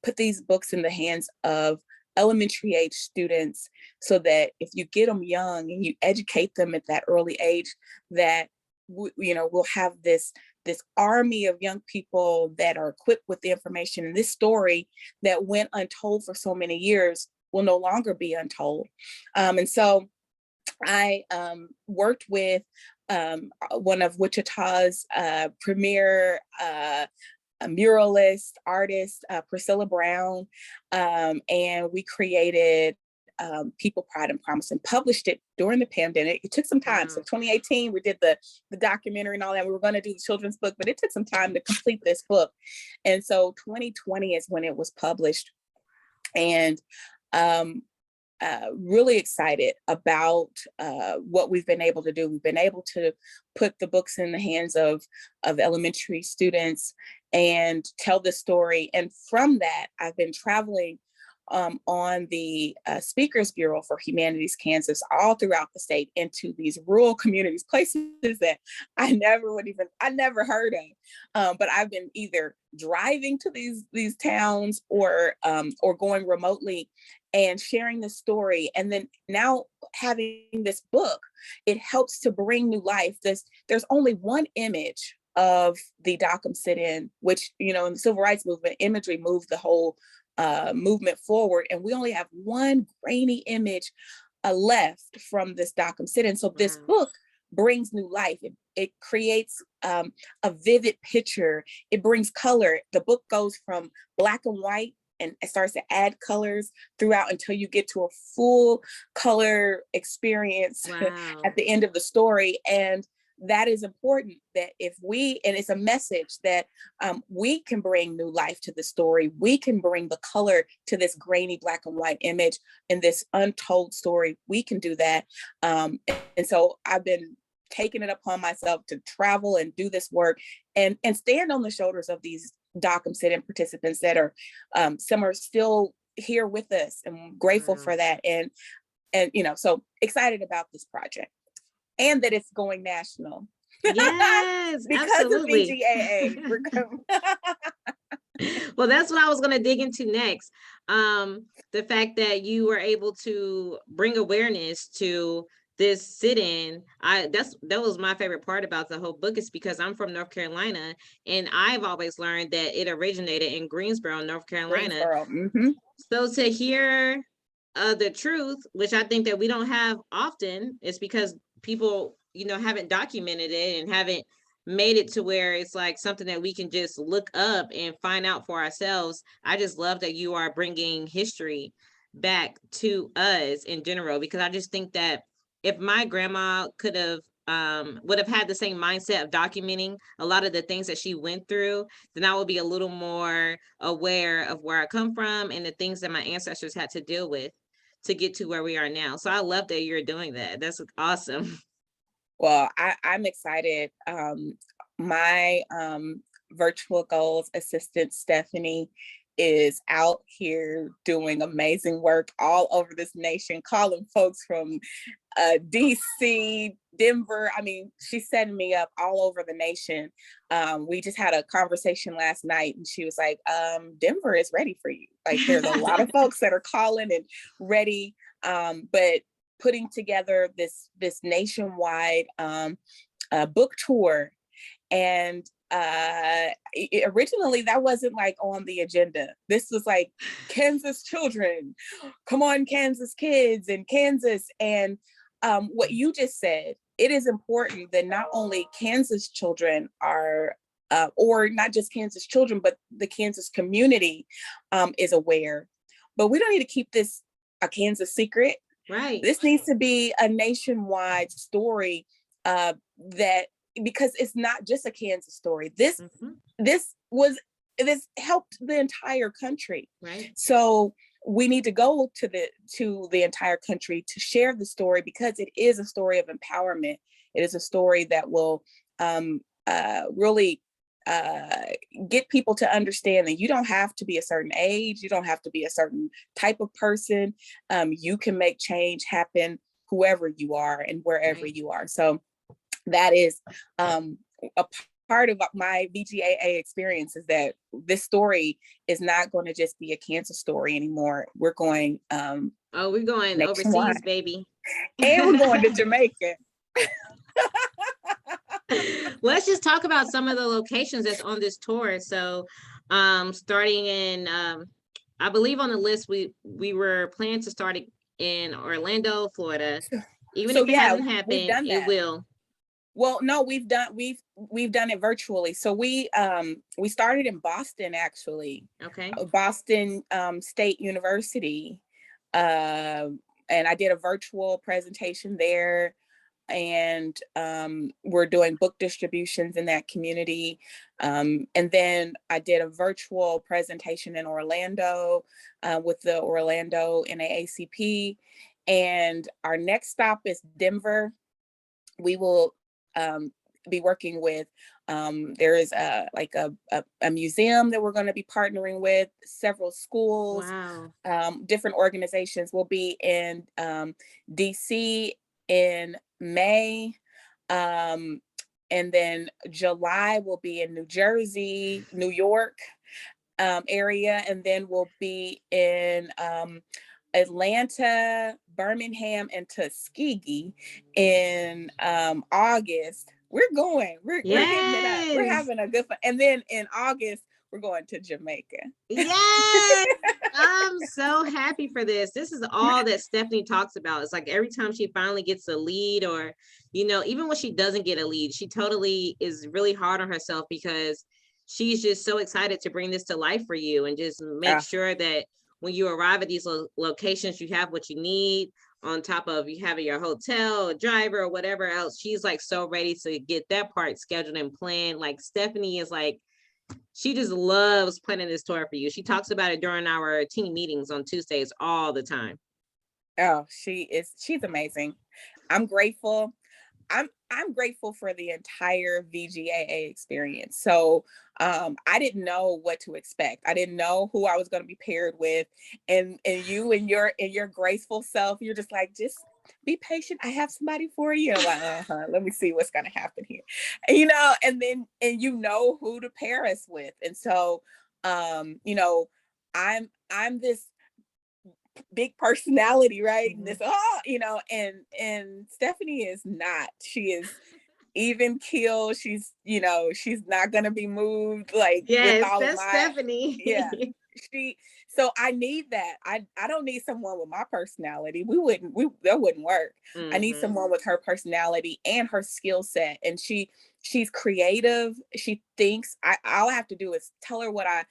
put these books in the hands of elementary age students, so that if you get them young and you educate them at that early age, that we'll have this army of young people that are equipped with the information. And this story that went untold for so many years will no longer be untold. And so I worked with one of Wichita's premier a muralist artist, Priscilla Brown, and we created People, Pride, and Promise, and published it during the pandemic. It took some time. So 2018, we did the documentary and all that. We were going to do the children's book, but it took some time to complete this book. And so 2020 is when it was published. And really excited about what we've been able to do. We've been able to put the books in the hands of elementary students and tell the story. And from that, I've been traveling on the Speakers Bureau for Humanities Kansas all throughout the state into these rural communities, places that I never heard of. But I've been either driving to these towns or going remotely and sharing the story. And then now having this book, it helps to bring new life. There's only one image of the Dockham sit-in, which, in the civil rights movement, imagery moved the whole movement forward. And we only have one grainy image left from this Dockham sit-in. So this book brings new life. It creates a vivid picture. It brings color. The book goes from black and white and it starts to add colors throughout until you get to a full color experience at the end of the story. And that is important, that and it's a message that we can bring new life to the story. We can bring the color to this grainy black and white image in this untold story. We can do that. And so I've been taking it upon myself to travel and do this work and stand on the shoulders of these Dockham sit-in participants that are, some are still here with us, and I'm grateful for that. And so excited about this project. And that it's going national. Yes, because absolutely. of VGAA. Well, that's what I was going to dig into next. The fact that you were able to bring awareness to this sit-in, that was my favorite part about the whole book, is because I'm from North Carolina, and I've always learned that it originated in Greensboro, North Carolina. Greensboro. Mm-hmm. So to hear the truth, which I think that we don't have often, is because people, haven't documented it and haven't made it to where it's like something that we can just look up and find out for ourselves. I just love that you are bringing history back to us in general, because I just think that if my grandma could have would have had the same mindset of documenting a lot of the things that she went through, then I would be a little more aware of where I come from and the things that my ancestors had to deal with to get to where we are now. So I love that you're doing that. That's awesome. Well, I'm excited. My virtual goals assistant, Stephanie, is out here doing amazing work all over this nation, calling folks from DC, Denver. I mean, she's setting me up all over the nation. We just had a conversation last night, and she was like, Denver is ready for you. Like, there's a lot of folks that are calling and ready, but putting together this nationwide book tour. And originally that wasn't like on the agenda. This was like, Kansas children, come on, Kansas kids in Kansas. And what you just said, it is important that not only Kansas children are or not just Kansas children, but the Kansas community is aware. But we don't need to keep this a Kansas secret. Right. This needs to be a nationwide story that, because it's not just a Kansas story. This helped the entire country. Right. So we need to go to the entire country to share the story, because it is a story of empowerment. It is a story that will really get people to understand that you don't have to be a certain age, you don't have to be a certain type of person. You can make change happen whoever you are and wherever you are. So that is a part of my VGAA experience, is that this story is not going to just be a Kansas story anymore. We're going we're going nationwide. overseas, baby. And we're going to Jamaica. Let's just talk about some of the locations that's on this tour. So starting in I believe on the list we were planning to start in Orlando, Florida. Even if it hasn't happened, it will. Well, no, we've done it virtually. So we started in Boston, actually. Okay. Boston State University. And I did a virtual presentation there. And we're doing book distributions in that community. And then I did a virtual presentation in Orlando with the Orlando NAACP. And our next stop is Denver. We will be working with, there is a museum that we're going to be partnering with, several schools. Wow. Different organizations. Will be in DC in May, and then July will be in New Jersey, New York area, and then we'll be in Atlanta, Birmingham, and Tuskegee in August. We're hitting it up. We're having a good fun. And then in August, we're going to Jamaica. Yes. I'm so happy for this. This is all that Stephanie talks about. It's like every time she finally gets a lead, or, even when she doesn't get a lead, she totally is really hard on herself, because she's just so excited to bring this to life for you and just make sure that when you arrive at these locations, you have what you need, on top of you having your hotel, a driver, or whatever else. She's like so ready to get that part scheduled and planned. Like Stephanie is like, she just loves planning this tour for you. She talks about it during our team meetings on Tuesdays all the time. Oh, she's amazing. I'm grateful. I'm grateful for the entire VGAA experience. So I didn't know what to expect. I didn't know who I was going to be paired with. And you and your graceful self, you're just like, just be patient. I have somebody for you. I'm like, let me see what's going to happen here. And then who to pair us with. And so, I'm this big personality, right? And this, and Stephanie is not. She is even keel. She's, she's not gonna be moved like with Yes, all of that's my, Stephanie. yeah. So I need that. I don't need someone with my personality. That wouldn't work. I need Mhm. someone with her personality and her skill set. And she's creative. She thinks all I have to do is tell her what I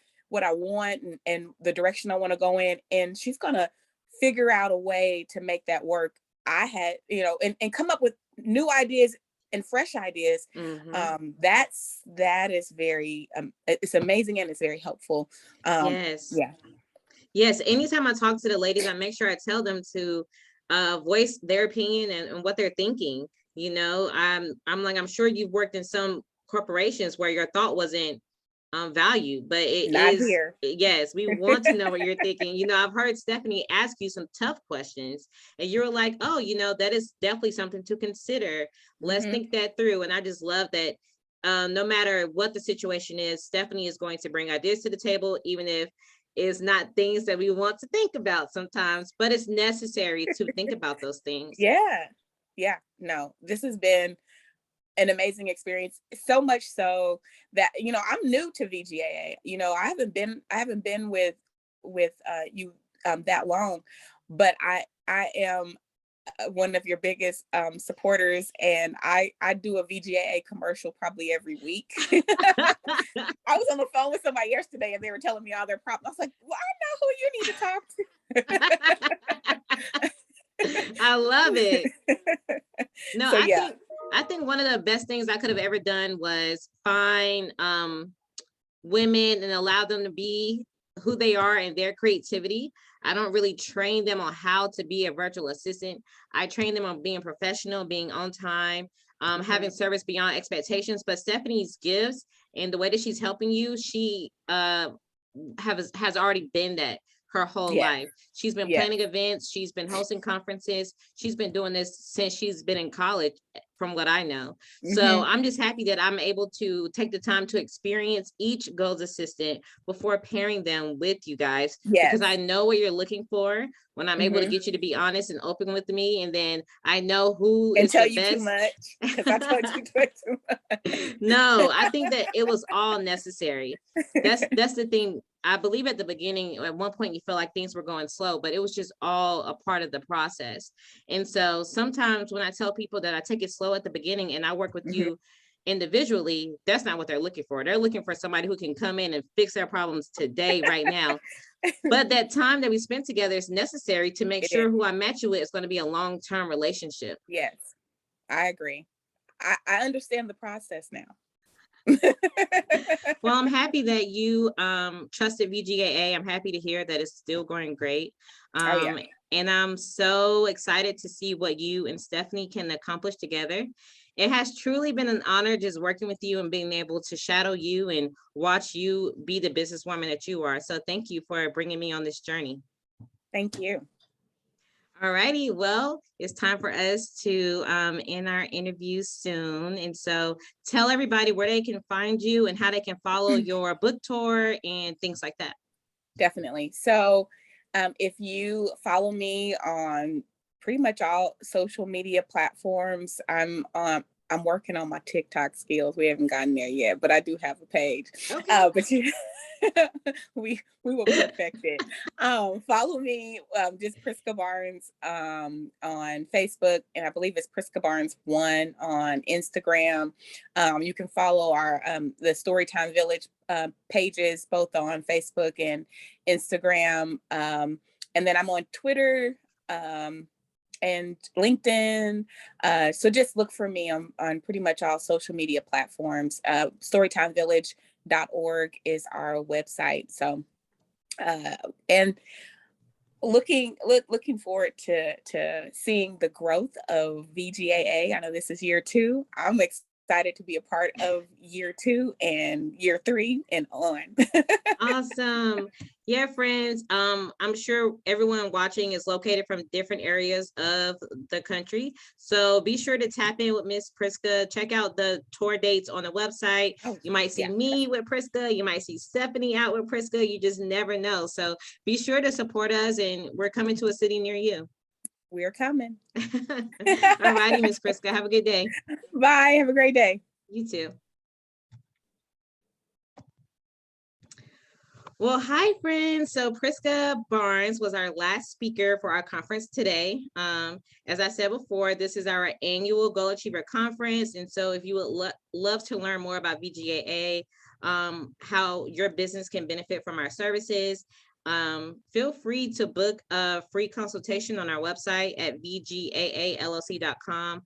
want and the direction I want to go in. And she's gonna figure out a way to make that work. I had, and come up with new ideas and fresh ideas. Mhm. That is very it's amazing and it's very helpful. Yes. Yeah. Yes, anytime I talk to the ladies, I make sure I tell them to voice their opinion and what they're thinking. I'm sure you've worked in some corporations where your thought wasn't valued, but it Not is, here. yes, we want to know what you're thinking. I've heard Stephanie ask you some tough questions and you're like, oh, that is definitely something to consider. Let's Mhm. think that through. And I just love that no matter what the situation is, Stephanie is going to bring ideas to the table, even if it's not things that we want to think about sometimes, but it's necessary to think about those things. Yeah. Yeah. No, this has been an amazing experience. So much so that, I'm new to VGAA. I haven't been with you that long, but I am one of your biggest supporters, and I do a VGAA commercial probably every week. I was on the phone with somebody yesterday and they were telling me all their problems. I was like, well, I know who you need to talk to. I love it. No, So yeah. I think one of the best things I could have ever done was find women and allow them to be who they are and their creativity. I don't really train them on how to be a virtual assistant. I train them on being professional, being on time, having service beyond expectations. But Stephanie's gifts and the way that she's helping you, she has already been that her whole Yeah. life. She's been Yeah. planning events. She's been hosting conferences. She's been doing this since she's been in college, from what I know. So Mhm. I'm just happy that I'm able to take the time to experience each Goals Assistant before pairing them with you guys, because Yes. I know what you're looking for when I'm able to Mhm. get you to be honest and open with me. And then I know who And is tell the you too best. much, because I told you too much. No, I think that it was all necessary. That's the thing. I believe at the beginning, at one point, you felt like things were going slow, but it was just all a part of the process. And so sometimes when I tell people that I take it slow at the beginning and I work with Mhm. you individually, that's not what they're looking for. They're looking for somebody who can come in and fix their problems today, right now. But that time that we spent together is necessary to make It sure is. who I match you with is going to be a long-term relationship. Yes, I agree. I understand the process now. Well, I'm happy that you trusted VGAA. I'm happy to hear that it's still going great. Oh yeah. And I'm so excited to see what you and Stephanie can accomplish together. It has truly been an honor just working with you and being able to shadow you and watch you be the businesswoman that you are. So thank you for bringing me on this journey. Thank you. All righty. Well, it's time for us to end our interview soon. And so tell everybody where they can find you and how they can follow your book tour and things like that. Definitely. So if you follow me on pretty much all social media platforms, I'm working on my TikTok skills. We haven't gotten there yet, but I do have a page. Okay. But we will perfect it. Follow me, just Priska Barnes on Facebook, and I believe it's Priska Barnes 1 on Instagram. You can follow our the Storytime Village pages both on Facebook and Instagram, and then I'm on Twitter and LinkedIn. So just look for me on pretty much all social media platforms. Storytimevillage.org is our website. So and looking forward to seeing the growth of VGAA. I know this is year 2. I'm excited to be a part of year 2 and year 3 and on. Awesome. Yeah, friends. I'm sure everyone watching is located from different areas of the country. So be sure to tap in with Miss Priska. Check out the tour dates on the website. Oh, You might see yeah. me with Priska. You might see Stephanie out with Priska. You just never know. So be sure to support us, and we're coming to a city near you. We're coming. All righty, Miss Priska. Have a good day. Bye. Have a great day. You too. Well, hi, friends. So Priska Barnes was our last speaker for our conference today. As I said before, this is our annual Goal Achiever Conference. And so if you would love to learn more about VGAA, how your business can benefit from our services, feel free to book a free consultation on our website at vgaallc.com.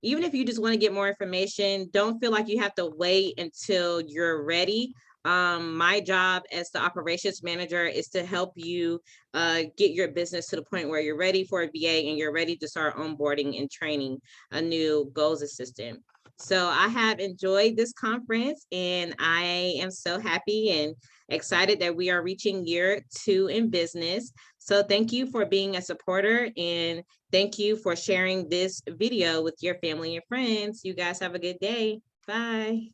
Even if you just want to get more information, don't feel like you have to wait until you're ready. My job as the operations manager is to help you get your business to the point where you're ready for a VA and you're ready to start onboarding and training a new goals assistant. So I have enjoyed this conference, and I am so happy and excited that we are reaching year 2 in business. So thank you for being a supporter, and thank you for sharing this video with your family and friends. You guys have a good day. Bye.